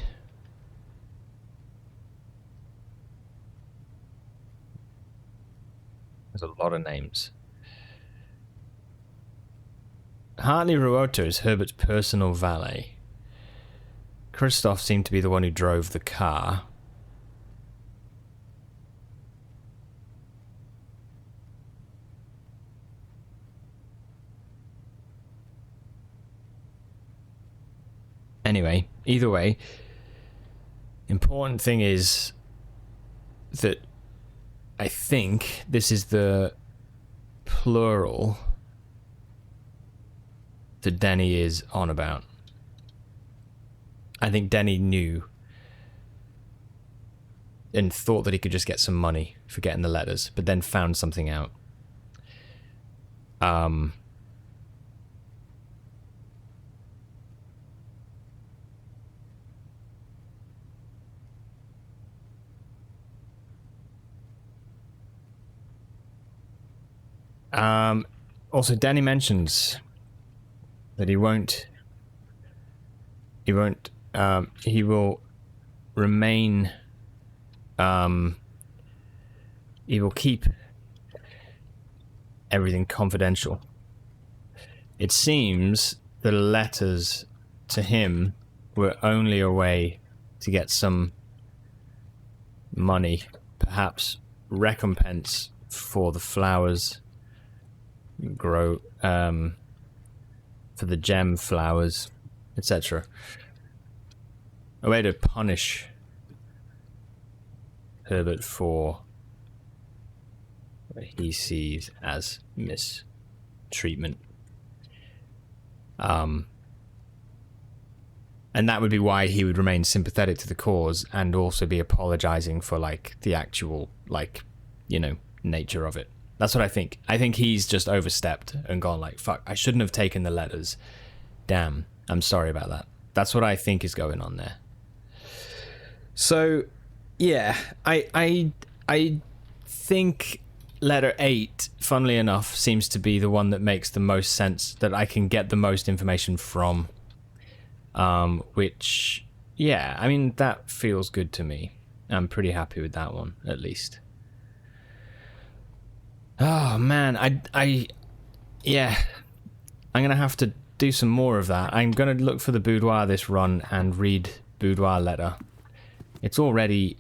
Speaker 1: There's a lot of names. Hartley Ruota is Herbert's personal valet. Christoph seemed to be the one who drove the car. Anyway, either way, important thing is that I think this is the plural that Denny is on about. I think Denny knew and thought that he could just get some money for getting the letters, but then found something out. Also, Danny mentions that he will remain, he will keep everything confidential. It seems the letters to him were only a way to get some money, perhaps recompense for the flowers grow, for the gem flowers, etc. A way to punish Herbert for what he sees as mistreatment. And that would be why he would remain sympathetic to the cause and also be apologizing for, like, the actual, like, you know, nature of it. That's what I think. I think he's just overstepped and gone like, fuck, I shouldn't have taken the letters. Damn, I'm sorry about that. That's what I think is going on there. So, yeah, I think letter 8, funnily enough, seems to be the one that makes the most sense, that I can get the most information from. Which, yeah, I mean, that feels good to me. I'm pretty happy with that one, at least. Oh, man, yeah, I'm going to have to do some more of that. I'm going to look for the boudoir this run and read boudoir letter. It's already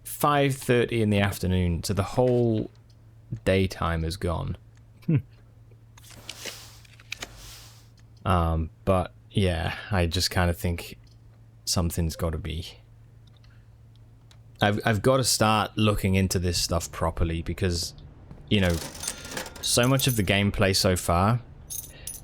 Speaker 1: 5:30 in the afternoon, so the whole daytime is gone. But yeah, I just kind of think something's got to be I've got to start looking into this stuff properly because, you know, so much of the gameplay so far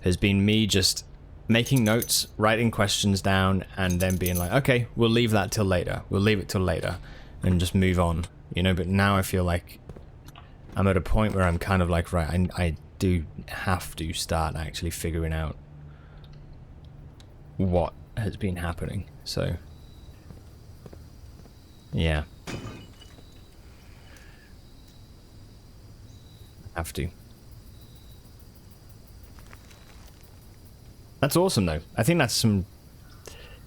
Speaker 1: has been me just making notes, writing questions down, and then being like, okay, we'll leave that till later. We'll leave it till later and just move on, you know, but now I feel like I'm at a point where I'm kind of like, right, I do have to start actually figuring out what has been happening, so yeah. Have to. That's awesome though. I think that's some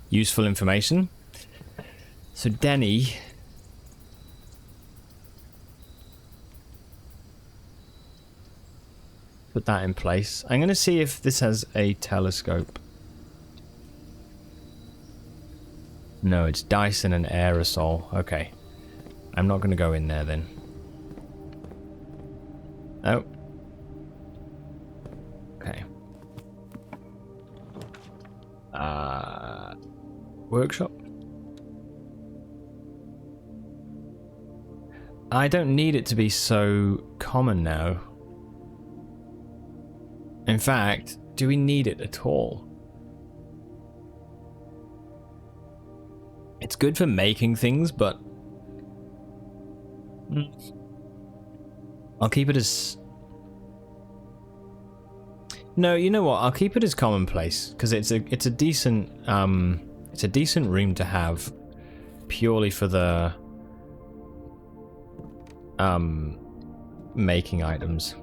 Speaker 1: useful information. So Denny, put that in place. I'm going to see if this has a telescope. No, it's Dyson and aerosol. Okay. I'm not going to go in there then. Oh. Okay. Workshop? I don't need it to be so common now. In fact, do we need it at all? It's good for making things, but I'll keep it as... No, you know what? I'll keep it as commonplace because it's a decent room to have purely for the making items.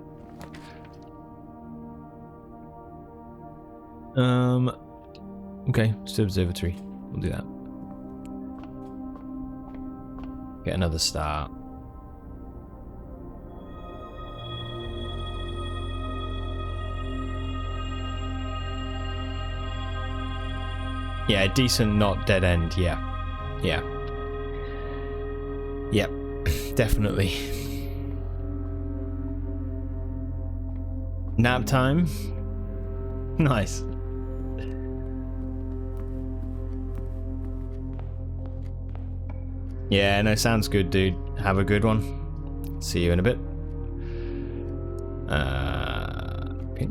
Speaker 1: Okay, just observatory. We'll do that. Get another star. Yeah, decent, not dead end. Yeah. Yeah. Yep. Definitely. Nap time. Nice. Yeah, no, sounds good, dude. Have a good one. See you in a bit. Okay.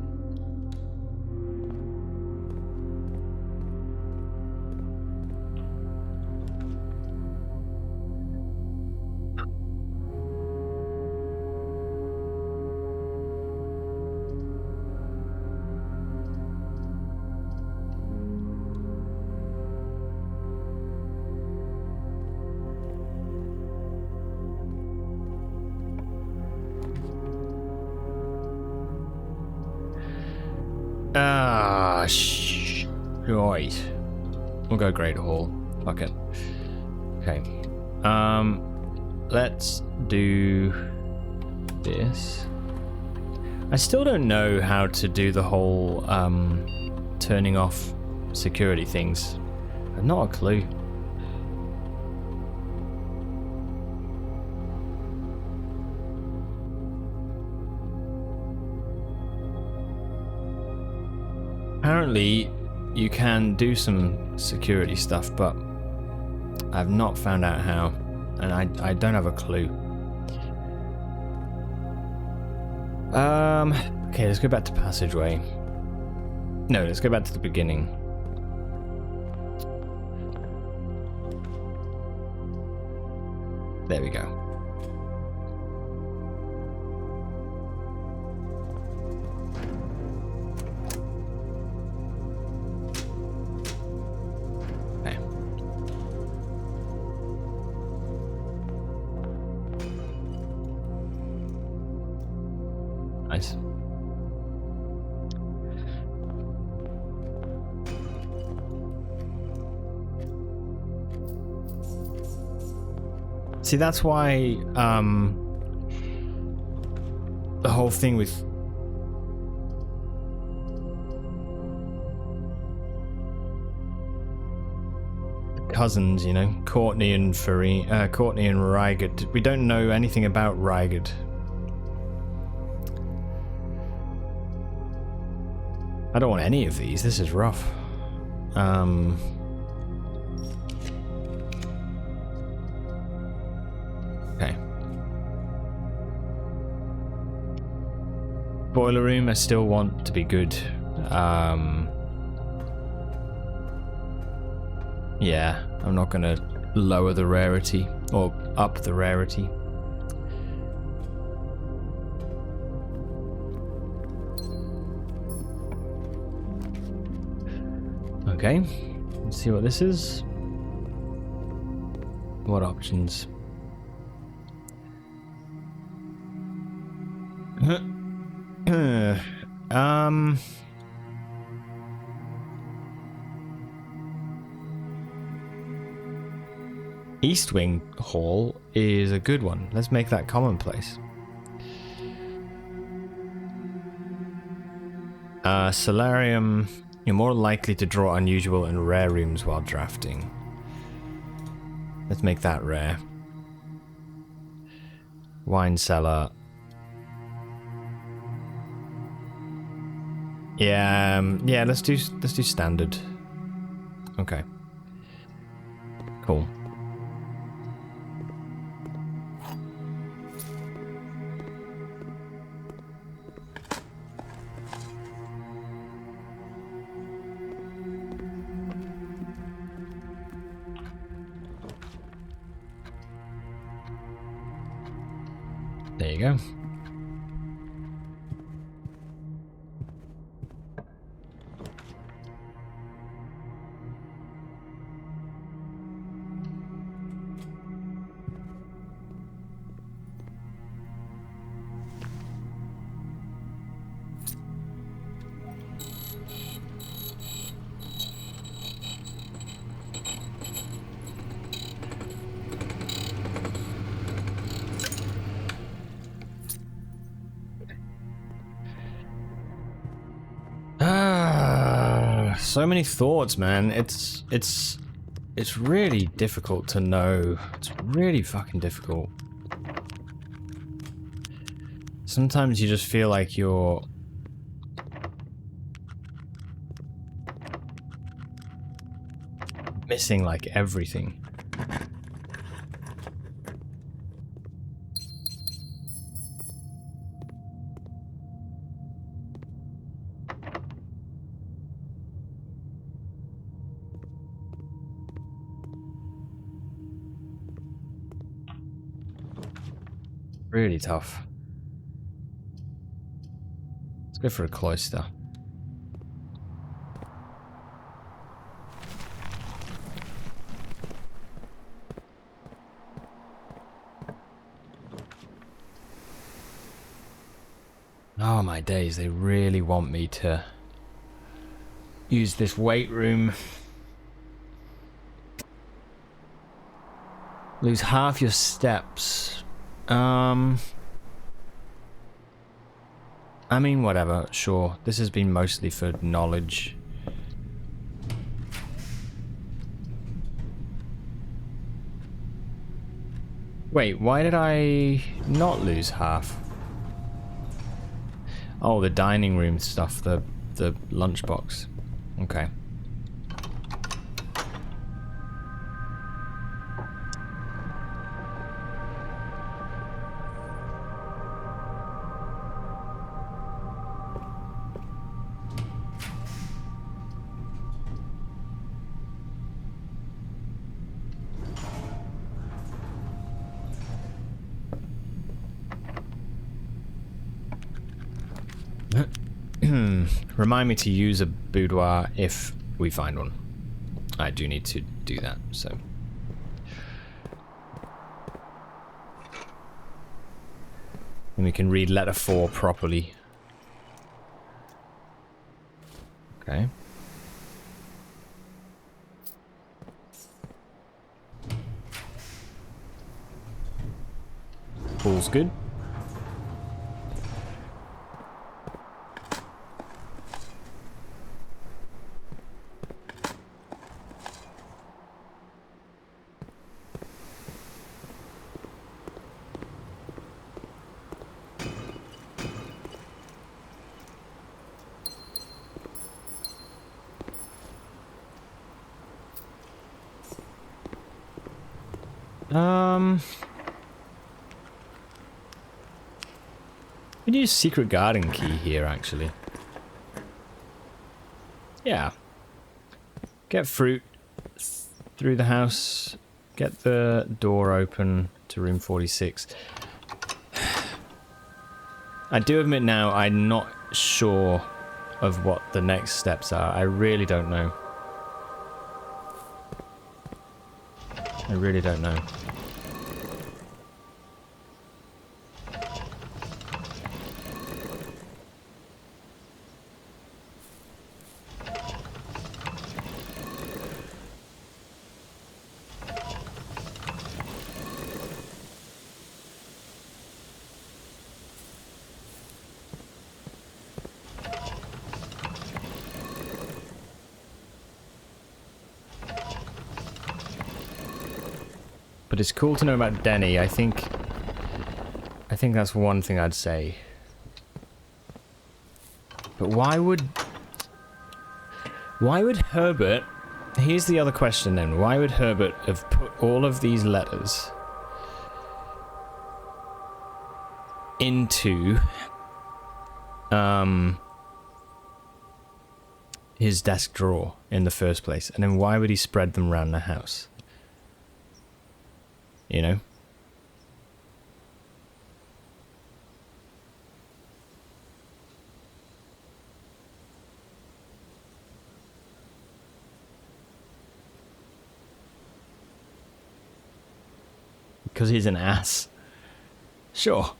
Speaker 1: Right. We'll go Great Hall. Fuck it. Okay. Let's do this. I still don't know how to do the whole turning off security things. I've not a clue. Apparently, you can do some security stuff, but I've not found out how, and I don't have a clue. Okay, let's go back to passageway. No, let's go back to the beginning. There we go. Nice. See, that's why the whole thing with the cousins, you know, Courtney and Rygard. We don't know anything about Rygard. I don't want any of these. This is rough. Okay. Boiler room, I still want to be good. Yeah, I'm not gonna lower the rarity or up the rarity. Okay, let's see what this is. What options? East Wing Hall is a good one. Let's make that commonplace. Solarium, you're more likely to draw unusual and rare rooms while drafting. Let's make that rare. Wine cellar. Yeah, let's do standard. Okay. Cool. There you go. So many thoughts, man. It's really difficult to know. It's really fucking difficult. Sometimes you just feel like you're missing like everything. Really tough. Let's go for a cloister. Oh my days, they really want me to use this weight room. Lose half your steps. I mean, whatever, sure. This has been mostly for knowledge. Wait, why did I not lose half? Oh, the dining room stuff, the lunchbox. Okay. Remind me to use a boudoir if we find one. I do need to do that, so. And we can read letter 4 properly. Okay. Pool's good. We need a secret garden key here, actually. Yeah. Get fruit through the house. Get the door open to room 46. I do admit now, I'm not sure of what the next steps are. I really don't know. I really don't know. But it's cool to know about Denny. I think that's one thing I'd say. But why would Herbert... Here's the other question then. Why would Herbert have put all of these letters into his desk drawer in the first place? And then why would he spread them around the house? You know? Because he's an ass. Sure.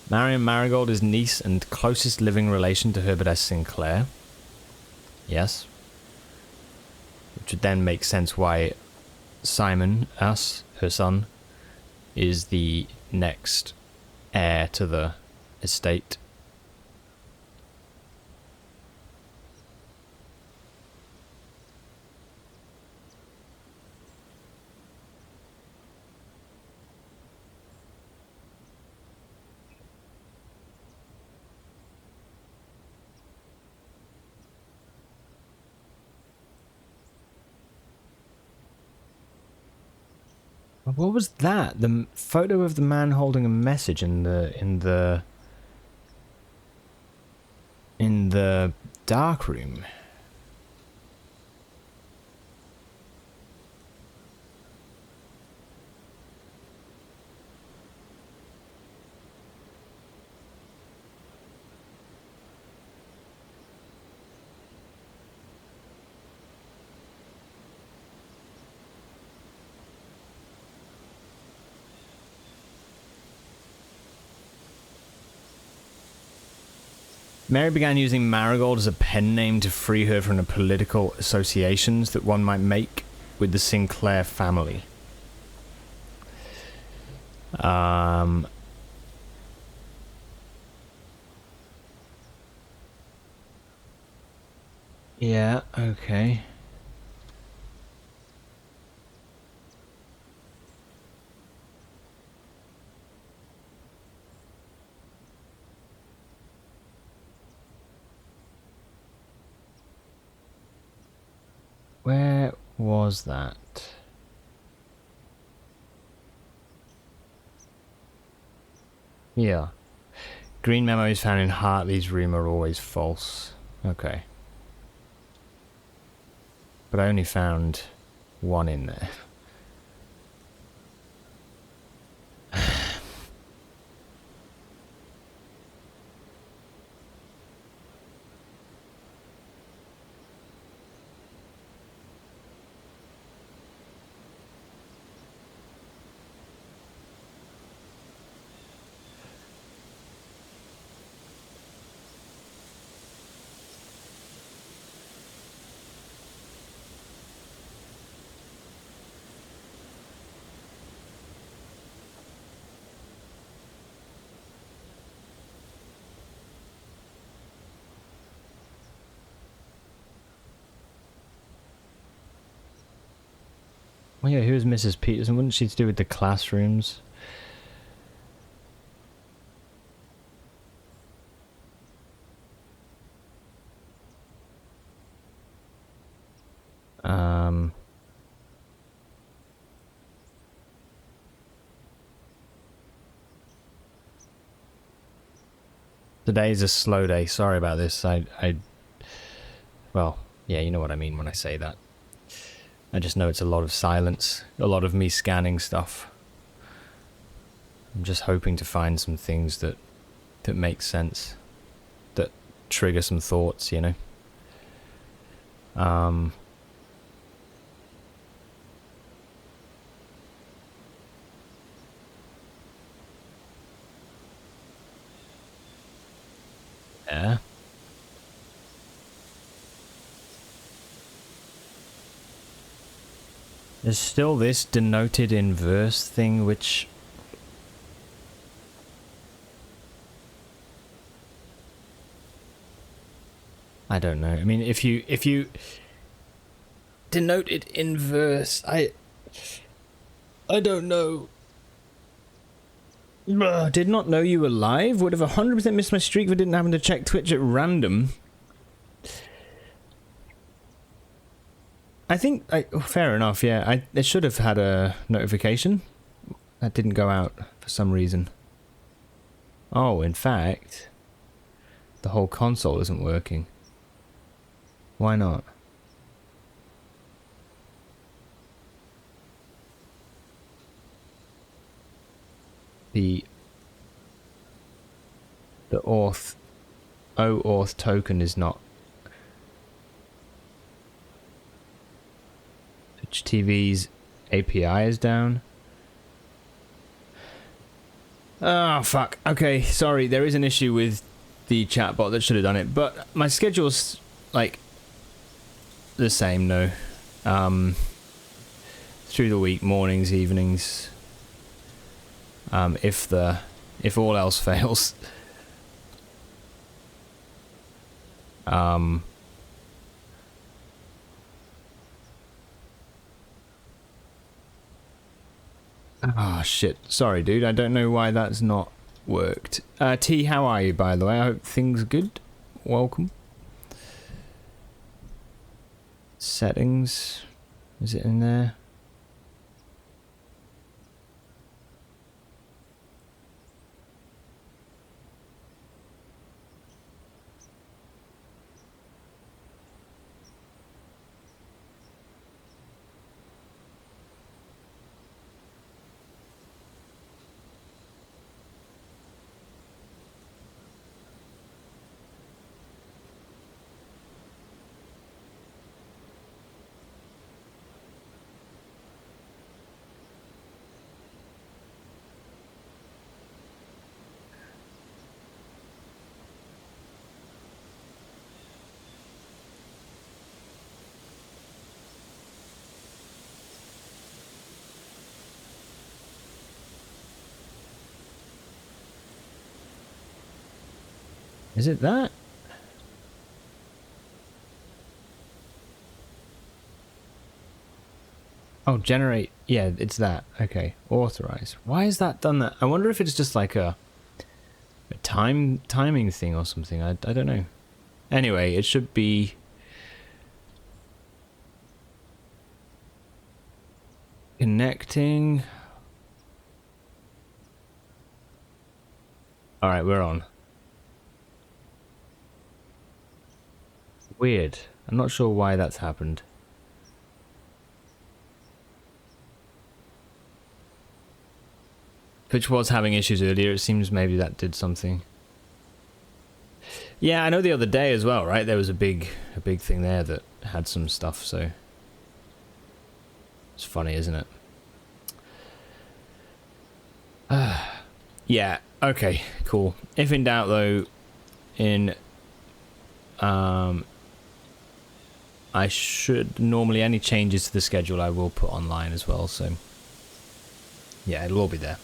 Speaker 1: Marion Marigold is niece and closest living relation to Herbert S. Sinclair. Yes. Which would then make sense why Simon, her son, is the next heir to the estate. What was that? The photo of the man holding a message in the dark room. Mary began using Marigold as a pen name to free her from the political associations that one might make with the Sinclair family. Yeah, okay. Where was that? Yeah. Green memos found in Hartley's room are always false. Okay. But I only found one in there. Oh yeah, who's Mrs. Peterson? Wouldn't she do with the classrooms? Today's a slow day. Sorry about this. Well, yeah, you know what I mean when I say that. I just know it's a lot of silence, a lot of me scanning stuff. I'm just hoping to find some things that make sense, that trigger some thoughts, you know. Yeah. There's still this denoted in verse thing, which I don't know. I mean, if you denote it in verse, I don't know. Did not know you were live. Would have 100% missed my streak if I didn't happen to check Twitch at random. I think, fair enough, yeah. It should have had a notification. That didn't go out for some reason. Oh, in fact, the whole console isn't working. Why not? The OAuth token is not. Twitch TV's API is down. Oh, fuck. Okay, sorry. There is an issue with the chatbot that should have done it, but my schedule's, like, the same, no. Through the week, mornings, evenings. If all else fails. Oh shit. Sorry, dude. I don't know why that's not worked. T, how are you, by the way? I hope things are good. Welcome. Settings. Is it in there? Is it that? Oh, generate. Yeah, it's that. Okay. Authorize. Why is that done that? I wonder if it's just like a timing thing or something. I don't know. Anyway, it should be connecting. All right, we're on. Weird. I'm not sure why that's happened. Which was having issues earlier. It seems maybe that did something. Yeah, I know the other day as well, right? There was a big thing there that had some stuff, so it's funny, isn't it? Yeah, okay, cool. If in doubt though, I should normally any changes to the schedule I will put online as well, so yeah, it'll all be there.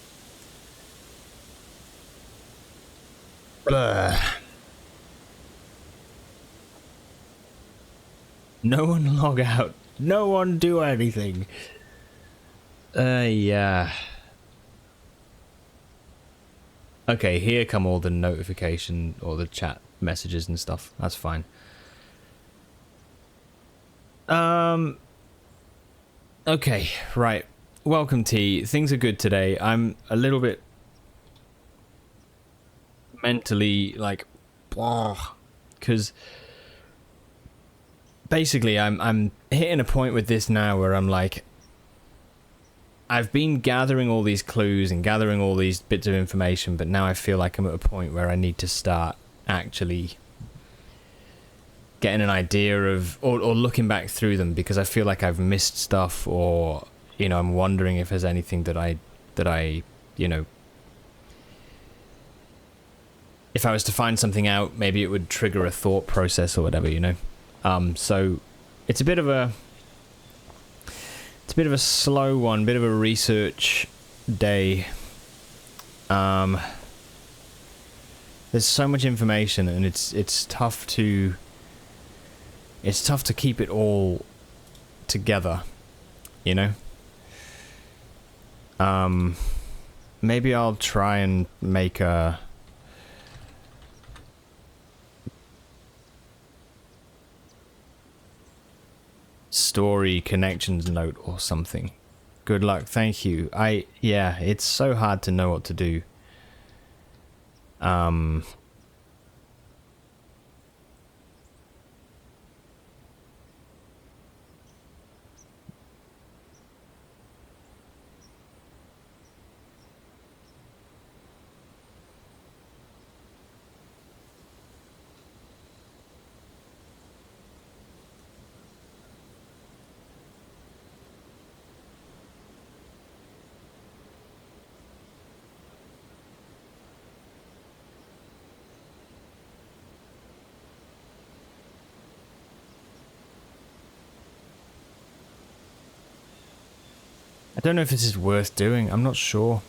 Speaker 1: No one log out. No one do anything. Yeah. Okay, here come all the notification or the chat messages and stuff. That's fine. Okay, right. Welcome, T. Things are good today. I'm a little bit mentally, like, because basically I'm hitting a point with this now where I'm like, I've been gathering all these clues and gathering all these bits of information, but now I feel like I'm at a point where I need to start actually getting an idea of, or looking back through them, because I feel like I've missed stuff, or, you know, I'm wondering if there's anything that I, you know, if I was to find something out, maybe it would trigger a thought process or whatever, you know. So it's a bit of a slow one, bit of a research day. There's so much information, and it's tough to keep it all together, you know. Maybe I'll try and make a story connections note or something. Good luck. Thank you. Yeah, it's so hard to know what to do. I don't know if this is worth doing. I'm not sure.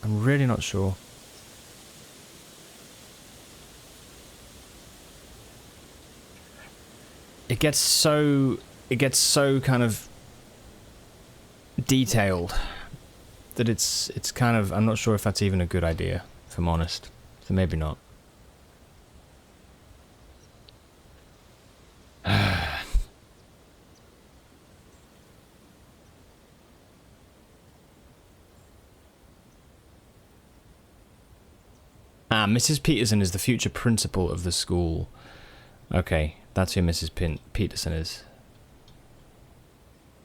Speaker 1: I'm really not sure. It gets so kind of detailed that it's kind of, I'm not sure if that's even a good idea, if I'm honest. So maybe not. Mrs. Peterson is the future principal of the school. Okay, that's who Mrs. Peterson is.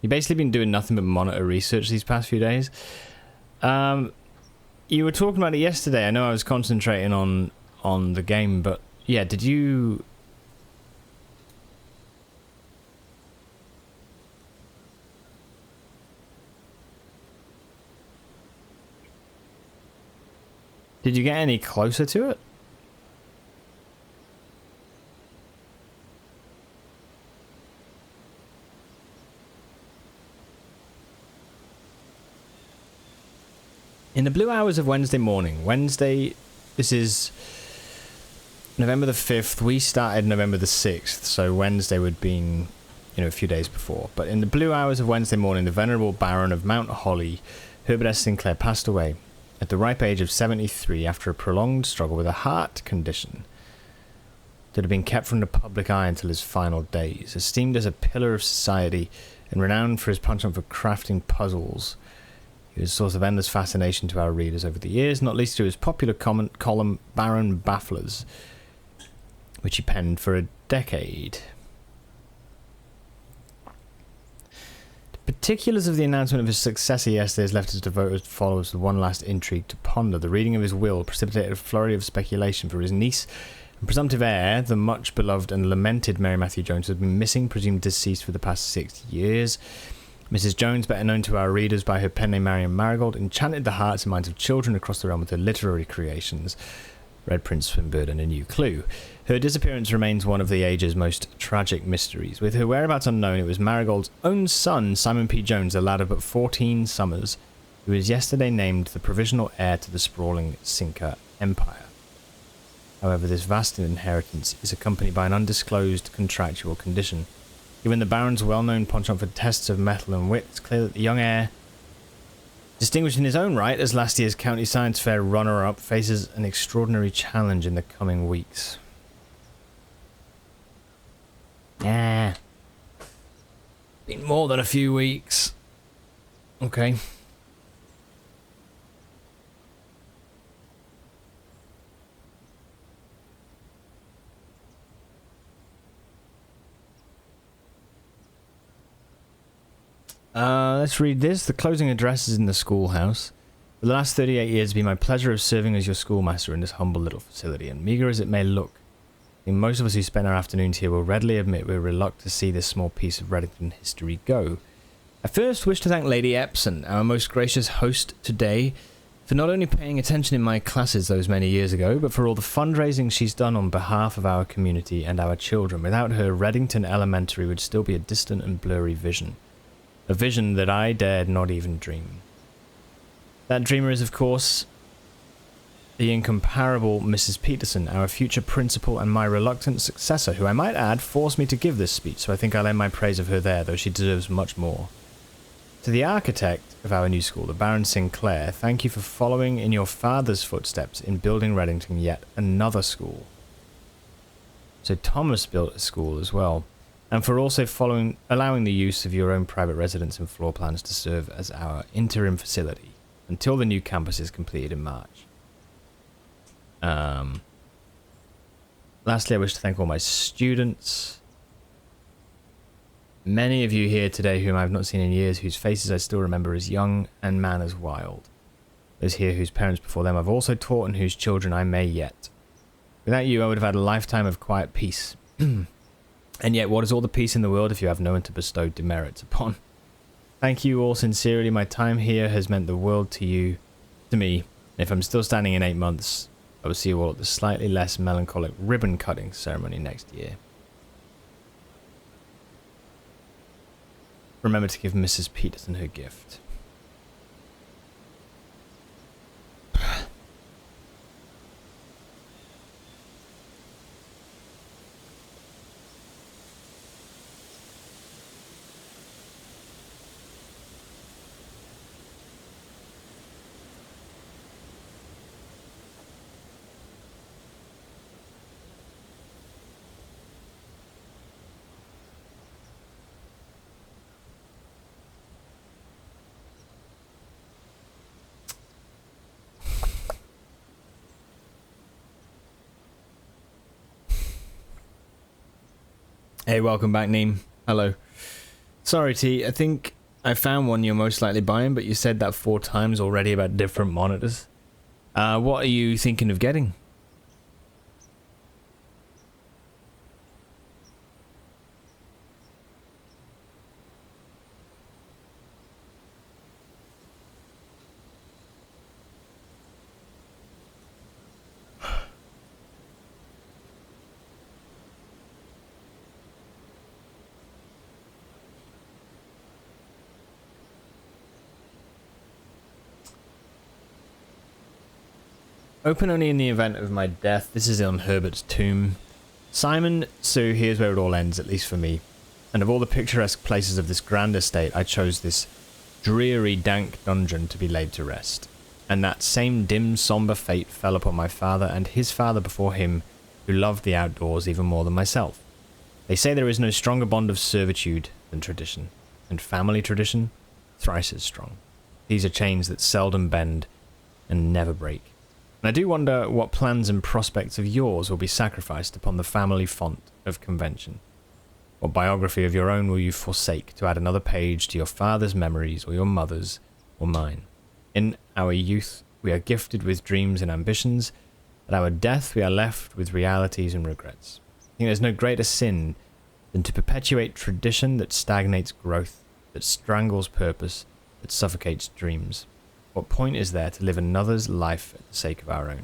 Speaker 1: You've basically been doing nothing but monitor research these past few days. You were talking about it yesterday. I know I was concentrating on the game, but yeah, did you... Did you get any closer to it? In the blue hours of Wednesday morning, this is November the 5th, we started November the 6th, so Wednesday would have been, you know, a few days before. But in the blue hours of Wednesday morning, the venerable Baron of Mount Holly, Herbert S. Sinclair, passed away at the ripe age of 73 after a prolonged struggle with a heart condition that had been kept from the public eye until his final days. Esteemed as a pillar of society and renowned for his penchant for crafting puzzles, he was a source of endless fascination to our readers over the years, not least through his popular column Baron Bafflers, which he penned for a decade. Particulars of the announcement of his successor yesterday has left his devoted followers with one last intrigue to ponder. The reading of his will precipitated a flurry of speculation, for his niece and presumptive heir, the much beloved and lamented Mary Matthew Jones, had been missing, presumed deceased for the past 6 years. Mrs. Jones, better known to our readers by her pen name Marion Marigold, enchanted the hearts and minds of children across the realm with her literary creations, Red Prince, Swinburne, and A New Clue. Her disappearance remains one of the age's most tragic mysteries. With her whereabouts unknown, it was Marigold's own son, Simon P. Jones, a lad of but 14 summers, who was yesterday named the provisional heir to the sprawling Cinca Empire. However, this vast inheritance is accompanied by an undisclosed contractual condition. Given the Baron's well-known penchant for tests of mettle and wit, it's clear that the young heir, distinguished in his own right as last year's County Science Fair runner-up, faces an extraordinary challenge in the coming weeks. Yeah. Been more than a few weeks. Okay. Let's read this. The closing address is in the schoolhouse. For the last 38 years, it's been my pleasure of serving as your schoolmaster in this humble little facility, and meagre as it may look, I think most of us who spend our afternoons here will readily admit we're reluctant to see this small piece of Reddington history go. I first wish to thank Lady Epson, our most gracious host today, for not only paying attention in my classes those many years ago, but for all the fundraising she's done on behalf of our community and our children. Without her, Reddington Elementary would still be a distant and blurry vision. A vision that I dared not even dream. That dreamer is, of course, the incomparable Mrs. Peterson, our future principal and my reluctant successor, who I might add forced me to give this speech, so I think I'll end my praise of her there, though she deserves much more. To the architect of our new school, the Baron Sinclair, thank you for following in your father's footsteps in building Reddington yet another school. So Thomas built a school as well, and for also allowing the use of your own private residence and floor plans to serve as our interim facility until the new campus is completed in March. Lastly, I wish to thank all my students. Many of you here today whom I have not seen in years, whose faces I still remember as young and man as wild. Those here whose parents before them I've also taught and whose children I may yet. Without you, I would have had a lifetime of quiet peace. And yet, what is all the peace in the world if you have no one to bestow demerits upon? Thank you all sincerely. My time here has meant the world to me. And if I'm still standing in 8 months, I will see you all at the slightly less melancholic ribbon cutting ceremony next year. Remember to give Mrs. Peterson her gift. Hey, welcome back, Neem. Hello. Sorry, T. I think I found one you're most likely buying, but you said that 4 times already about different monitors. What are you thinking of getting? Open only in the event of my death. This is on Herbert's tomb. Simon, so here's where it all ends, at least for me. And of all the picturesque places of this grand estate, I chose this dreary, dank dungeon to be laid to rest. And that same dim, sombre fate fell upon my father and his father before him, who loved the outdoors even more than myself. They say there is no stronger bond of servitude than tradition, and family tradition, thrice as strong. These are chains that seldom bend and never break. And I do wonder what plans and prospects of yours will be sacrificed upon the family font of convention. What biography of your own will you forsake to add another page to your father's memories or your mother's or mine? In our youth, we are gifted with dreams and ambitions. At our death, we are left with realities and regrets. I think there's no greater sin than to perpetuate tradition that stagnates growth, that strangles purpose, that suffocates dreams. What point is there to live another's life for the sake of our own?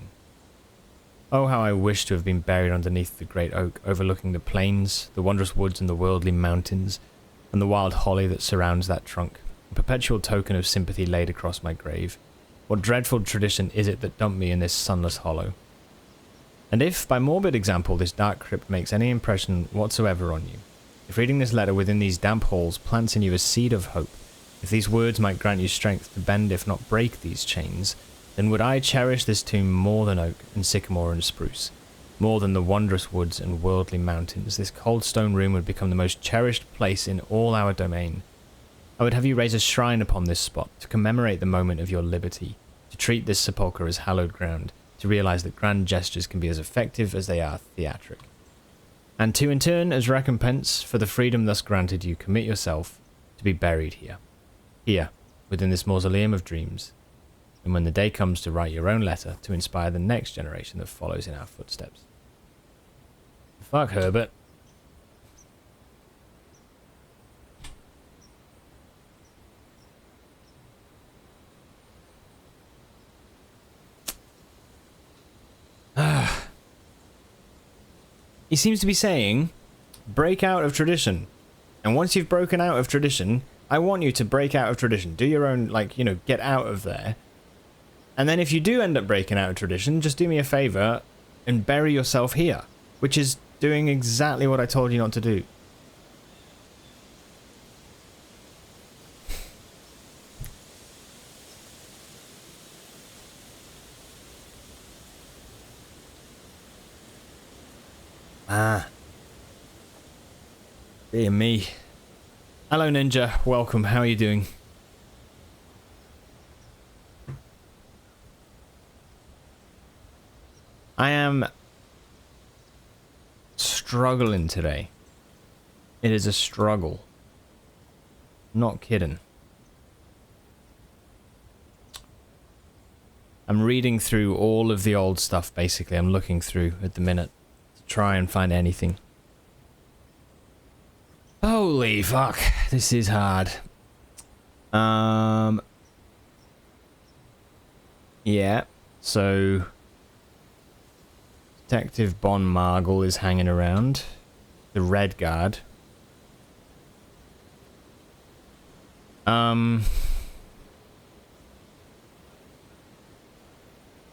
Speaker 1: Oh, how I wish to have been buried underneath the great oak, overlooking the plains, the wondrous woods and the worldly mountains, and the wild holly that surrounds that trunk, a perpetual token of sympathy laid across my grave. What dreadful tradition is it that dumped me in this sunless hollow? And if, by morbid example, this dark crypt makes any impression whatsoever on you, if reading this letter within these damp halls plants in you a seed of hope, if these words might grant you strength to bend if not break these chains, then would I cherish this tomb more than oak and sycamore and spruce, more than the wondrous woods and worldly mountains. This cold stone room would become the most cherished place in all our domain. I would have you raise a shrine upon this spot to commemorate the moment of your liberty, to treat this sepulchre as hallowed ground, to realize that grand gestures can be as effective as they are theatric. And to in turn, as recompense for the freedom thus granted you, commit yourself to be buried here. here, within this mausoleum of dreams. And when the day comes to write your own letter to inspire the next generation that follows in our footsteps. Fuck, Herbert. He seems to be saying, break out of tradition. And once you've broken out of tradition, I want you to break out of tradition. Do your own, like, you know, get out of there. And then if you do end up breaking out of tradition, just do me a favor and bury yourself here. Which is doing exactly what I told you not to do. Ah. Dear me. Hello, Ninja. Welcome. How are you doing? I am struggling today. It is a struggle. Not kidding. I'm reading through all of the old stuff, basically. I'm looking through at the minute to try and find anything. Holy fuck, this is hard. Yeah, so Detective Bon Margle is hanging around. The Red Guard.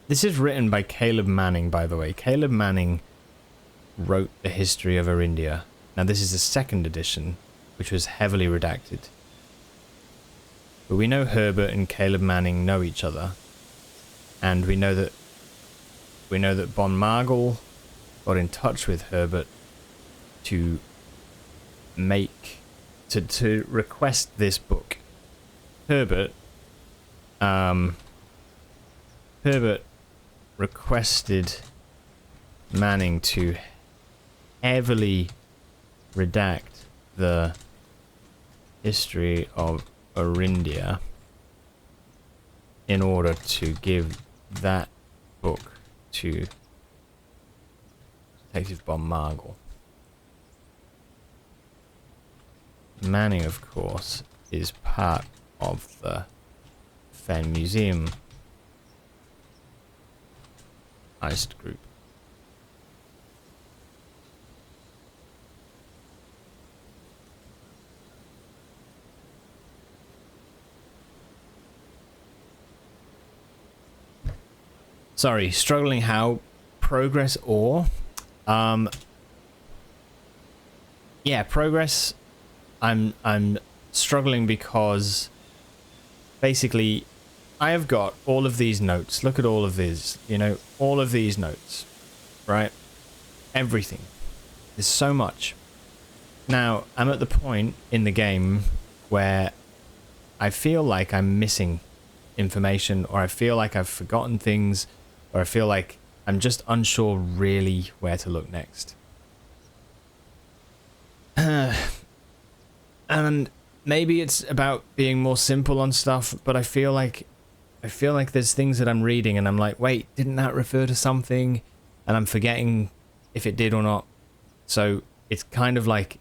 Speaker 1: This is written by Caleb Manning, by the way. Caleb Manning wrote the history of Arindia. Now this is the second edition, which was heavily redacted. But we know Herbert and Caleb Manning know each other. And we know that Bon Margle got in touch with Herbert to request this book. Herbert requested Manning to heavily redact the history of Arindia in order to give that book to Detective Bon Margle. Manning, of course, is part of the Fen Museum heist group. Sorry, struggling how? Progress or? Yeah, progress. I'm struggling because basically I have got all of these notes. Look at all of these, you know, all of these notes, right? Everything. There's so much. Now, I'm at the point in the game where I feel like I'm missing information, or I feel like I've forgotten things, or I feel like I'm just unsure really where to look next. And maybe it's about being more simple on stuff, but I feel like there's things that I'm reading and I'm like, wait, didn't that refer to something? And I'm forgetting if it did or not. So it's kind of like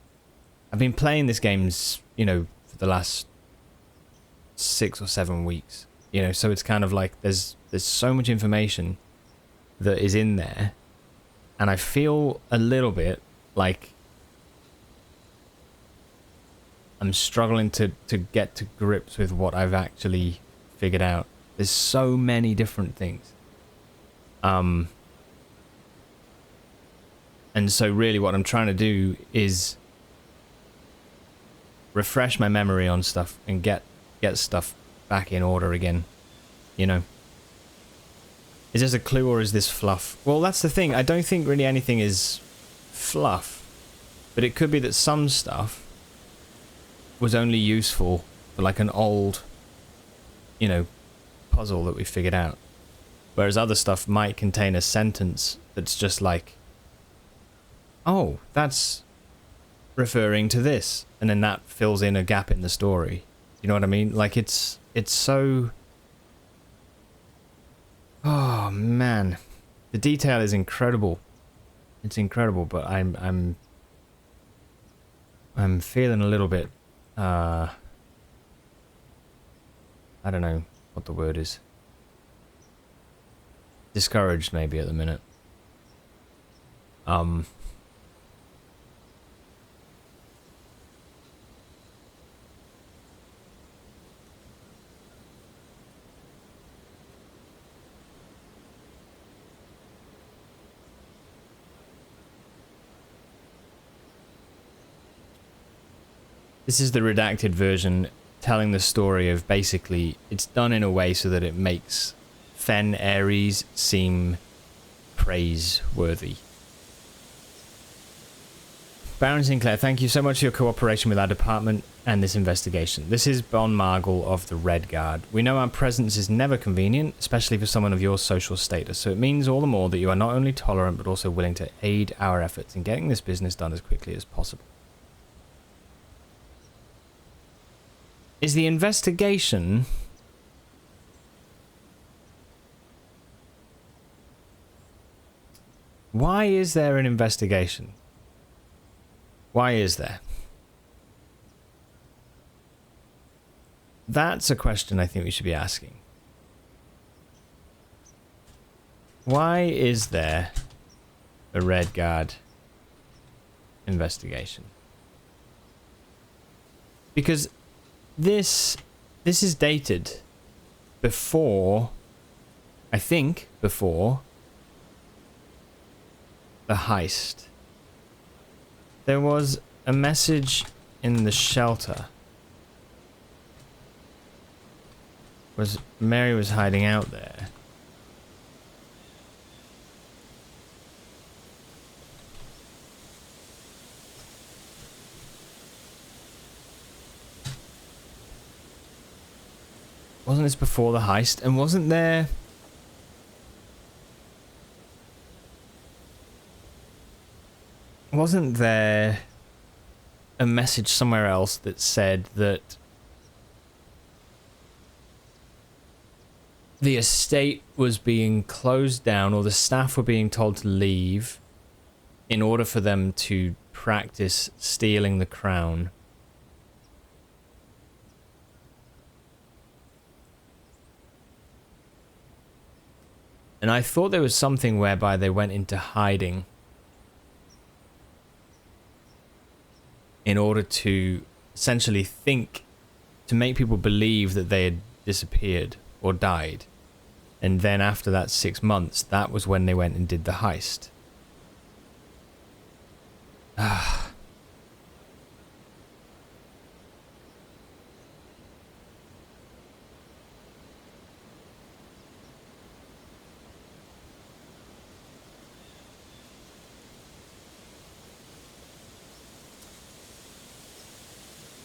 Speaker 1: I've been playing this games, you know, for the last 6 or 7 weeks, you know, so it's kind of like there's so much information that is in there, and I feel a little bit like I'm struggling to get to grips with what I've actually figured out. There's so many different things. And so really what I'm trying to do is refresh my memory on stuff and get stuff back in order again, you know. Is this a clue or is this fluff? Well, that's the thing. I don't think really anything is fluff, but it could be that some stuff was only useful for like an old, you know, puzzle that we figured out. Whereas other stuff might contain a sentence that's just like, oh, that's referring to this. And then that fills in a gap in the story. You know what I mean? Like it's so. Oh man, the detail is incredible. It's incredible, but I'm feeling a little bit. I don't know what the word is. Discouraged, maybe at the minute. This is the redacted version telling the story of basically it's done in a way so that it makes Fen Ares seem praiseworthy. Baron Sinclair, thank you so much for your cooperation with our department and this investigation. This is Bon Margle of the Red Guard. We know our presence is never convenient, especially for someone of your social status, so it means all the more that you are not only tolerant but also willing to aid our efforts in getting this business done as quickly as possible. Is the investigation... Why is there an investigation? Why is there? That's a question I think we should be asking. Why is there a Red Guard investigation? Because this is dated before, I think, before the heist. There was a message in the shelter. Mary was hiding out there. Wasn't this before the heist? And wasn't there... Wasn't there a message somewhere else that said that the estate was being closed down, or the staff were being told to leave in order for them to practice stealing the crown? And I thought there was something whereby they went into hiding in order to essentially to make people believe that they had disappeared or died. And then after that 6 months, that was when they went and did the heist.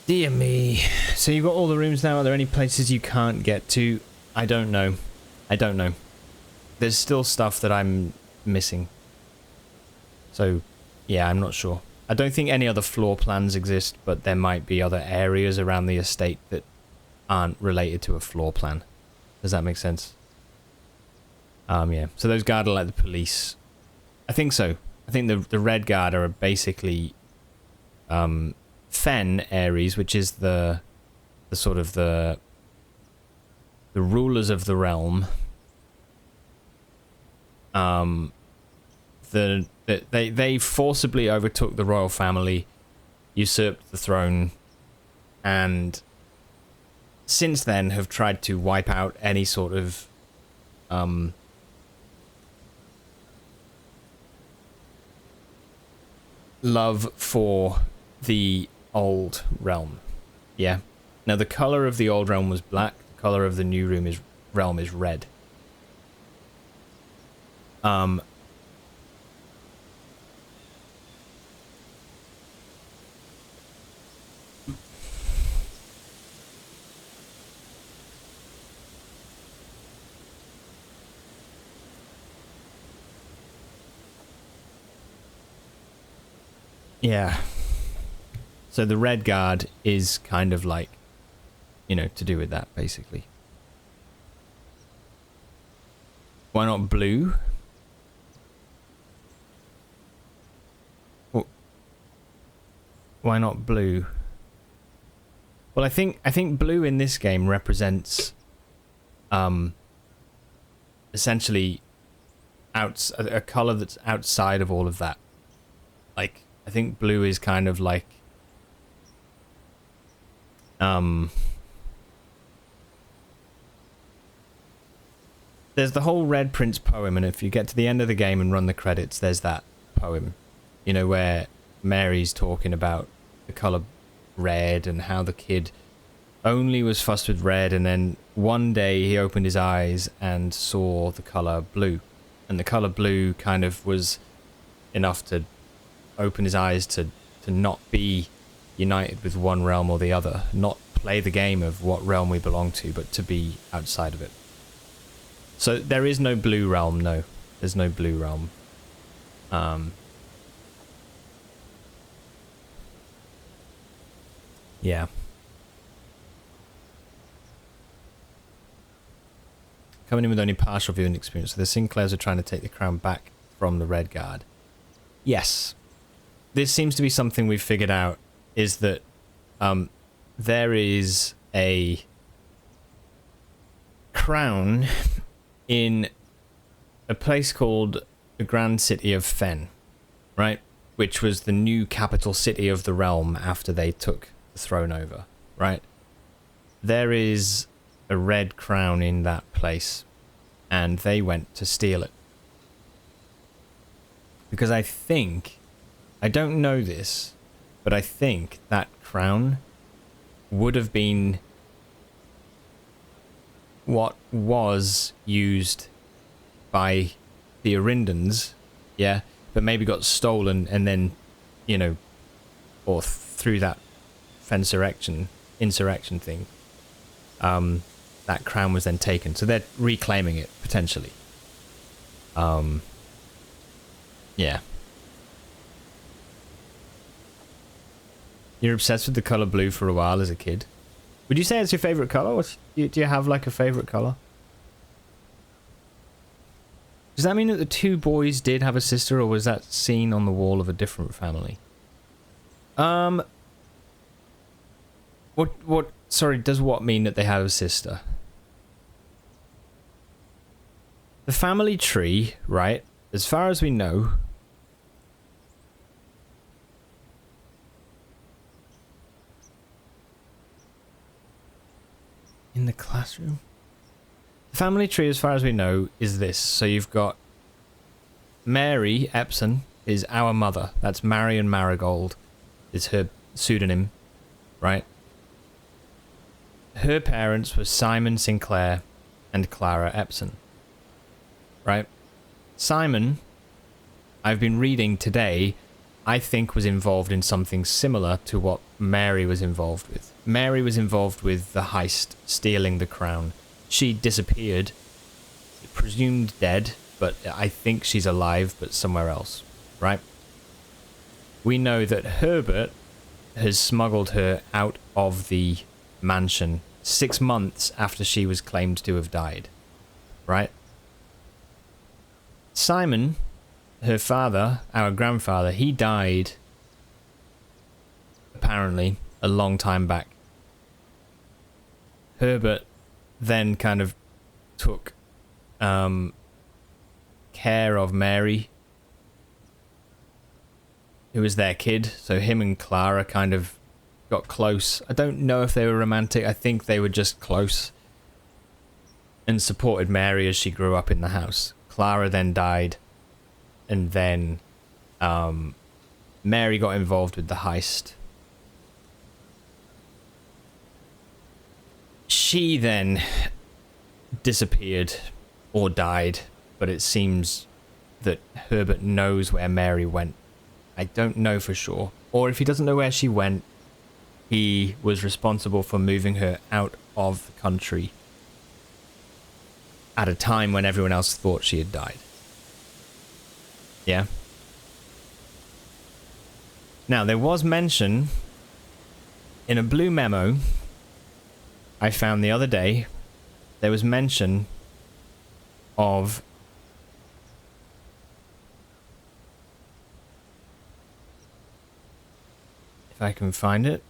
Speaker 1: Dear me. So you've got all the rooms now. Are there any places you can't get to? I don't know. I don't know. There's still stuff that I'm missing. So, yeah, I'm not sure. I don't think any other floor plans exist, but there might be other areas around the estate that aren't related to a floor plan. Does that make sense? Yeah. So those guard are like the police. I think so. I think the Red Guard are basically... Fen Ares, which is the sort of the rulers of the realm. They forcibly overtook the royal family, usurped the throne, and since then have tried to wipe out any sort of love for the old realm. Yeah. Now the color of the old realm was black. The color of the new realm is red. Yeah. So the Red Guard is kind of like you know, to do with that, basically. Why not blue? Well, why not blue? Well, I think blue in this game represents essentially a color that's outside of all of that. Like, I think blue is kind of like there's the whole Red Prince poem, and if you get to the end of the game and run the credits, there's that poem, you know, where Mary's talking about the color red and how the kid only was fussed with red, and then one day he opened his eyes and saw the color blue, and the color blue kind of was enough to open his eyes to not be united with one realm or the other, not play the game of what realm we belong to, but to be outside of it. So there is no blue realm. No, there's no blue realm. Yeah. Coming in with only partial viewing experience. So the Sinclairs are trying to take the crown back from the Red Guard. Yes. This seems to be something we've figured out, is that there is a crown in a place called the Grand City of Fen, right? Which was the new capital city of the realm after they took the throne over, right? There is a red crown in that place, and they went to steal it. Because I don't know this, but I think that crown would have been what was used by the Arindans, yeah, but maybe got stolen, and then, you know, or through that insurrection thing, that crown was then taken. So they're reclaiming it, potentially. Yeah. You're obsessed with the color blue for a while as a kid. Would you say it's your favorite color? Do you have like a favorite color? Does that mean that the two boys did have a sister, or was that seen on the wall of a different family? Sorry, does what mean that they had a sister? The family tree, right? As far as we know, in the classroom? The family tree, as far as we know, is this. So you've got Mary Epson is our mother. That's Marion Marigold is her pseudonym, right? Her parents were Simon Sinclair and Clara Epson, right? Simon, I've been reading today, I think was involved in something similar to what Mary was involved with. Mary was involved with the heist, stealing the crown. She disappeared, presumed dead, but I think she's alive, but somewhere else, right? We know that Herbert has smuggled her out of the mansion 6 months after she was claimed to have died, right? Simon, her father, our grandfather, he died apparently a long time back. Herbert then kind of took care of Mary, who was their kid, so him and Clara kind of got close. I don't know if they were romantic. I think they were just close and supported Mary as she grew up in the house. Clara then died, and then Mary got involved with the heist. She then disappeared or died, but it seems that Herbert knows where Mary went. I don't know for sure. Or if he doesn't know where she went, he was responsible for moving her out of the country at a time when everyone else thought she had died. Yeah? Now, there was mention in a blue memo I found the other day, there was mention of if I can find it.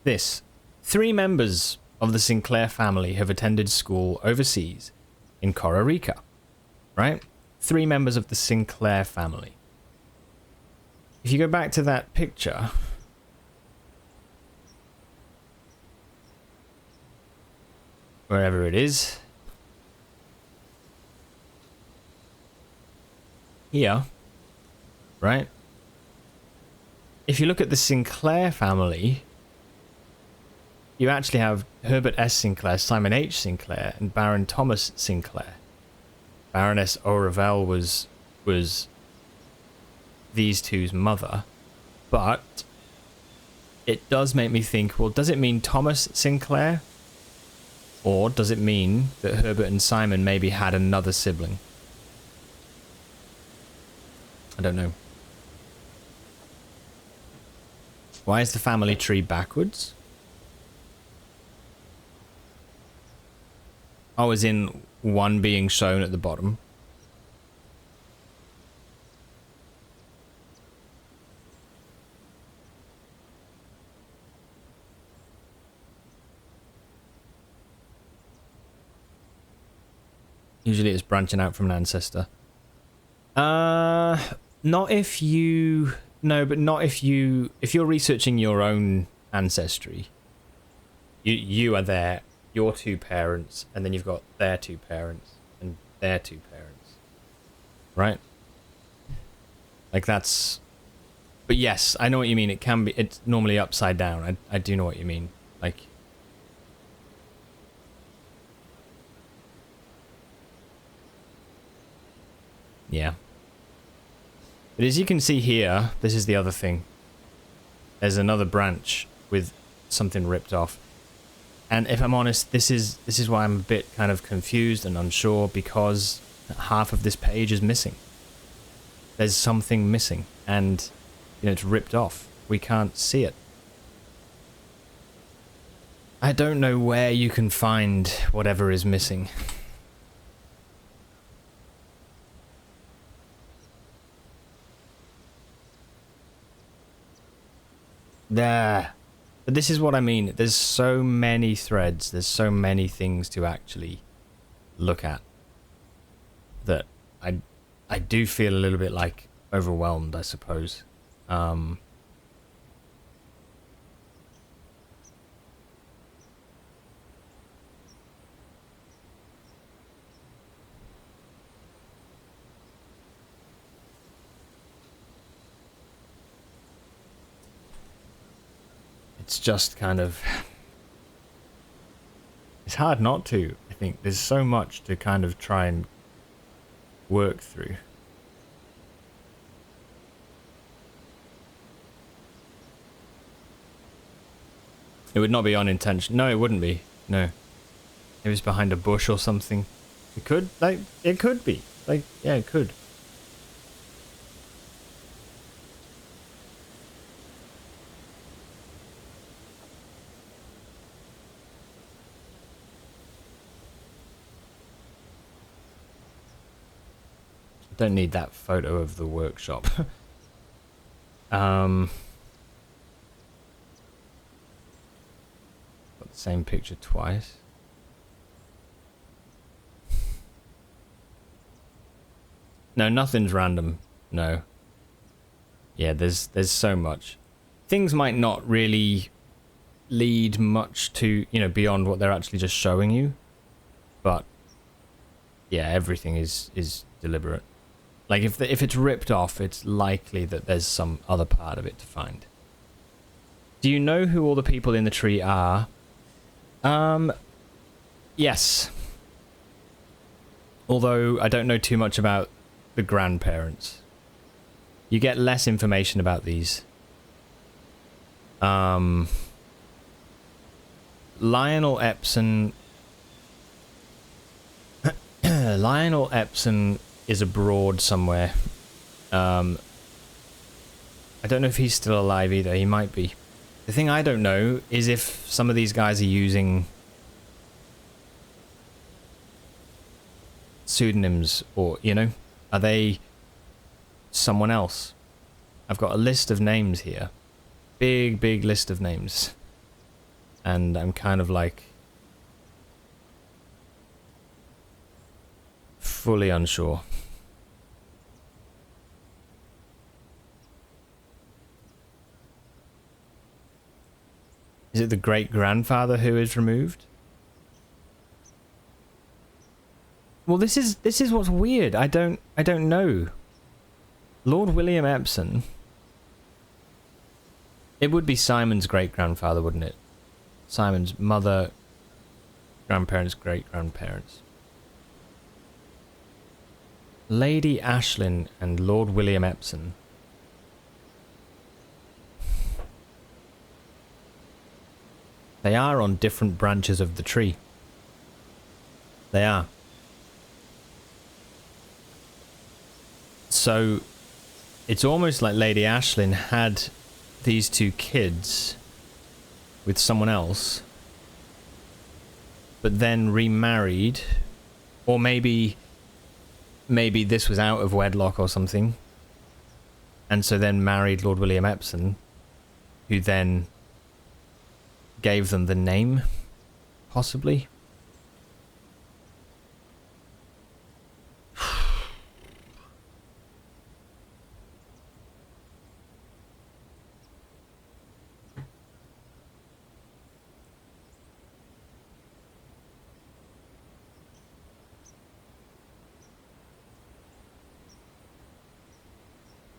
Speaker 1: This. 3 members of the Sinclair family have attended school overseas in Costa Rica. Right? 3 members of the Sinclair family. If you go back to that picture, wherever it is, here, right? If you look at the Sinclair family, you actually have Herbert S. Sinclair, Simon H. Sinclair, and Baron Thomas Sinclair. Baroness O'Revel was these two's mother, but it does make me think, well, does it mean Thomas Sinclair? Or does it mean that Herbert and Simon maybe had another sibling? I don't know. Why is the family tree backwards? Oh, as in one being shown at the bottom. Usually it's branching out from an ancestor. Not if you... No, but not if you... If you're researching your own ancestry. You are there, your 2 parents, and then you've got their 2 parents, and their 2 parents. Right? Like that's... But yes, I know what you mean. It can be... It's normally upside down. I do know what you mean. Like... Yeah. But as you can see here, this is the other thing. There's another branch with something ripped off. And if I'm honest, this is why I'm a bit kind of confused and unsure, because half of this page is missing. There's something missing, and you know, it's ripped off. We can't see it. I don't know where you can find whatever is missing. There. But this is what I mean. There's so many threads. There's so many things to actually look at that I do feel a little bit like overwhelmed, I suppose. It's just kind of... It's hard not to, I think. There's so much to kind of try and work through. It would not be unintentional. No, it wouldn't be. No. It was behind a bush or something. It could, like, it could be. Like, yeah, it could. Don't need that photo of the workshop. Got the same picture twice. No, nothing's random. No. Yeah, there's so much. Things might not really lead much to, you know, beyond what they're actually just showing you. But yeah, everything is deliberate. Like, if it's ripped off, it's likely that there's some other part of it to find. Do you know who all the people in the tree are? Yes. Although, I don't know too much about the grandparents. You get less information about these. Lionel Epson... Lionel Epson is abroad somewhere. I don't know if he's still alive either. He might be. The thing I don't know is if some of these guys are using pseudonyms or, you know, are they someone else? I've got a list of names here. Big list of names. And I'm kind of like fully unsure. Is it the great-grandfather who is removed? Well, this is what's weird. I don't know. Lord William Epsom. It would be Simon's great-grandfather, wouldn't it? Simon's mother, grandparents, great-grandparents. Lady Ashlyn and Lord William Epsom. They are on different branches of the tree. They are. So, it's almost like Lady Ashlyn had these two kids with someone else, but then remarried, or maybe this was out of wedlock or something, and so then married Lord William Epsom, who then gave them the name, possibly.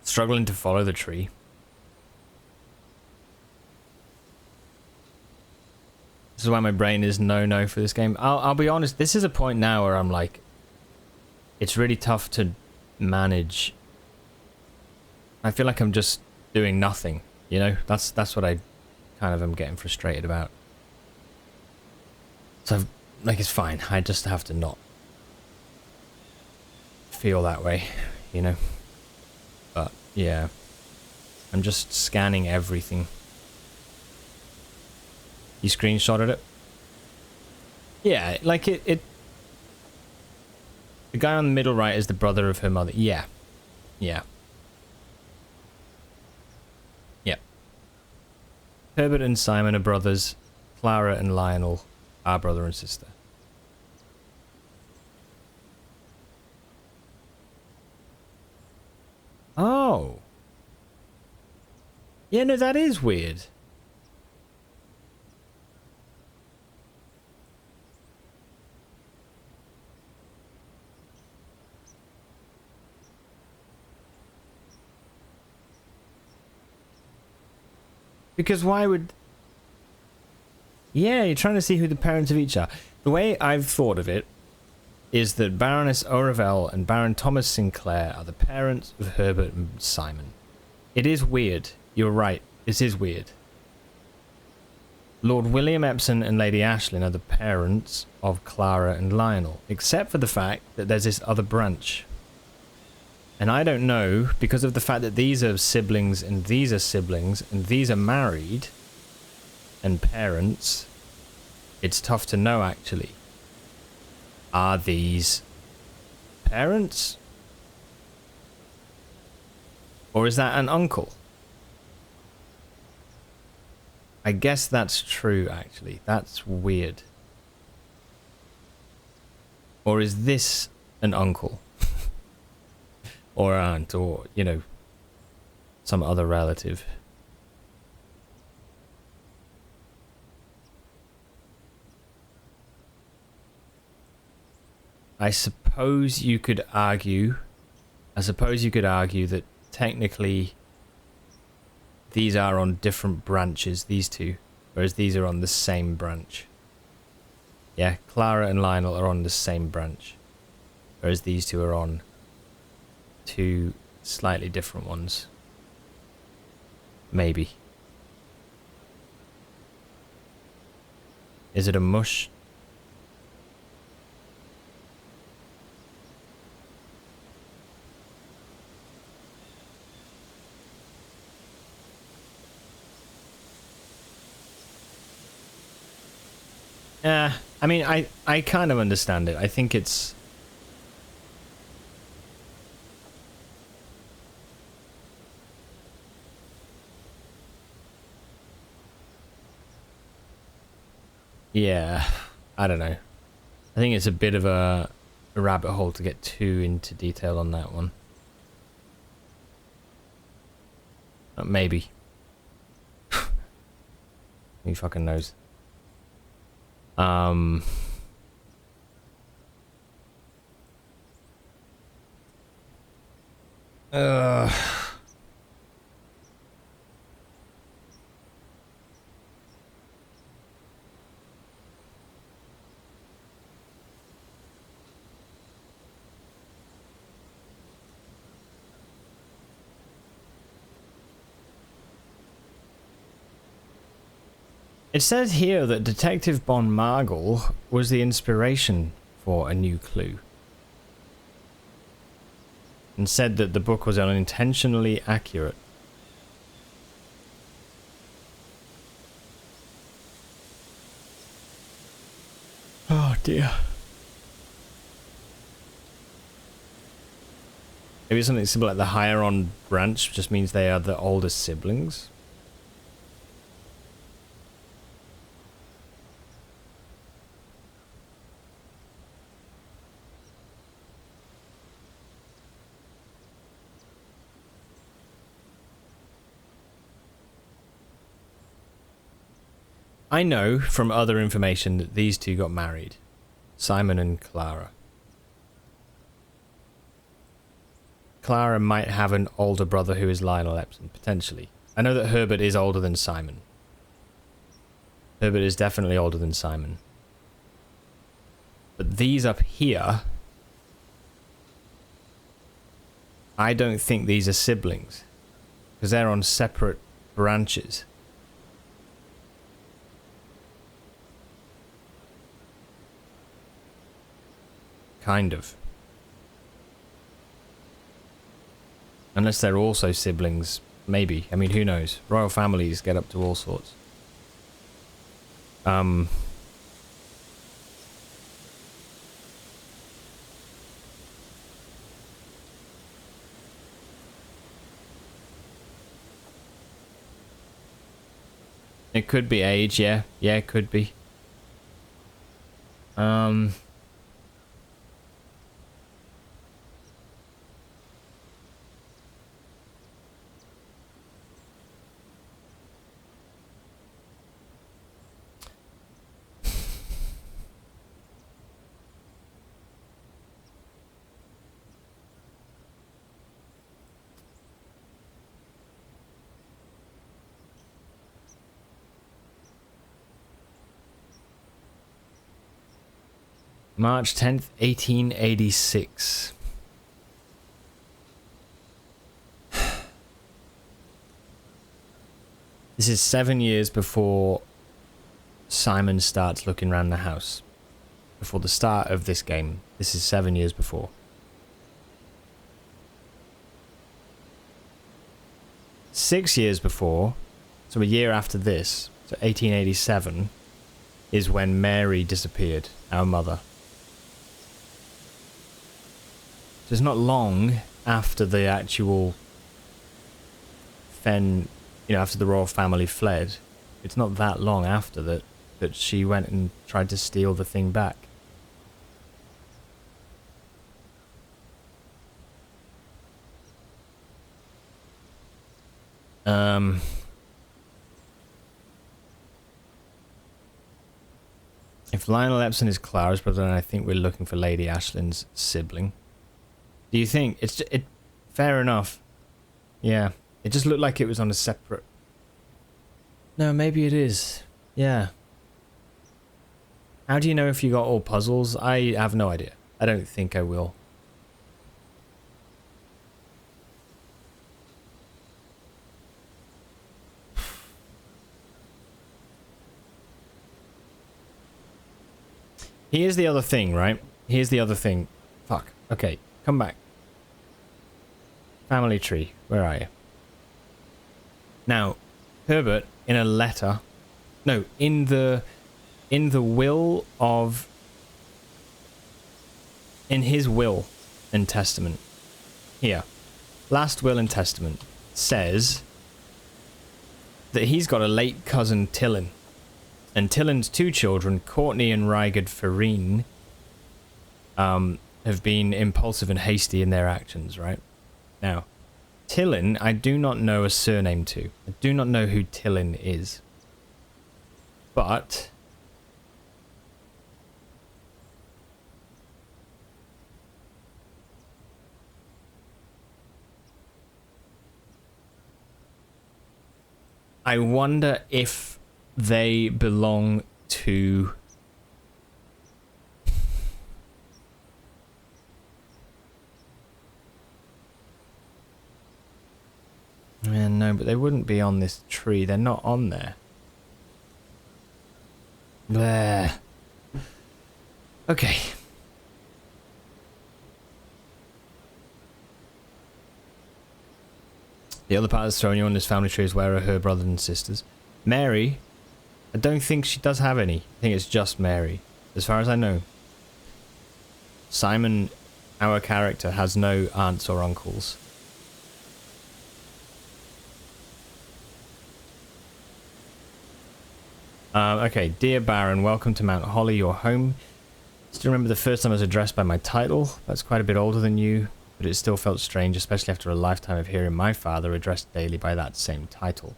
Speaker 1: Struggling to follow the tree. This is why my brain is no for this game. I'll be honest, this is a point now where I'm like, it's really tough to manage. I feel like I'm just doing nothing, you know? That's what I kind of am getting frustrated about. So, like, it's fine. I just have to not feel that way, you know? But, yeah. I'm just scanning everything. You screenshotted it? Yeah, like it... The guy on the middle right is the brother of her mother. Yeah. Yeah. Yeah. Herbert and Simon are brothers. Clara and Lionel are brother and sister. Oh. Yeah, no, that is weird. Because why would... Yeah, you're trying to see who the parents of each are. The way I've thought of it is that Baroness Orevel and Baron Thomas Sinclair are the parents of Herbert and Simon. It is weird. You're right. This is weird. Lord William Epsom and Lady Ashlyn are the parents of Clara and Lionel, except for the fact that there's this other branch. And I don't know, because of the fact that these are siblings and these are siblings and these are married and parents, it's tough to know actually. Are these parents? Or is that an uncle? I guess that's true actually. That's weird. Or is this an uncle? Or aunt, or, you know, some other relative. I suppose you could argue that technically these are on different branches, these two, whereas these are on the same branch. Yeah, Clara and Lionel are on the same branch, whereas these two are on two slightly different ones. Maybe. Is it a mush? I mean, I kind of understand it. I think it's... Yeah, I don't know. I think it's a bit of a rabbit hole to get too into detail on that one. Maybe. Who fucking knows? Uh, It says here that Detective Von Margle was the inspiration for a new clue. And said that the book was unintentionally accurate. Oh dear. Maybe something similar like the higher on branch just means they are the oldest siblings. I know from other information that these two got married. Simon and Clara. Clara might have an older brother who is Lionel Epsom, potentially. I know that Herbert is older than Simon. Herbert is definitely older than Simon. But these up here... I don't think these are siblings. Because they're on separate branches. Kind of. Unless they're also siblings. Maybe. I mean, who knows? Royal families get up to all sorts. It could be age, yeah. Yeah, it could be. March 10th, 1886. This is 7 years before Simon starts looking around the house. Before the start of this game. This is 7 years before. Six years before, so a year after this, so 1887, is when Mary disappeared, our mother. So it's not long after the actual after the royal family fled. It's not that long after that she went and tried to steal the thing back. If Lionel Epsom is Clara's brother, then I think we're looking for Lady Ashlynn's sibling. Do you think? Fair enough. Yeah. It just looked like it was on a separate... No, maybe it is. Yeah. How do you know if you got all puzzles? I have no idea. I don't think I will. Here's the other thing, right? Here's the other thing. Fuck. Okay, come back. Family tree. Where are you? Now, Herbert, in a letter... No, in the in the will of, in his will and testament, here, last will and testament says that he's got a late cousin Tillin, and Tillin's two children, Courtney and Rygard Farine, have been impulsive and hasty in their actions, right? Now, Tillin, I do not know a surname to. I do not know who Tillin is. But I wonder if they belong to... Yeah, no, but they wouldn't be on this tree. They're not on there. Bleh. Okay. The other part that's thrown you on this family tree is where are her brothers and sisters. Mary, I don't think she does have any. I think it's just Mary, as far as I know. Simon, our character, has no aunts or uncles. Okay, dear Baron, welcome to Mount Holly, your home. Still remember the first time I was addressed by my title. That's quite a bit older than you, but it still felt strange, especially after a lifetime of hearing my father addressed daily by that same title.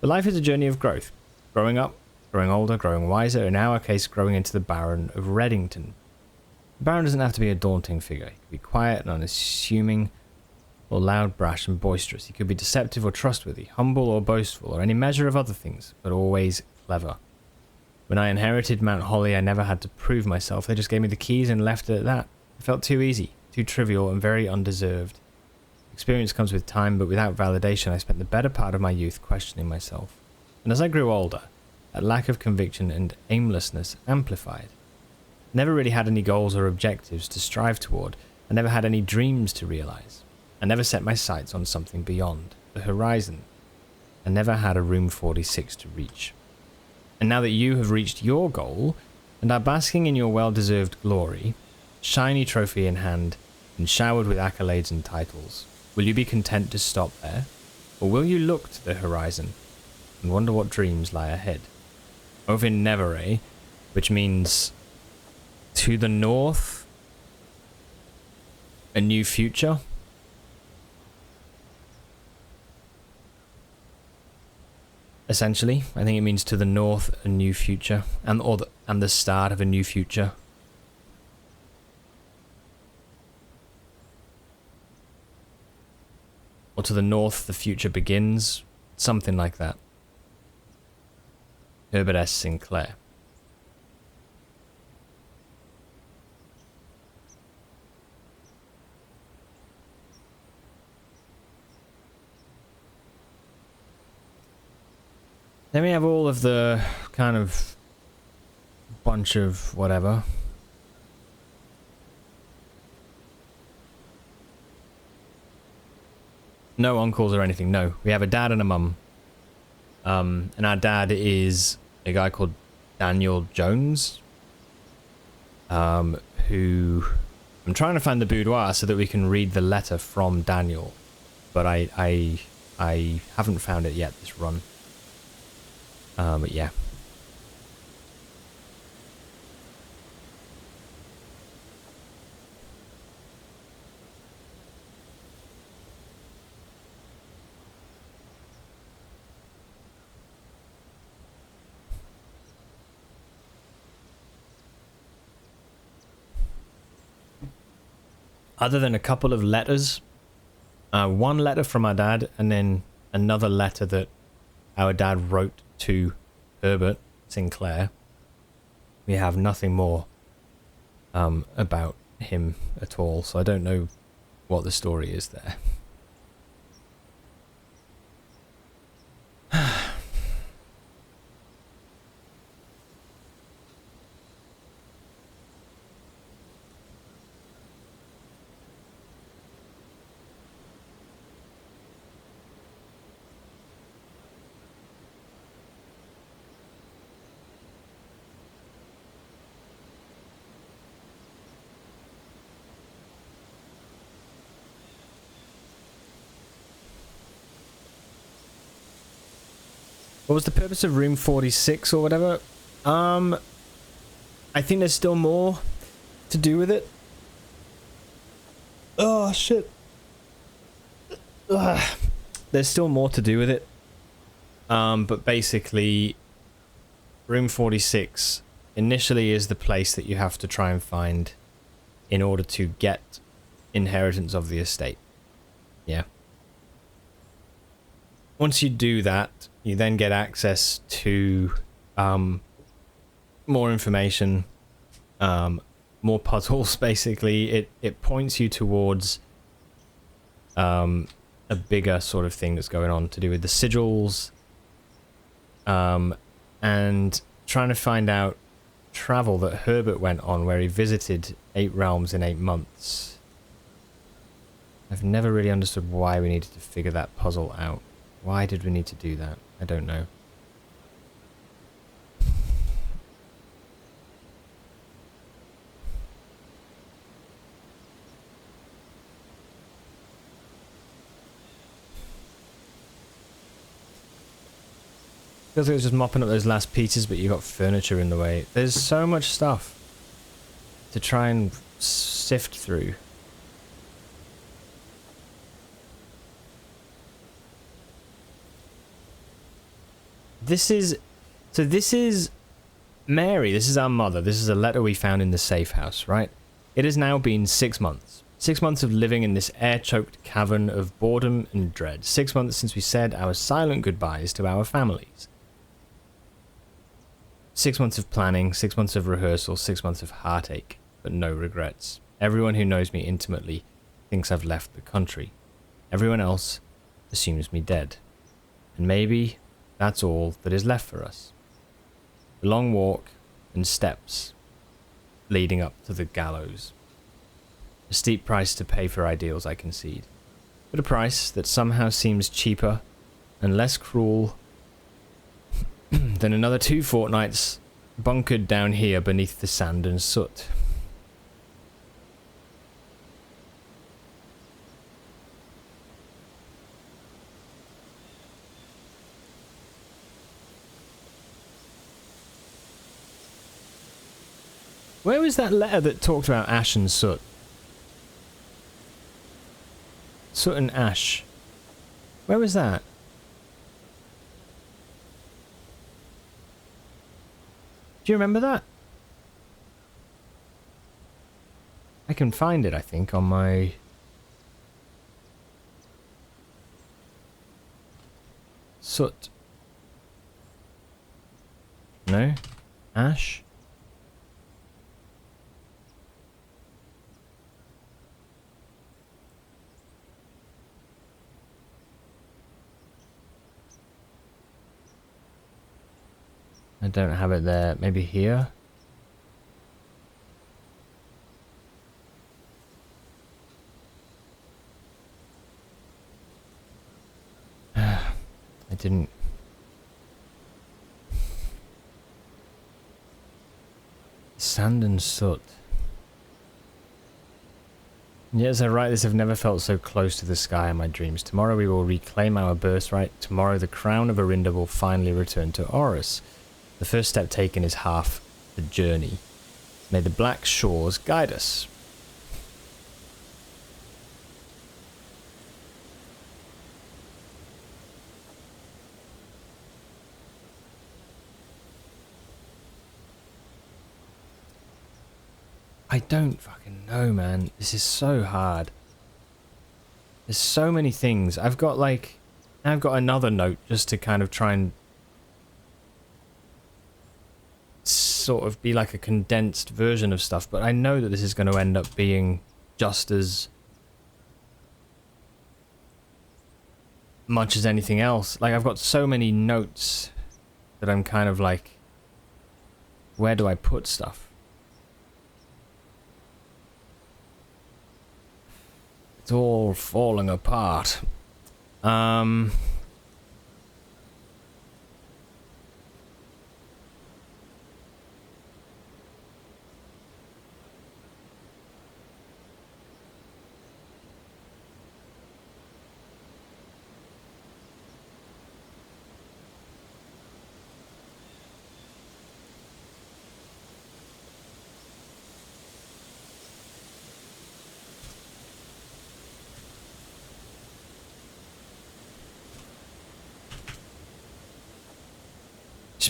Speaker 1: But life is a journey of growth. Growing up, growing older, growing wiser, in our case, growing into the Baron of Reddington. The Baron doesn't have to be a daunting figure. He could be quiet and unassuming, or loud, brash, and boisterous. He could be deceptive or trustworthy, humble or boastful, or any measure of other things, but always clever. When I inherited Mount Holly, I never had to prove myself. They just gave me the keys and left it at that. It felt too easy, too trivial, and very undeserved. Experience comes with time, but without validation, I spent the better part of my youth questioning myself. And as I grew older, that lack of conviction and aimlessness amplified. I never really had any goals or objectives to strive toward. I never had any dreams to realize. I never set my sights on something beyond the horizon. I never had a Room 46 to reach. And now that you have reached your goal and are basking in your well-deserved glory, shiny trophy in hand and showered with accolades and titles, will you be content to stop there? Or will you look to the horizon and wonder what dreams lie ahead? Over in Nevere, which means to the north, a new future. Essentially, I think it means to the north, a new future, and the start of a new future. Or to the north, the future begins, something like that. Herbert S. Sinclair. Then we have all of the kind of bunch of whatever. No uncles or anything, no. We have a dad and a mum. And our dad is a guy called Daniel Jones. Who... I'm trying to find the boudoir so that we can read the letter from Daniel. But I haven't found it yet this run. But yeah. Other than a couple of letters, one letter from our dad and then another letter that our dad wrote to Herbert Sinclair, we have nothing more about him at all, so I don't know what the story is there. What was the purpose of room 46 or whatever? I think there's still more to do with it. Oh, shit. Ugh. There's still more to do with it. But basically, room 46 initially is the place that you have to try and find in order to get inheritance of the estate. Yeah. Once you do that, you then get access to more information, more puzzles. Basically, it points you towards a bigger sort of thing that's going on to do with the sigils, and trying to find out travel that Herbert went on where he visited 8 realms in 8 months. I've never really understood why we needed to figure that puzzle out. Why did we need to do that? I don't know. Feels like it was just mopping up those last pieces, but you got furniture in the way. There's so much stuff to try and sift through. This is Mary. This is our mother. This is a letter we found in the safe house, right? It has now been 6 months. 6 months of living in this air-choked cavern of boredom and dread. 6 months since we said our silent goodbyes to our families. 6 months of planning, 6 months of rehearsal, 6 months of heartache, but no regrets. Everyone who knows me intimately thinks I've left the country. Everyone else assumes me dead. And maybe that's all that is left for us. The long walk and steps leading up to the gallows. A steep price to pay for ideals, I concede. But a price that somehow seems cheaper and less cruel than another 2 fortnights bunkered down here beneath the sand and soot. Where was that letter that talked about ash and soot? Soot and ash. Where was that? Do you remember that? I can find it, I think, on my... Soot. No? Ash? I don't have it there. Maybe here? I didn't... Sand and soot. Yes, I write this. I've never felt so close to the sky in my dreams. Tomorrow we will reclaim our birthright. Tomorrow the crown of Arinda will finally return to Horus. The first step taken is half the journey. May the black shores guide us. I don't fucking know, man. This is so hard. There's so many things. I've got another note just to kind of try and sort of be like a condensed version of stuff, but I know that this is going to end up being just as much as anything else. Like, I've got so many notes that I'm kind of like, where do I put stuff? It's all falling apart.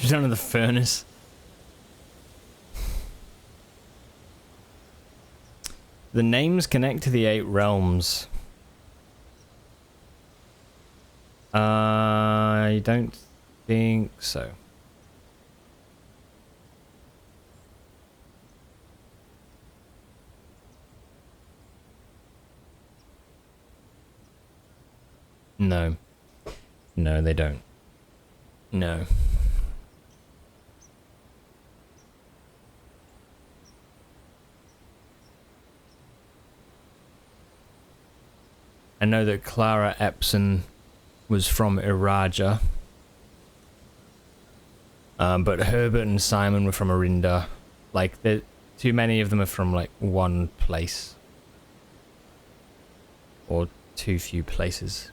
Speaker 1: Should be done in the furnace. The names connect to the 8 realms. I don't think so. No. No, they don't. No. I know that Clara Epson was from Iraja. But Herbert and Simon were from Arinda. Like, too many of them are from, like, one place. Or too few places.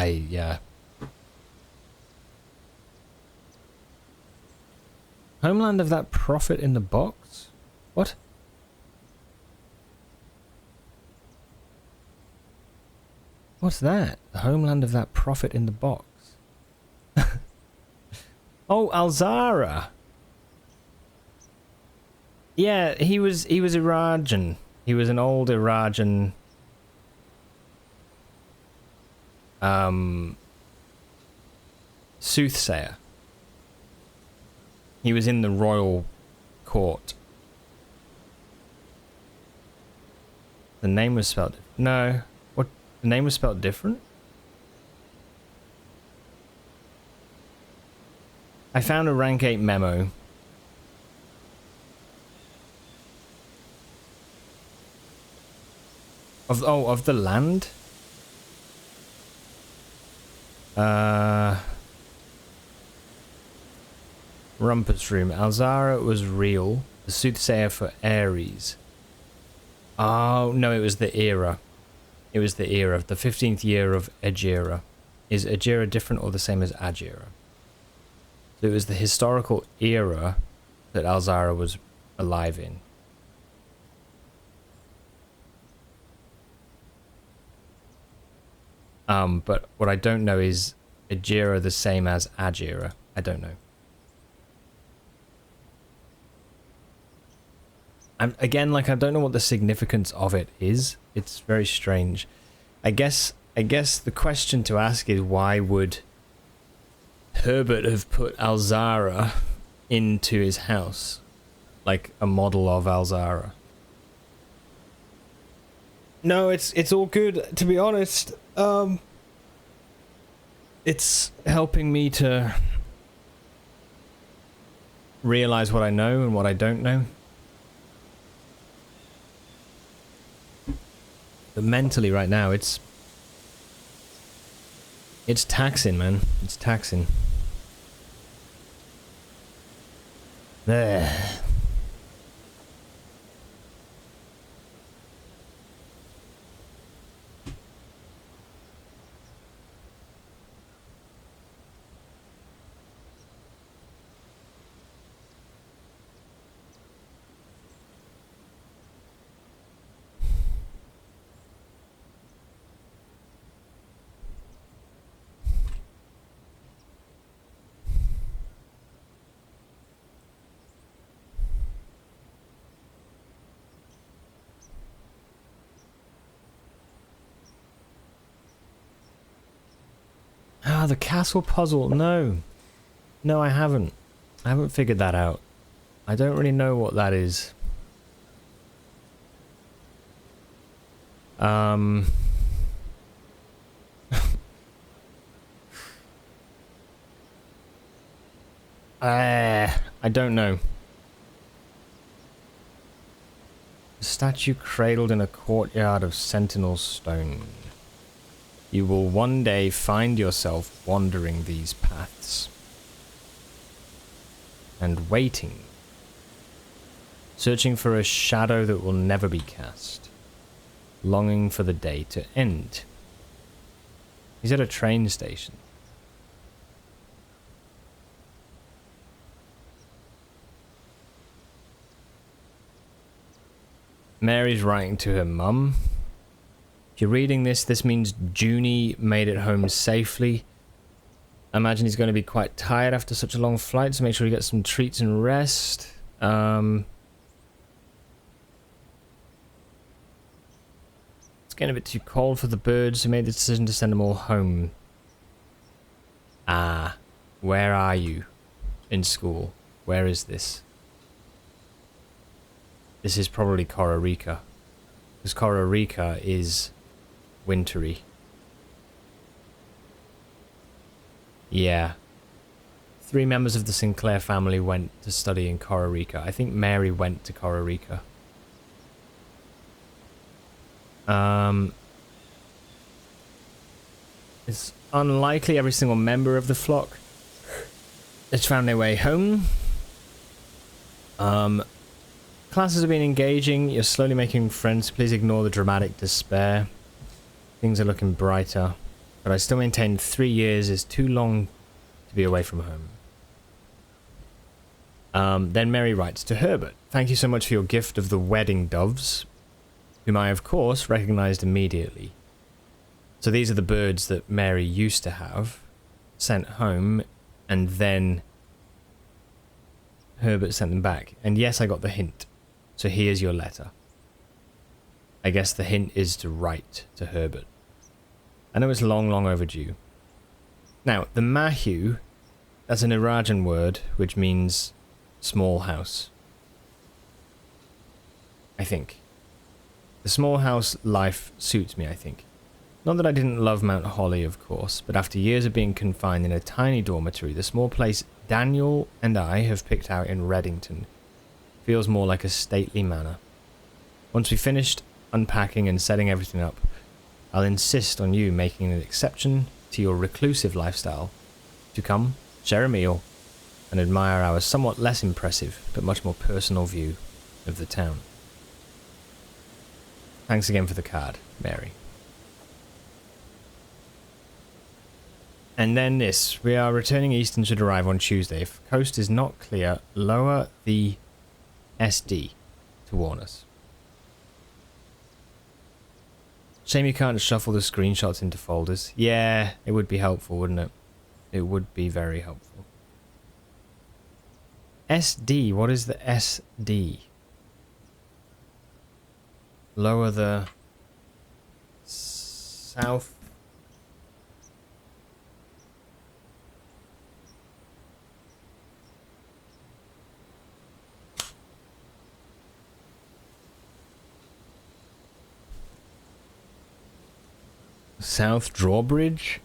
Speaker 1: Yeah. Homeland of that prophet in the box? What? What's that? The homeland of that prophet in the box. Oh, Alzara. Yeah, he was Irajan. He was an old Irajan soothsayer. He was in the royal court. The name was spelled... No. What? The name was spelled different? I found a rank 8 memo. Of the land? Rumpus Room. Alzara was real. The soothsayer for Ares. Oh, no, it was the era. It was the era. The 15th year of Agira. Is Agira different or the same as Agira? So it was the historical era that Alzara was alive in. But what I don't know is Agira the same as Agira. I don't know. Again, like, I don't know what the significance of it is. It's very strange. I guess the question to ask is, why would Herbert have put Alzara into his house? Like a model of Alzara. No, it's all good, to be honest. It's helping me to realize what I know and what I don't know. But mentally right now, it's taxing, man. It's taxing. There. Ah, the castle puzzle. No. No, I haven't. I haven't figured that out. I don't really know what that is. I don't know. A statue cradled in a courtyard of sentinel stone. You will one day find yourself wandering these paths. and waiting. Searching for a shadow that will never be cast. Longing for the day to end. He's at a train station. Mary's writing to her mum. If you're reading this, this means Junie made it home safely. I imagine he's going to be quite tired after such a long flight, so make sure he gets some treats and rest. It's getting a bit too cold for the birds, so made the decision to send them all home. Ah, where are you in school? Where is this? This is probably Costa Rica, because Costa Rica is wintry. Yeah. 3 members of the Sinclair family went to study in Costa Rica. I think Mary went to Costa Rica. It's unlikely every single member of the flock has found their way home. Classes have been engaging. You're slowly making friends. Please ignore the dramatic despair. Things are looking brighter. But I still maintain 3 years is too long to be away from home. Then Mary writes to Herbert. Thank you so much for your gift of the wedding doves, whom I, of course, recognized immediately. So these are the birds that Mary used to have, sent home, and then Herbert sent them back. And yes, I got the hint. So here's your letter. I guess the hint is to write to Herbert. I know it's long, long overdue. Now, the Mahu, that's an Irajan word, which means small house. I think. The small house life suits me, I think. Not that I didn't love Mount Holly, of course, but after years of being confined in a tiny dormitory, the small place Daniel and I have picked out in Reddington feels more like a stately manor. Once we've finished unpacking and setting everything up, I'll insist on you making an exception to your reclusive lifestyle to come, share a meal, and admire our somewhat less impressive but much more personal view of the town. Thanks again for the card, Mary. And then this. We are returning east and should arrive on Tuesday. If the coast is not clear, lower the SD to warn us. Shame you can't shuffle the screenshots into folders. Yeah, it would be helpful, wouldn't it? It would be very helpful. SD, what is the SD? Lower the south. South Drawbridge?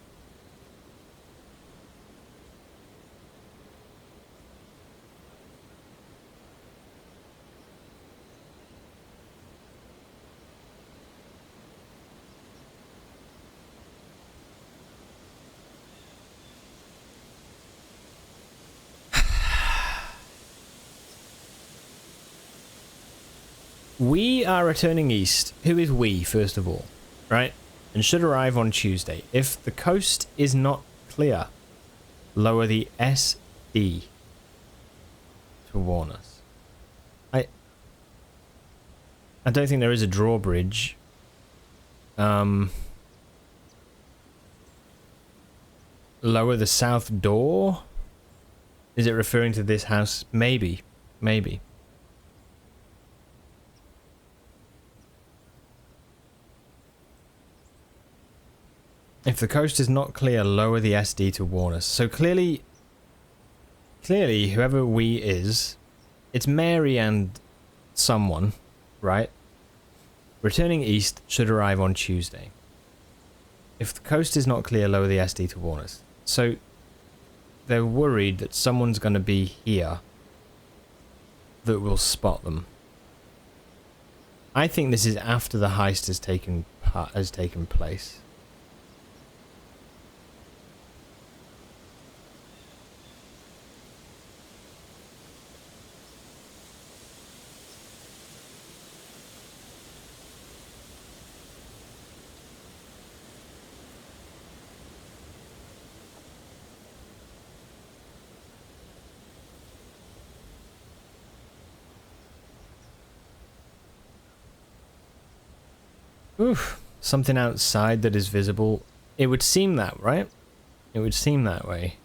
Speaker 1: We are returning east. Who is we, first of all? Right? And should arrive on Tuesday. If the coast is not clear, lower the SD to warn us. I don't think there is a drawbridge. Lower the south door? Is it referring to this house? Maybe. Maybe. If the coast is not clear, lower the SD to warn us. So clearly, whoever we is, it's Mary and someone, right? Returning east should arrive on Tuesday. If the coast is not clear, lower the SD to warn us. So they're worried that someone's going to be here that will spot them. I think this is after the heist has taken place. Oof. Something outside that is visible. It would seem that, right? It would seem that way.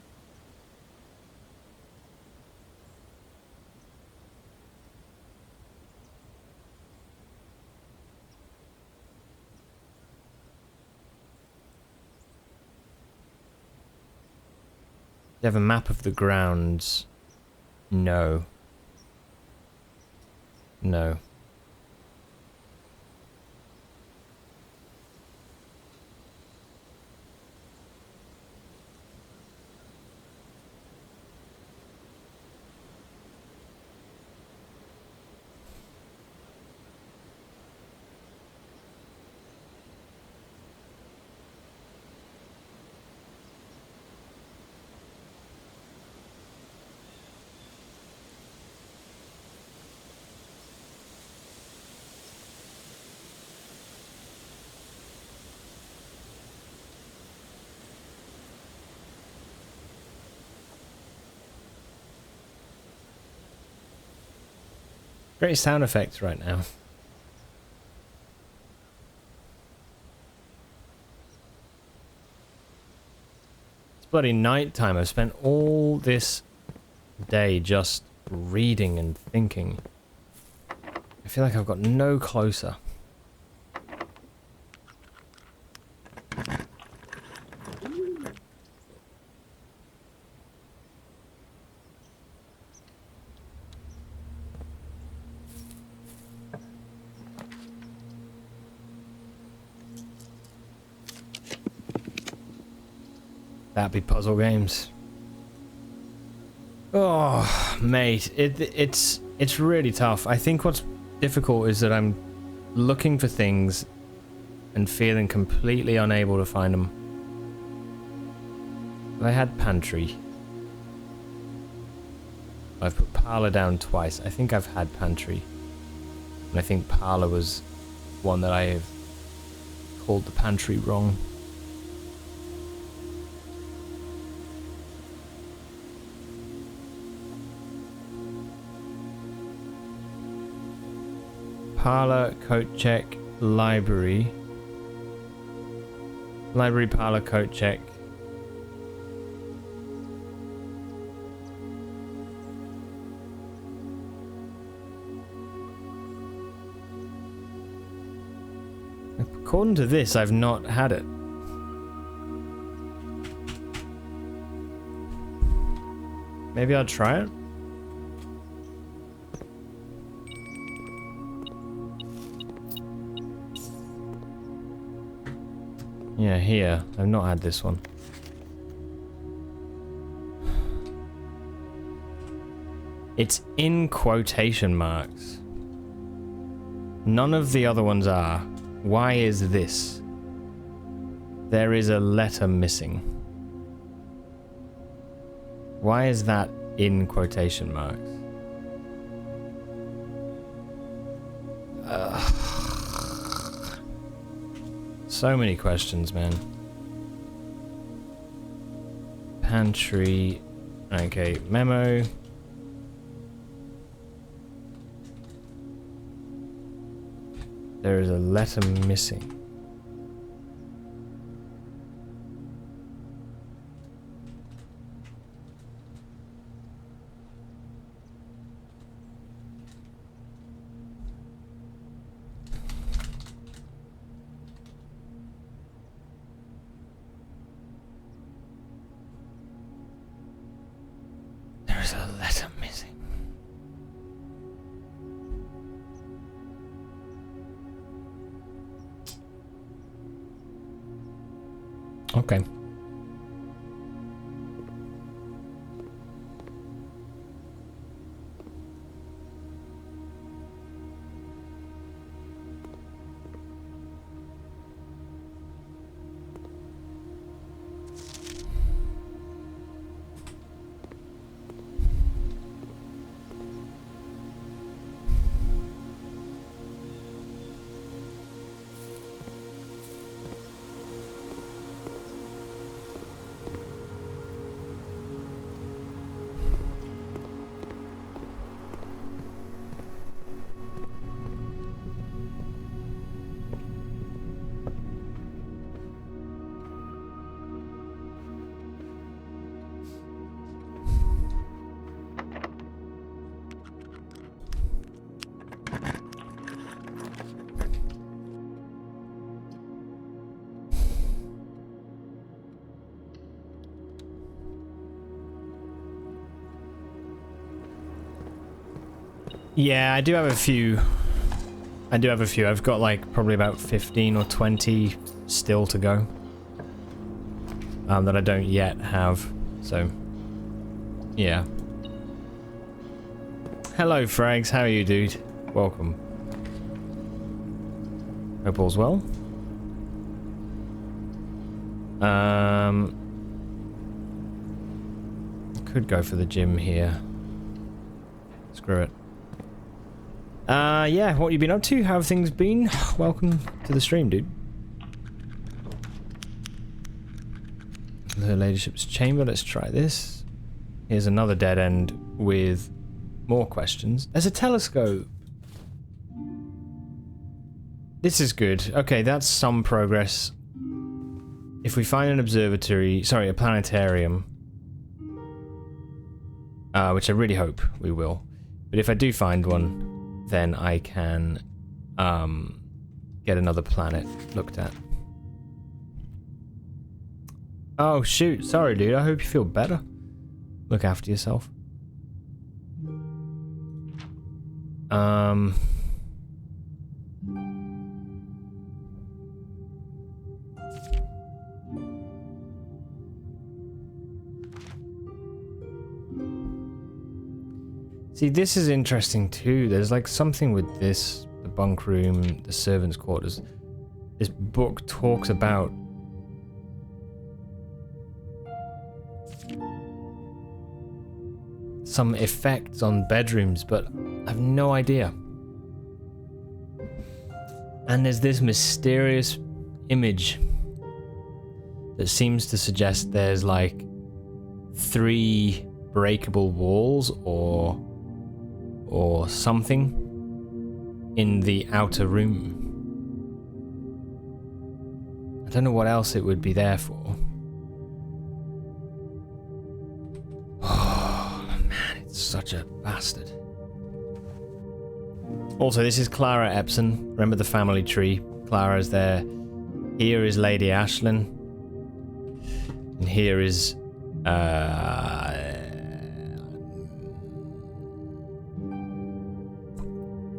Speaker 1: Do you have a map of the grounds? No. No. Great sound effects right now. It's bloody night time. I've spent all this day just reading and thinking. I feel like I've got no closer. That'd be puzzle games. Oh, mate, it's really tough. I think what's difficult is that I'm looking for things and feeling completely unable to find them. I had pantry. I've put parlor down twice. I think I've had pantry. And I think parlor was one that I have called the pantry wrong. Parlor, coat check, library. Library, parlor, coat check. According to this, I've not had it. Maybe I'll try it. Yeah, here. I've not had this one. It's in quotation marks. None of the other ones are. Why is this? There is a letter missing. Why is that in quotation marks? So many questions, man. Pantry. Okay, memo. There is a letter missing. There's a letter missing. Okay. Yeah, I do have a few. I've got like probably about 15 or 20 still to go. That I don't yet have. So, yeah. Hello, Frags. How are you, dude? Welcome. Hope all's well. Could go for the gym here. Screw it. Yeah, what you been up to? How have things been? Welcome to the stream, dude. The ladyship's chamber, let's try this. Here's another dead end with more questions. There's a telescope. This is good. Okay, that's some progress. If we find an observatory, sorry, a planetarium, which I really hope we will, but if I do find one, then I can get another planet looked at. Oh shoot, sorry dude, I hope you feel better. Look after yourself. See, this is interesting too. There's like something with this, the bunk room, the servants' quarters. This book talks about some effects on bedrooms, but I have no idea. And there's this mysterious image that seems to suggest there's like 3 breakable walls or something in the outer room. I don't know what else it would be there for. Oh man, it's such a bastard. Also, this is Clara Epson. Remember the family tree? Clara's there. Here is Lady Ashlyn. And here is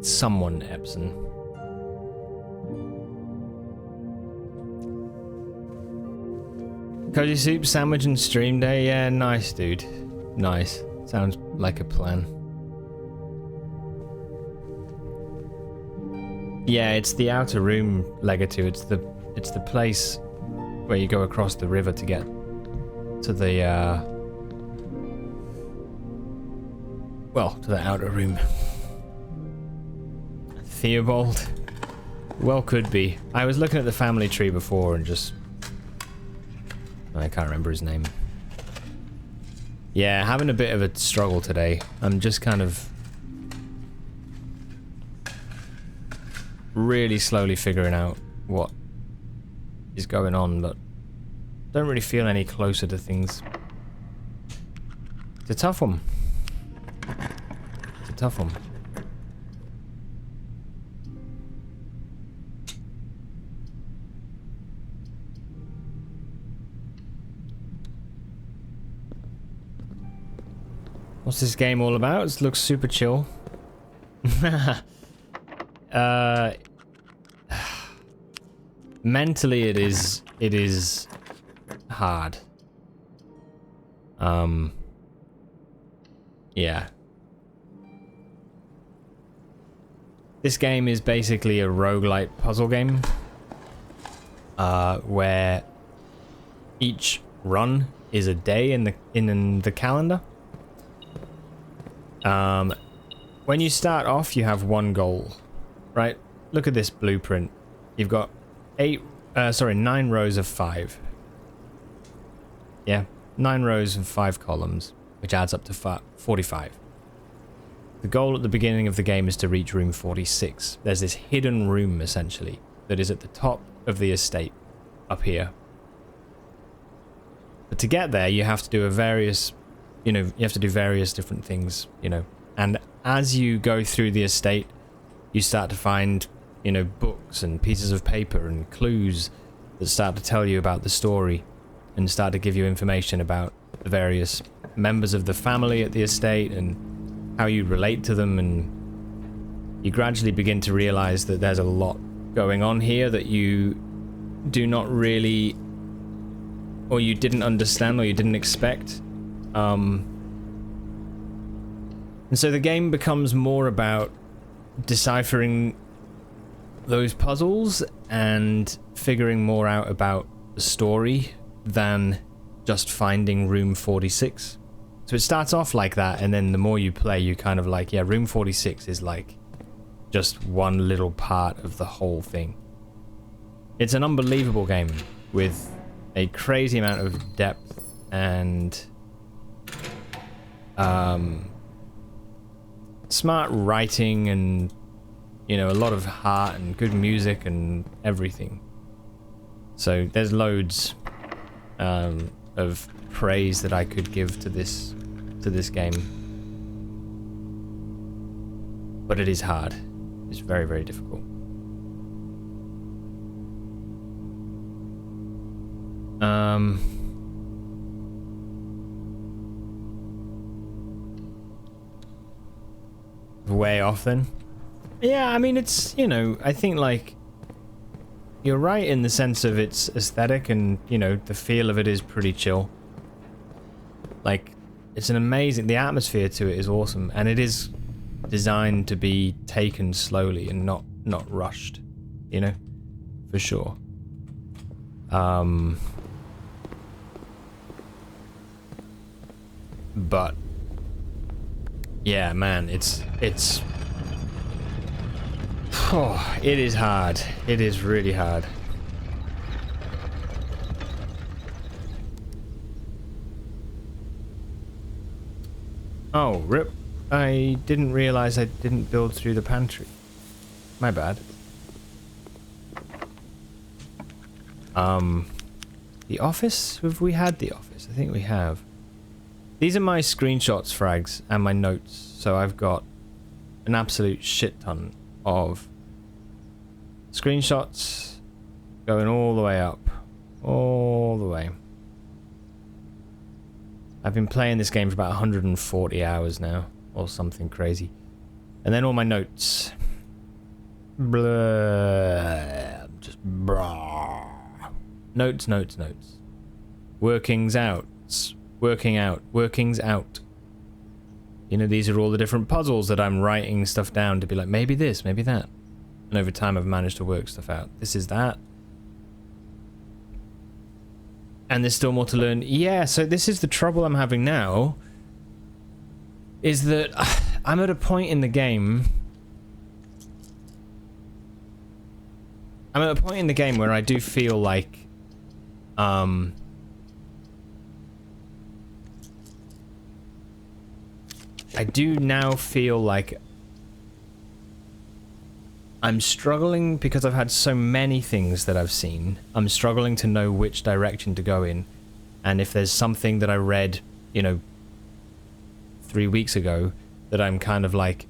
Speaker 1: someone Epson. Cozy soup, sandwich, and stream day. Yeah, nice, dude. Nice. Sounds like a plan. Yeah, it's the outer room, Legato. It's the place where you go across the river to get to the well, to the outer room. Theobald? Well, could be. I was looking at the family tree before and just... I can't remember his name. Yeah, having a bit of a struggle today. I'm just kind of... really slowly figuring out what is going on, but don't really feel any closer to things. It's a tough one. It's a tough one. What's this game all about? It looks super chill. Mentally it is hard. Yeah. This game is basically a roguelite puzzle game. Where each run is a day in the calendar. When you start off, you have one goal, right? Look at this blueprint. You've got 9 rows of 5. Yeah, 9 rows and 5 columns, which adds up to 45. The goal at the beginning of the game is to reach room 46. There's this hidden room, essentially, that is at the top of the estate, up here. But to get there, you have to do various different things, and as you go through the estate, you start to find, books and pieces of paper and clues that start to tell you about the story and start to give you information about the various members of the family at the estate and how you relate to them and you gradually begin to realize that there's a lot going on here that you do not really, or you didn't understand, or you didn't expect. And so the game becomes more about deciphering those puzzles and figuring more out about the story than just finding room 46. So it starts off like that, and then the more you play, you kind of like, yeah, room 46 is like just one little part of the whole thing. It's an unbelievable game with a crazy amount of depth and smart writing and, you know, a lot of heart and good music and everything. So there's loads of praise that I could give to this game. But it is hard. It's very, very difficult. Way off then? Yeah, I mean, it's, you know, I think, like, you're right in the sense of its aesthetic and, you know, the feel of it is pretty chill. Like, it's an amazing, the atmosphere to it is awesome, and it is designed to be taken slowly and not rushed, you know, for sure. But yeah, man, it's oh, it is hard. It is really hard. Oh, rip. I didn't realize I didn't build through the pantry. My bad. The office? Have we had the office? I think we have. These are my screenshots, frags, and my notes. So I've got an absolute shit ton of screenshots going all the way up. All the way. I've been playing this game for about 140 hours now, or something crazy. And then all my notes. Blah. Just brah. Notes, notes, notes. Workings out. Working out. Workings out. You know, these are all the different puzzles that I'm writing stuff down to be like, maybe this, maybe that. And over time I've managed to work stuff out. This is that. And there's still more to learn. Yeah, so this is the trouble I'm having now. Is that I'm at a point in the game. I'm at a point in the game where I do feel like I do now feel like I'm struggling because I've had so many things that I've seen. I'm struggling to know which direction to go in. And if there's something that I read, you know, 3 weeks ago that I'm kind of like,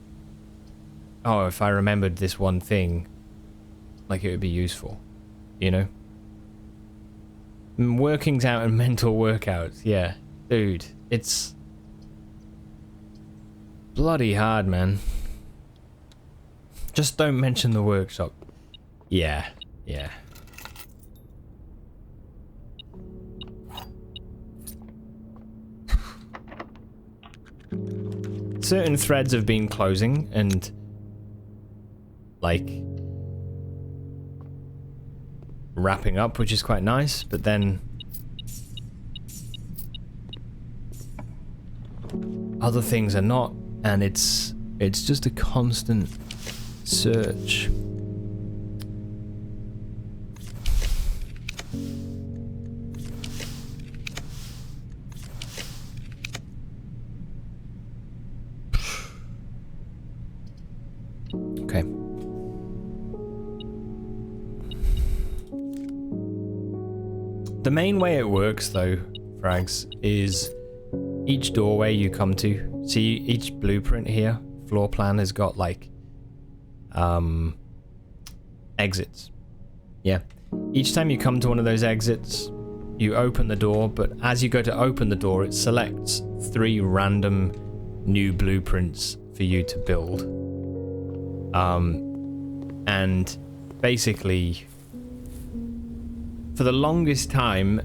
Speaker 1: oh, if I remembered this one thing, like it would be useful, you know? Workings out and mental workouts, yeah. Dude, it's bloody hard, man. Just don't mention the workshop. Yeah, yeah. Certain threads have been closing and like wrapping up, which is quite nice, but then other things are not, and it's just a constant search. Okay. The main way it works, though, frags, is each doorway you come to, see each blueprint here, floor plan has got like exits. Yeah. Each time you come to one of those exits, you open the door, but as you go to open the door, it selects 3 random new blueprints for you to build. And basically, for the longest time,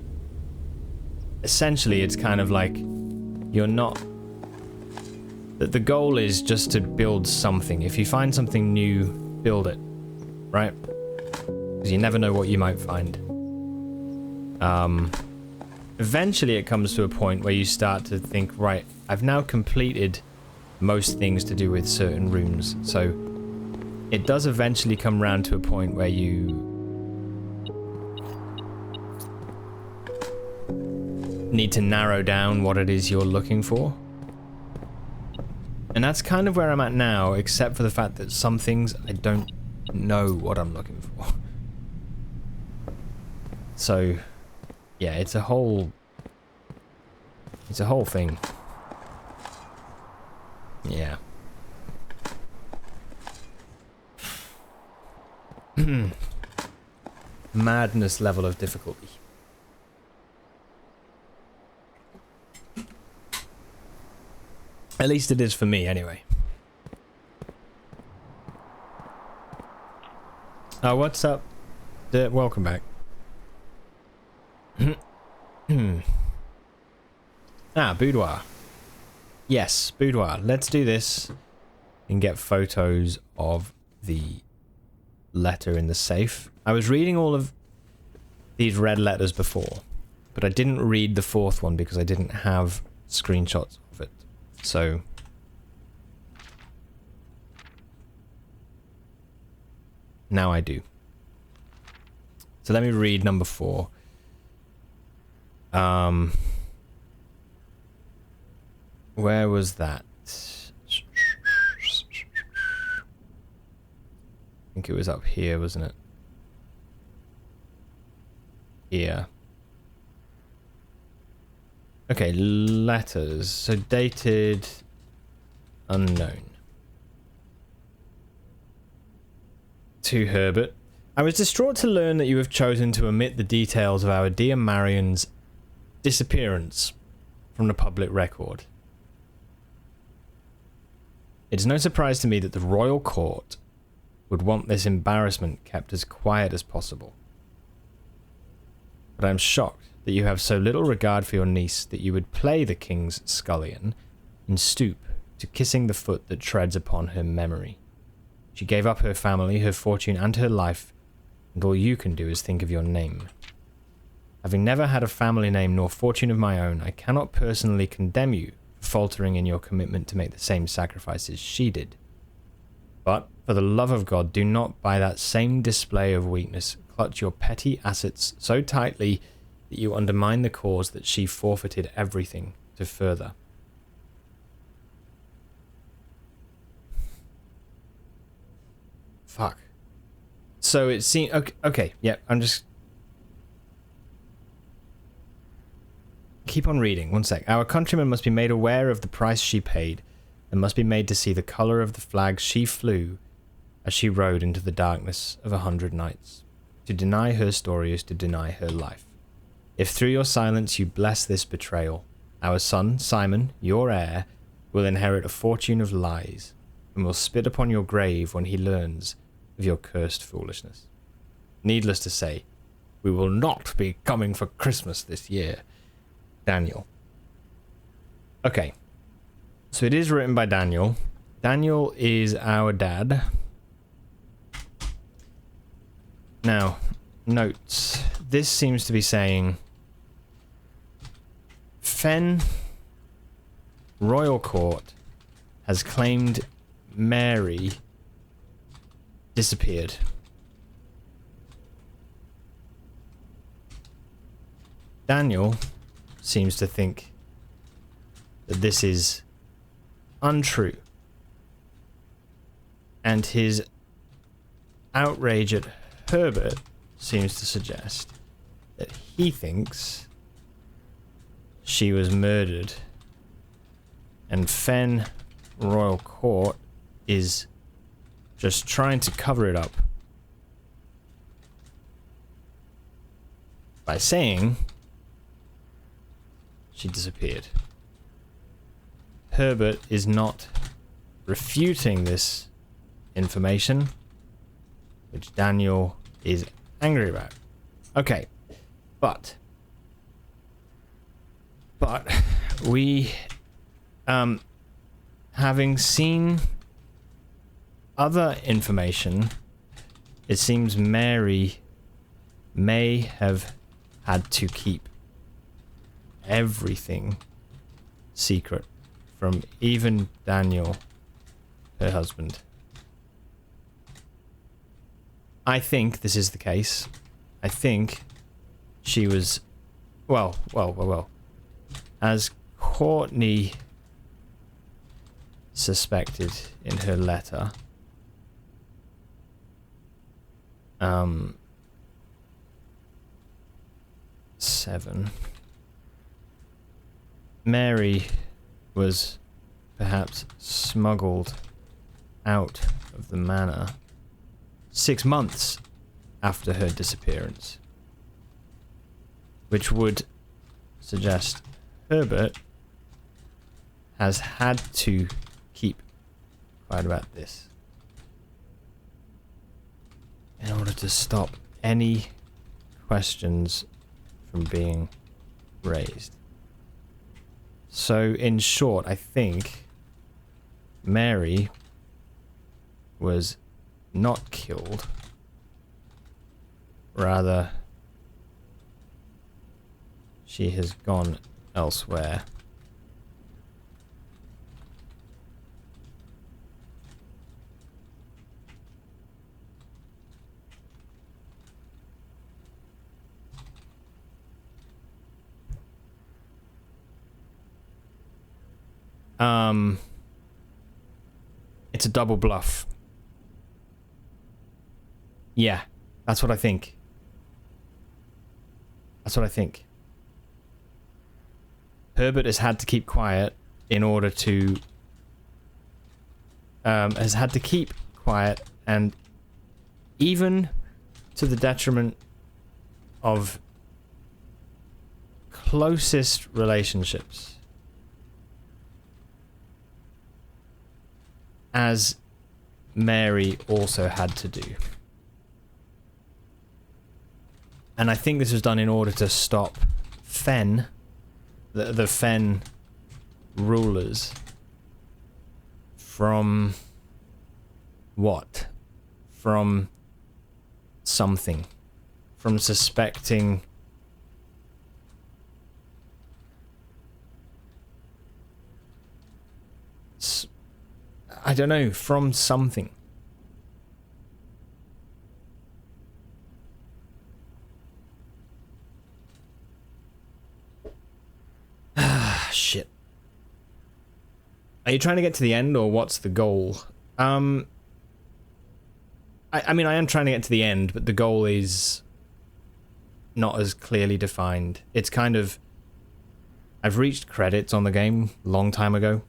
Speaker 1: essentially it's kind of like you're not... The goal is just to build something. If you find something new, build it, right? Because you never know what you might find. Eventually it comes to a point where you start to think, right, I've now completed most things to do with certain rooms, so it does eventually come round to a point where you need to narrow down what it is you're looking for. And that's kind of where I'm at now, except for the fact that some things I don't know what I'm looking for. So, yeah, it's a whole thing. Yeah. Madness level of difficulty. At least it is for me, anyway. Oh, what's up? Welcome back. Boudoir. Yes, boudoir. Let's do this and get photos of the letter in the safe. I was reading all of these red letters before, but I didn't read the fourth one because I didn't have screenshots of it. So now I do. So let me read number 4. Where was that? I think it was up here, wasn't it? Here. Okay, letters. So dated unknown. To Herbert. I was distraught to learn that you have chosen to omit the details of our dear Marion's disappearance from the public record. It is no surprise to me that the royal court would want this embarrassment kept as quiet as possible. But I am shocked that you have so little regard for your niece that you would play the king's scullion and stoop to kissing the foot that treads upon her memory. She gave up her family, her fortune, and her life, and all you can do is think of your name. Having never had a family name nor fortune of my own, I cannot personally condemn you for faltering in your commitment to make the same sacrifices she did. But, for the love of God, do not, by that same display of weakness, clutch your petty assets so tightly that you undermine the cause that she forfeited everything to further. Fuck. So it seems... Okay, yeah, I'm just... Keep on reading, one sec. Our countrymen must be made aware of the price she paid, and must be made to see the colour of the flag she flew as she rode into the darkness of 100 nights. To deny her story is to deny her life. If through your silence you bless this betrayal, our son, Simon, your heir, will inherit a fortune of lies, and will spit upon your grave when he learns of your cursed foolishness. Needless to say, we will not be coming for Christmas this year. Daniel. Okay. So it is written by Daniel. Daniel is our dad. Now, notes. This seems to be saying Fen Royal Court has claimed Mary disappeared. Daniel seems to think that this is untrue, and his outrage at Herbert seems to suggest that he thinks she was murdered, and Fen Royal Court is just trying to cover it up by saying she disappeared. Herbert is not refuting this information, which Daniel is angry about. Okay, but we, having seen other information, it seems Mary may have had to keep everything secret from even Daniel, her husband. I think this is the case. I think she was, well. As Courtney suspected in her letter, seven. Mary was perhaps smuggled out of the manor 6 months after her disappearance, which would suggest Herbert has had to keep quiet about this in order to stop any questions from being raised. So, in short, I think Mary was not killed. Rather, she has gone elsewhere. It's a double bluff. Yeah, that's what I think. That's what I think. Herbert has had to keep quiet in order to... has had to keep quiet, and even to the detriment of closest relationships, as Mary also had to do. And I think this was done in order to stop Fen, the Fen rulers, from what? From something. From suspecting... I don't know, from something. Ah, shit. Are you trying to get to the end, or what's the goal? I mean, I am trying to get to the end, but the goal is not as clearly defined. It's kind of... I've reached credits on the game a long time ago.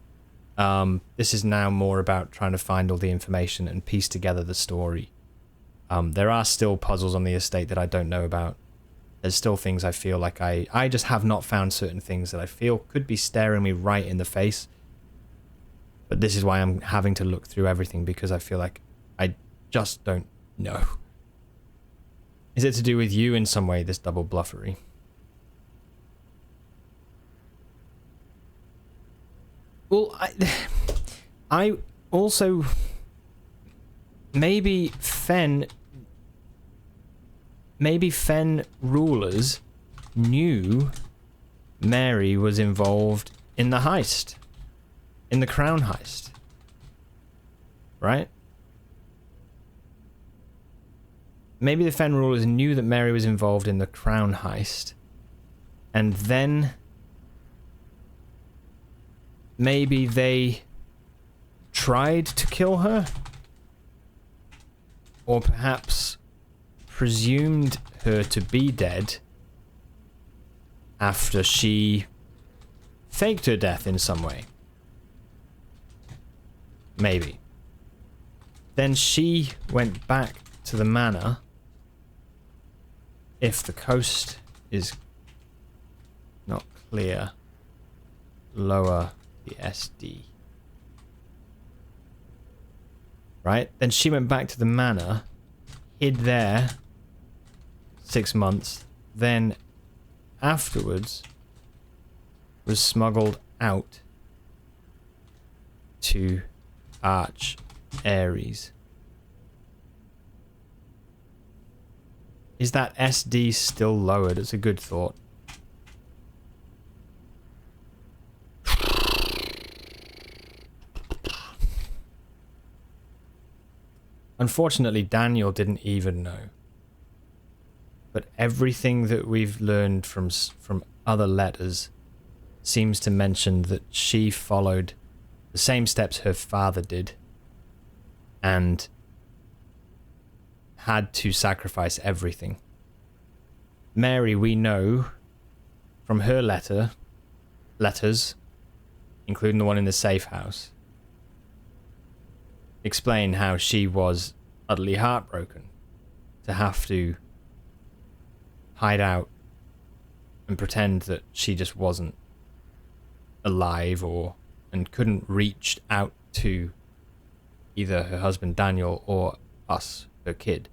Speaker 1: This is now more about trying to find all the information and piece together the story. There are still puzzles on the estate that I don't know about. There's still things I feel like I just have not found certain things that I feel could be staring me right in the face. But this is why I'm having to look through everything, because I feel like I just don't know. Is it to do with you in some way, this double bluffery? Well, I also... Maybe Fen rulers knew Mary was involved in the heist. In the crown heist. Right? Maybe the Fen rulers knew that Mary was involved in the crown heist. And then... maybe they tried to kill her? Or perhaps presumed her to be dead after she faked her death in some way. Maybe. Then she went back to the manor. If the coast is not clear, lower the SD. right? Then she went back to the manor, hid there 6 months, then afterwards was smuggled out to Arch Ares. Is that SD still lowered? It's a good thought. Unfortunately, Daniel didn't even know. But everything that we've learned from other letters seems to mention that she followed the same steps her father did and had to sacrifice everything. Mary, we know from her letters, including the one in the safe house, explain how she was utterly heartbroken to have to hide out and pretend that she just wasn't alive and couldn't reach out to either her husband Daniel or us, her kid.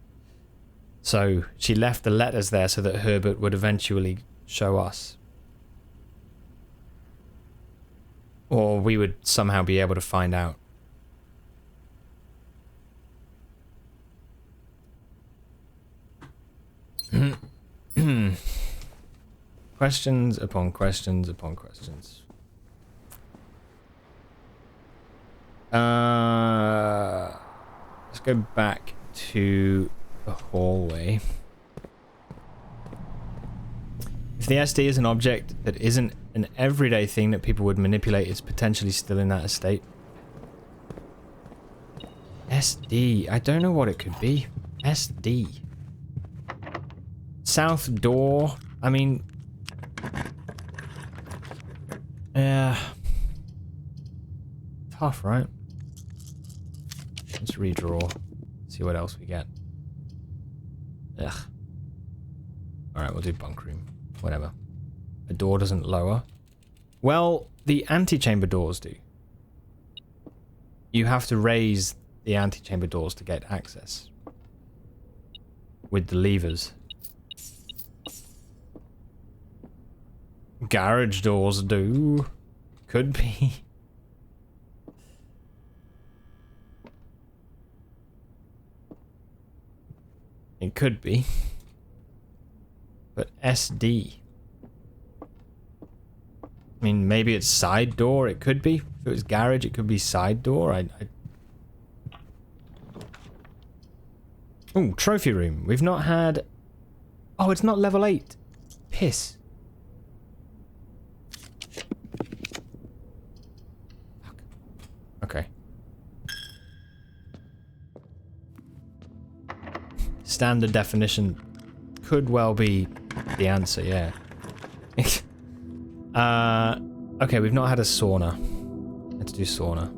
Speaker 1: So she left the letters there so that Herbert would eventually show us. Or we would somehow be able to find out. Questions upon questions upon questions. Let's go back to the hallway. If the SD is an object that isn't an everyday thing that people would manipulate, it's potentially still in that state. SD. I don't know what it could be. SD. South door. I mean... yeah. Tough, right? Let's redraw. See what else we get. Ugh. Alright, we'll do bunk room. Whatever. A door doesn't lower. Well, the antechamber doors do. You have to raise the antechamber doors to get access. With the levers. Garage doors do. Could be. It could be. But SD. I mean, maybe it's side door. It could be. If it was garage, it could be side door. Oh, trophy room. We've not had... oh, it's not level 8. Piss. Fuck. Okay. Standard definition could well be the answer, yeah. Okay, we've not had a sauna. Let's do sauna.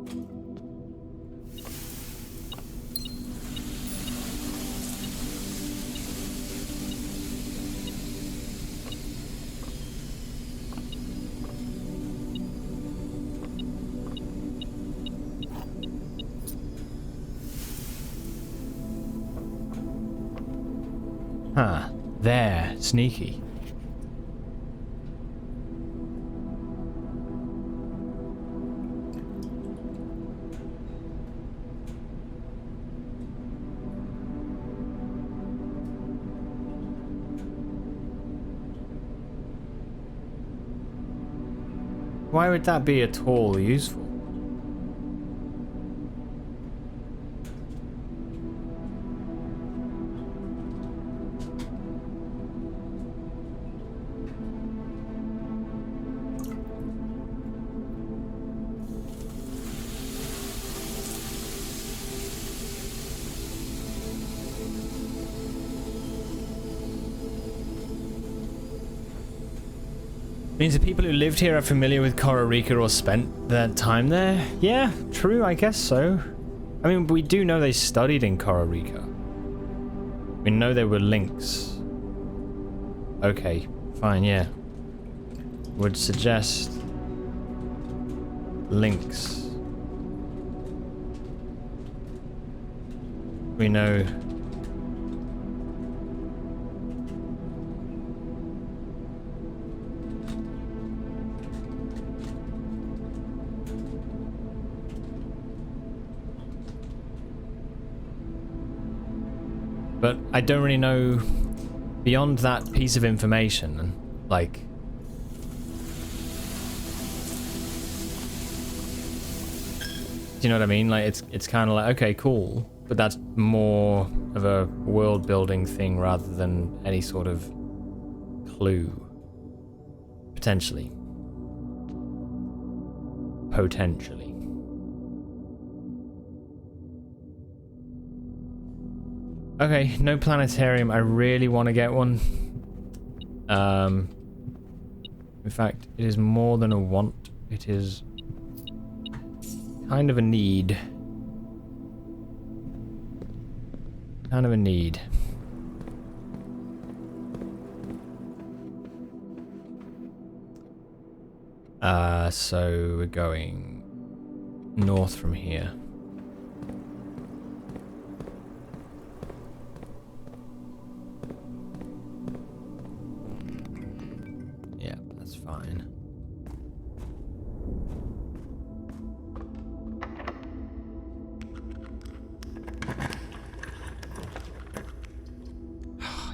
Speaker 1: Huh, there, sneaky. Why would that be at all useful? Means the people who lived here are familiar with Costa Rica or spent their time there? Yeah, true, I guess so. I mean, we do know they studied in Costa Rica. We know there were links. Okay, fine, yeah. Would suggest links. We know. But I don't really know beyond that piece of information, like... Do you know what I mean? Like, it's kind of like, okay, cool, but that's more of a world-building thing rather than any sort of clue. Potentially. Potentially. Okay, no planetarium. I really want to get one. In fact, it is more than a want. It is kind of a need. Kind of a need. So we're going north from here. Yeah, that's fine.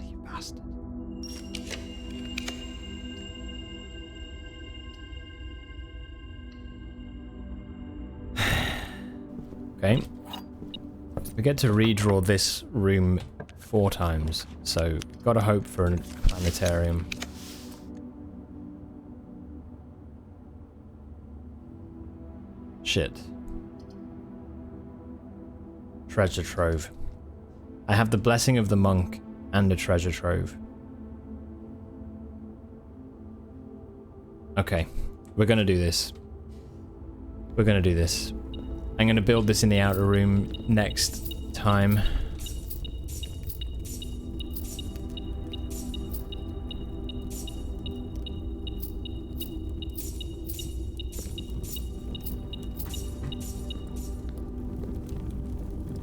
Speaker 1: You bastard. Okay. We get to redraw this room 4 times, so gotta hope for a planetarium. Shit. Treasure trove. I have the blessing of the monk and a treasure trove. Okay, we're gonna do this. We're gonna do this. I'm gonna build this in the outer room next time.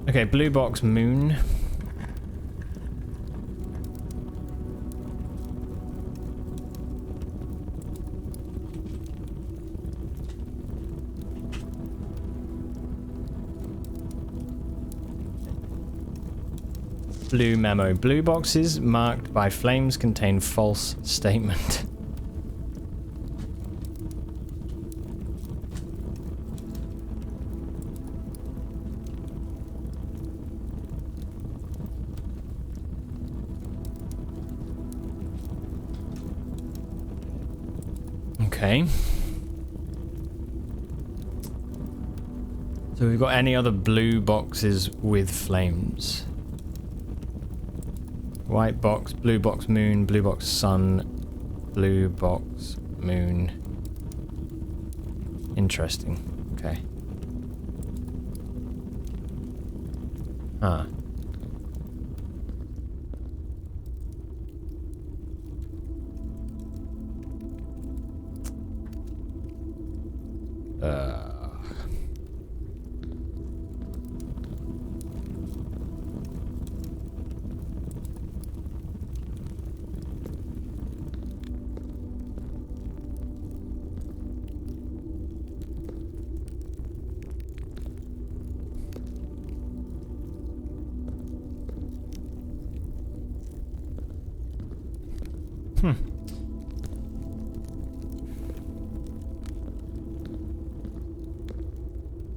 Speaker 1: Okay, blue box moon. Blue memo. Blue boxes marked by flames contain false statement. Okay. So we've got any other blue boxes with flames? White box, blue box moon, blue box sun, blue box moon. Interesting. Okay. Huh.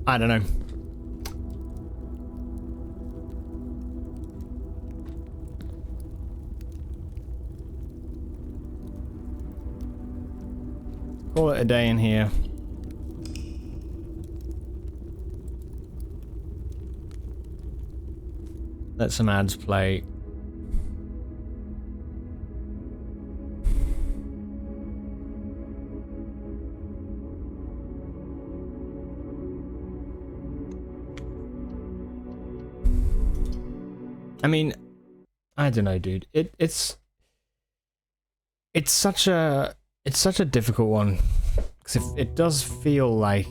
Speaker 1: I don't know. Call it a day in here. Let some ads play. I mean, I don't know, dude. It's such a difficult one because it does feel like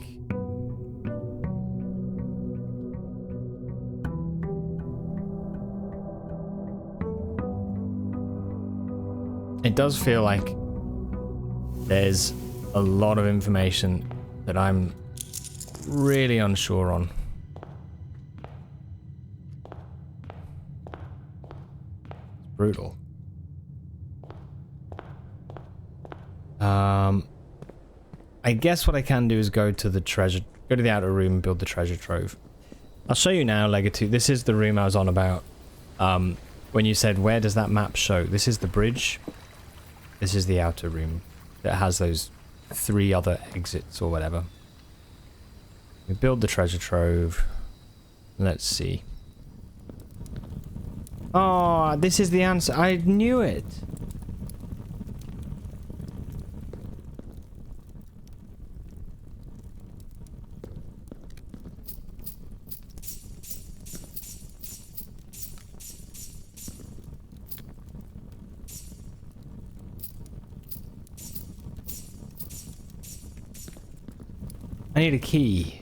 Speaker 1: It does feel like there's a lot of information that I'm really unsure on. It's brutal. I guess what I can do is go to the outer room and build the treasure trove. I'll show you now, Legato. This is the room I was on about. When you said, where does that map show? This is the bridge. This is the outer room that has those 3 other exits or whatever. We build the treasure trove. Let's see. Oh, this is the answer. I knew it. I need a key.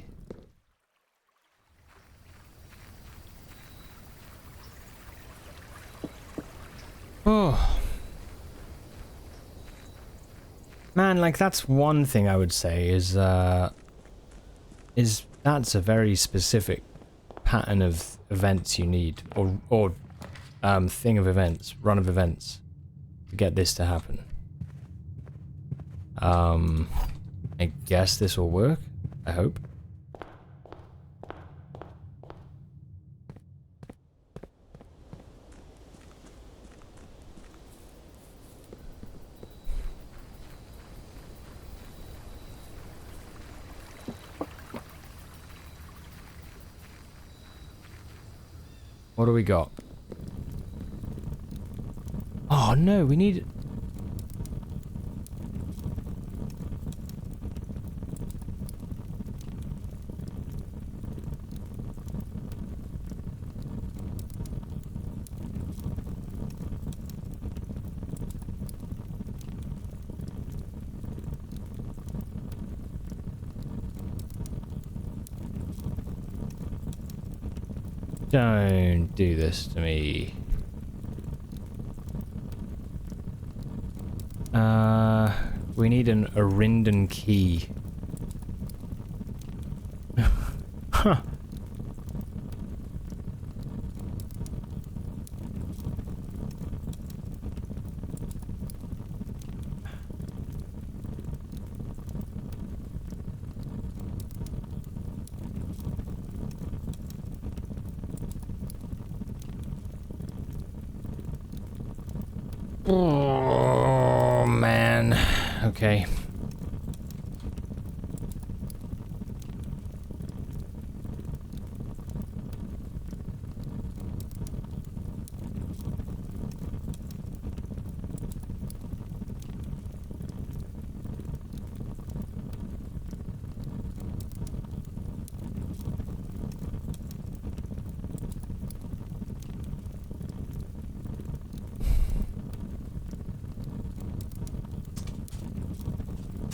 Speaker 1: Oh. Man, like that's one thing I would say is that's a very specific pattern of events you need or thing of events, run of events to get this to happen. I guess this will work. I hope. What do we got? Oh no, we need... Don't do this to me. We need an Arindan key. Huh. Oh, man. Okay.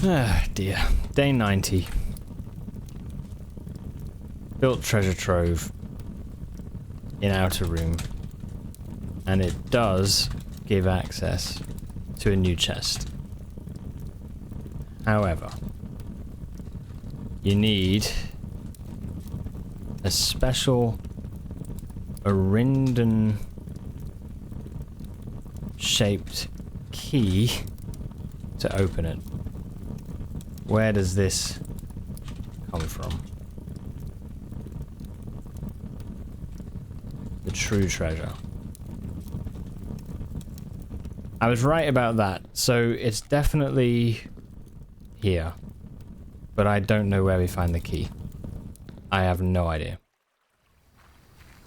Speaker 1: Ah, dear. Day 90. Built treasure trove in outer room. And it does give access to a new chest. However, you need a special Arindan shaped key to open it. Where does this come from? The true treasure. I was right about that. So it's definitely here. But I don't know where we find the key. I have no idea.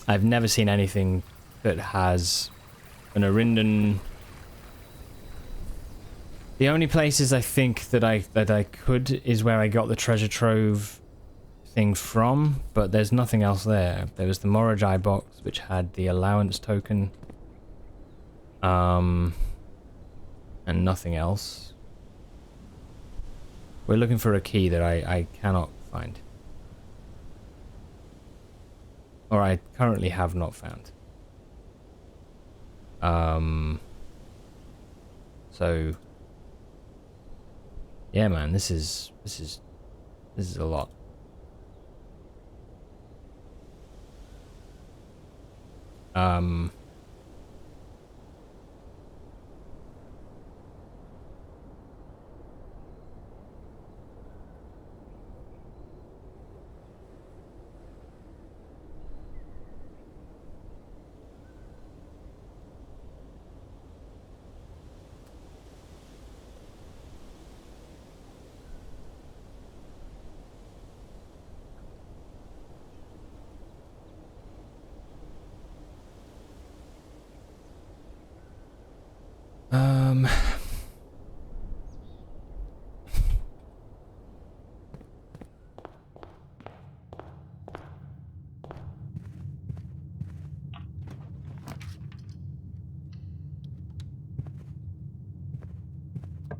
Speaker 1: I've never seen anything that has an Arindan. The only places I think that I could is where I got the treasure trove thing from, but there's nothing else there. There was the Morajai box, which had the allowance token, and nothing else. We're looking for a key that I cannot find, or I currently have not found. So yeah, man, this is a lot.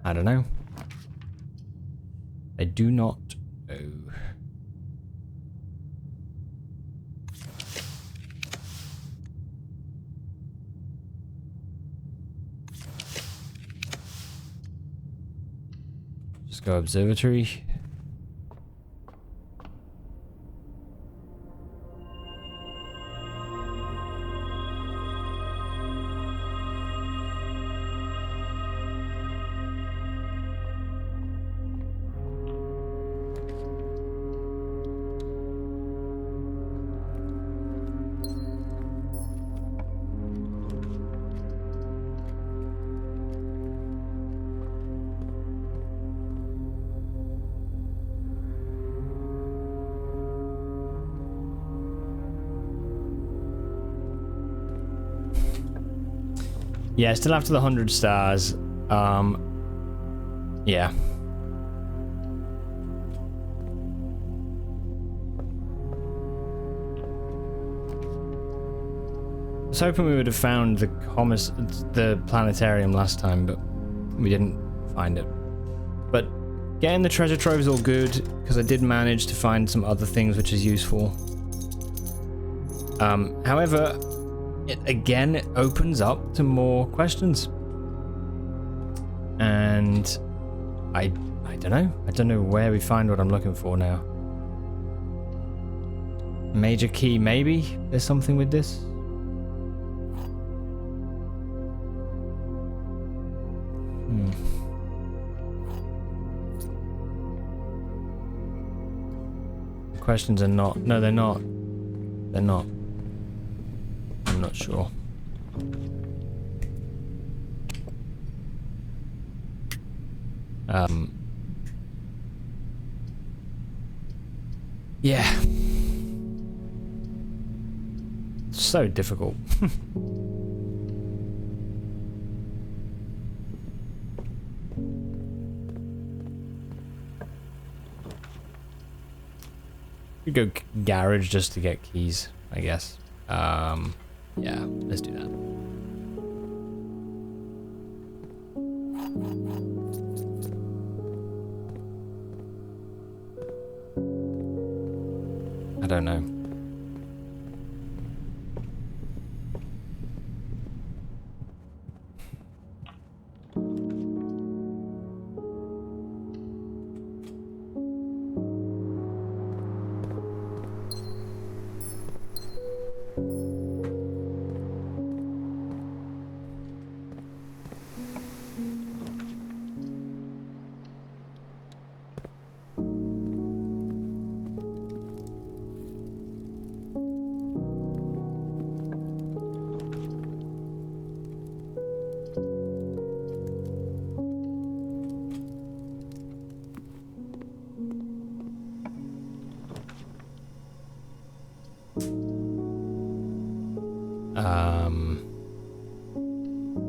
Speaker 1: I don't know. I do not know. Just go observatory. Yeah, still after the 100 stars. Yeah. I was hoping we would have found the planetarium last time, but we didn't find it. But getting the treasure trove is all good, because I did manage to find some other things which is useful. However, it opens up to more questions. And I don't know. I don't know where we find what I'm looking for now. Major key, maybe? There's something with this? The questions are not. No, they're not. They're not. I'm not sure. Yeah. It's so difficult. We go garage just to get keys, I guess. Yeah, let's do that. I don't know.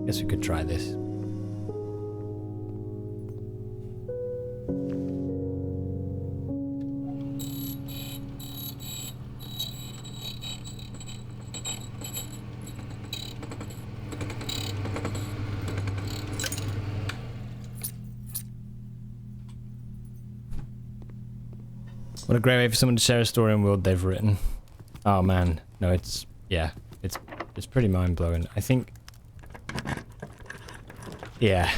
Speaker 1: Guess we could try this. What a great way for someone to share a story and world they've written. Oh man, no, it's pretty mind blowing. I think, yeah,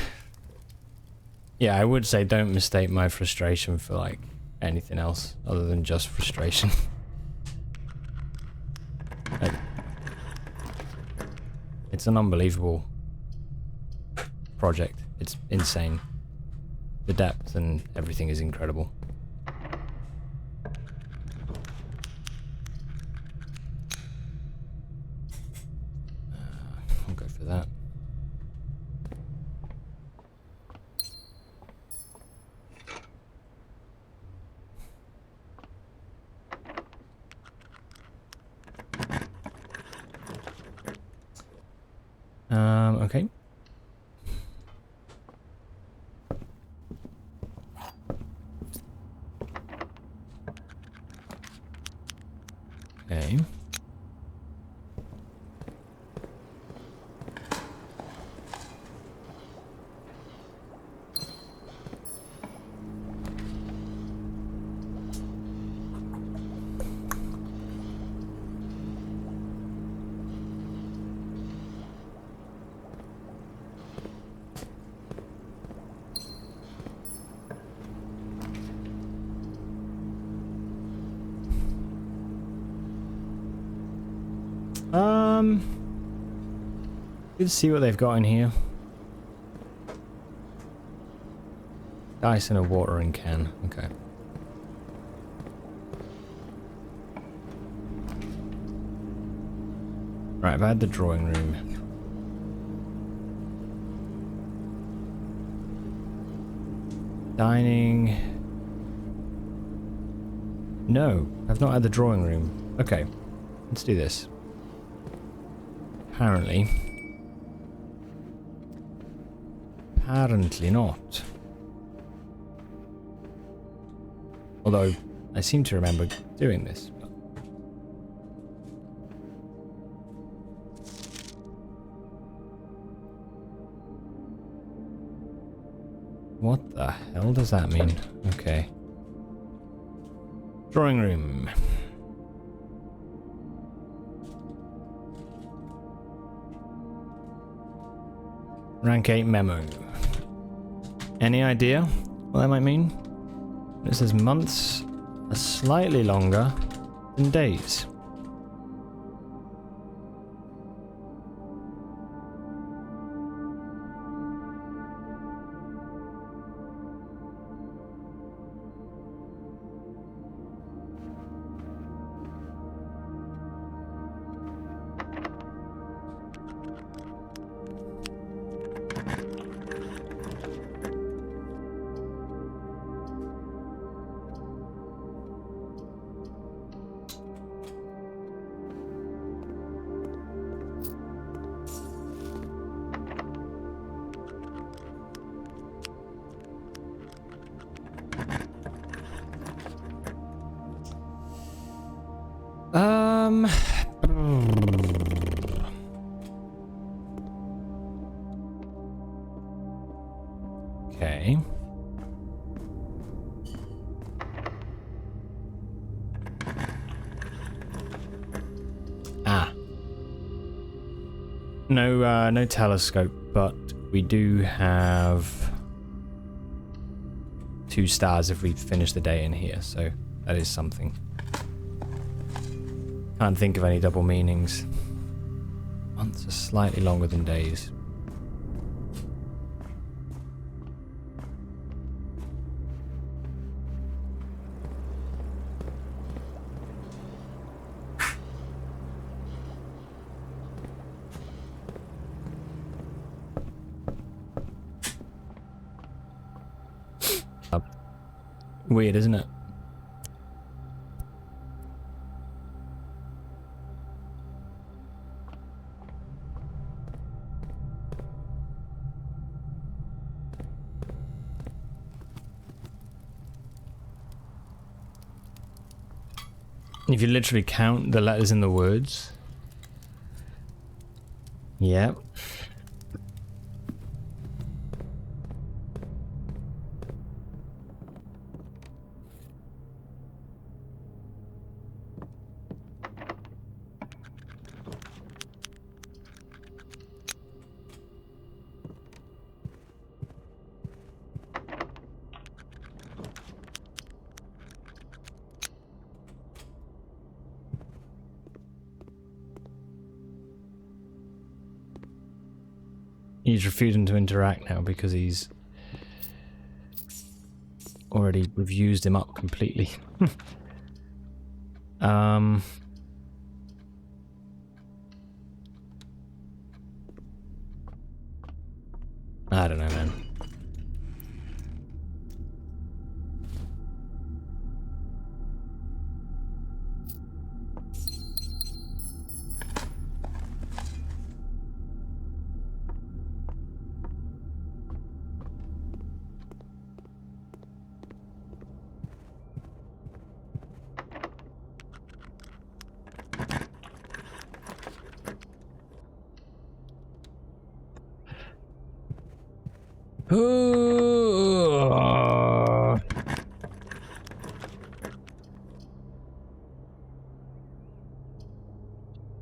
Speaker 1: Yeah, I would say don't mistake my frustration for like anything else other than just frustration. Like, it's an unbelievable project. It's insane. The depth and everything is incredible. I'll go for that. Okay. Okay. Let's see what they've got in here. Dice in a watering can. Okay. Right, I've had the drawing room. Dining. No, I've not had the drawing room. Okay, let's do this. Apparently not. Although, I seem to remember doing this. But... what the hell does that mean? Okay. Drawing room. Rank 8 memo. Any idea what that might mean? It says months are slightly longer than days. Okay. No telescope, but we do have 2 stars if we finish the day in here, so that is something. Can't think of any double meanings. Months are slightly longer than days. Weird, isn't it? If you literally count the letters in the words. Yep. He's refusing to interact now because we've used him up completely. I don't know, man.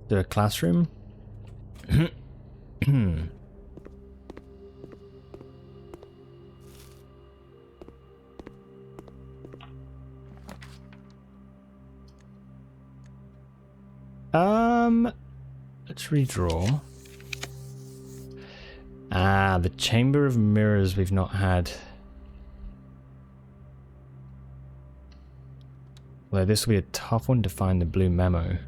Speaker 1: The classroom? Let's redraw. Ah, the Chamber of Mirrors we've not had. Well, this will be a tough one to find the blue memo.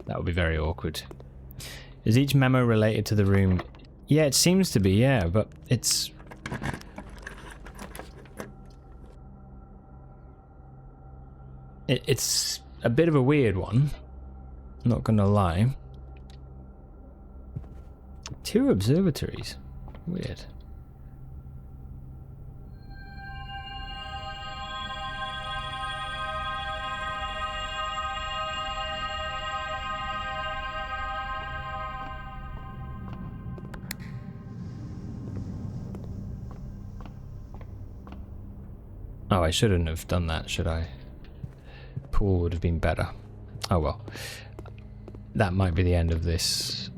Speaker 1: That would be very awkward. Is each memo related to the room? Yeah, it seems to be, yeah, but it's... It's a bit of a weird one. Not gonna lie. 2 observatories. Weird. Oh, I shouldn't have done that, should I? Pool would have been better. Oh well. That might be the end of this.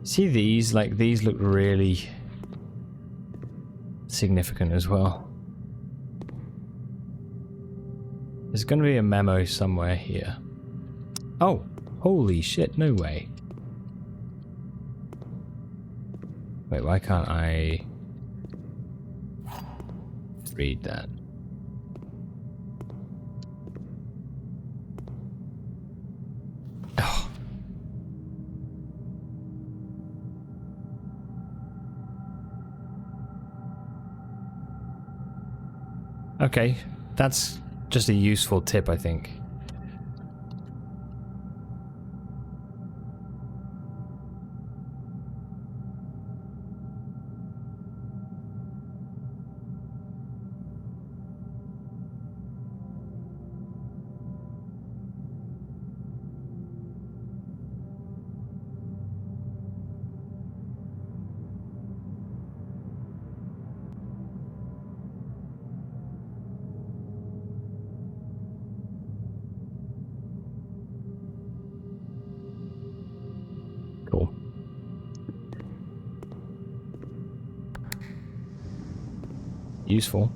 Speaker 1: See these? Like, these look really significant as well. There's going to be a memo somewhere here. Oh, holy shit, no way. Wait, why can't I read that? Oh. Okay, that's just a useful tip, I think. Cool. Useful.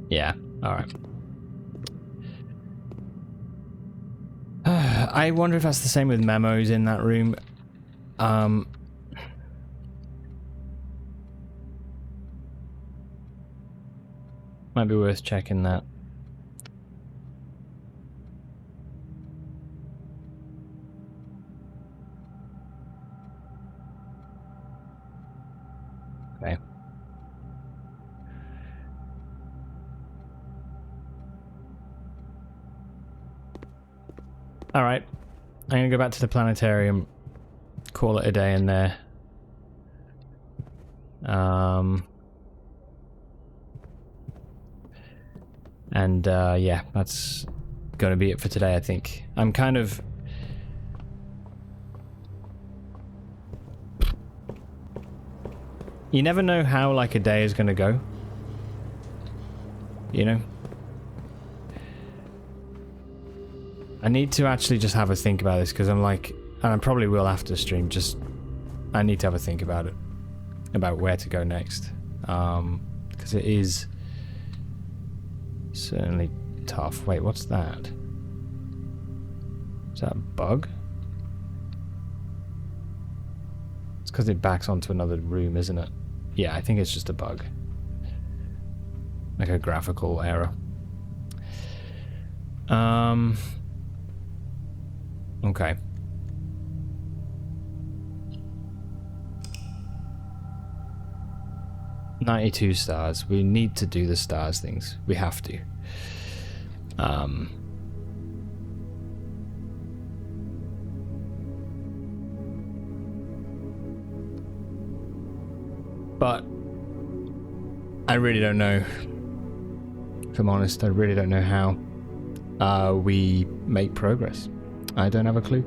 Speaker 1: Yeah, alright. I wonder if that's the same with memos in that room. Might be worth checking that. Okay. Alright. I'm gonna go back to the planetarium. Call it a day in there. And yeah, that's gonna be it for today, I think. I'm kind of... You never know how, like, a day is gonna go. You know? I need to actually just have a think about this, because I'm like... And I probably will after stream, just... I need to have a think about it. about where to go next, because it is certainly tough. Wait, what's that? Is that a bug? It's because it backs onto another room, isn't it? Yeah, I think it's just a bug. Like a graphical error. Okay. $92 stars. We need to do the stars things. We have to. But I really don't know. If I'm honest, I really don't know how we make progress. I don't have a clue.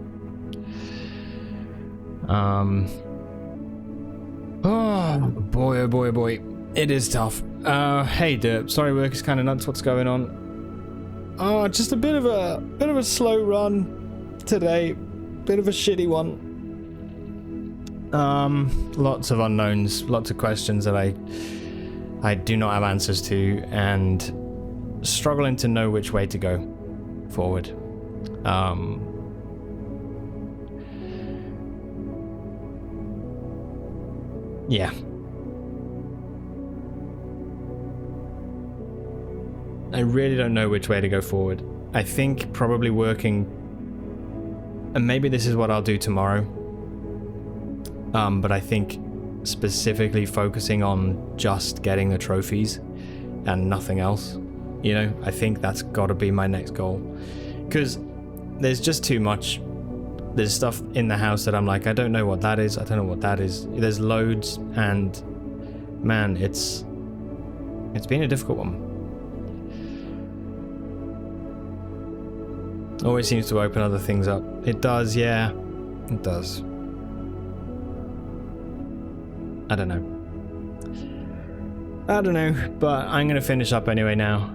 Speaker 1: Oh boy, oh boy, oh boy. It is tough. Hey Derp, sorry work is kinda nuts, what's going on? Oh, just a bit of a slow run today. Bit of a shitty one. Lots of unknowns, lots of questions that I do not have answers to, and struggling to know which way to go forward. Yeah. I really don't know which way to go forward. I think probably working, and maybe this is what I'll do tomorrow, but I think specifically focusing on just getting the trophies and nothing else. You know, I think that's got to be my next goal, because there's just too much. There's stuff in the house that I'm like, I don't know what that is. I don't know what that is. There's loads, and man, it's been a difficult one. Always seems to open other things up. It does, yeah. It does. I don't know. I don't know, but I'm going to finish up anyway now.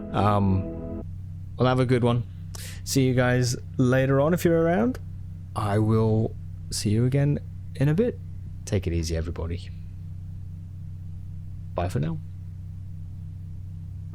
Speaker 1: We'll have a good one. See you guys later on if you're around. I will see you again in a bit. Take it easy, everybody. Bye for now.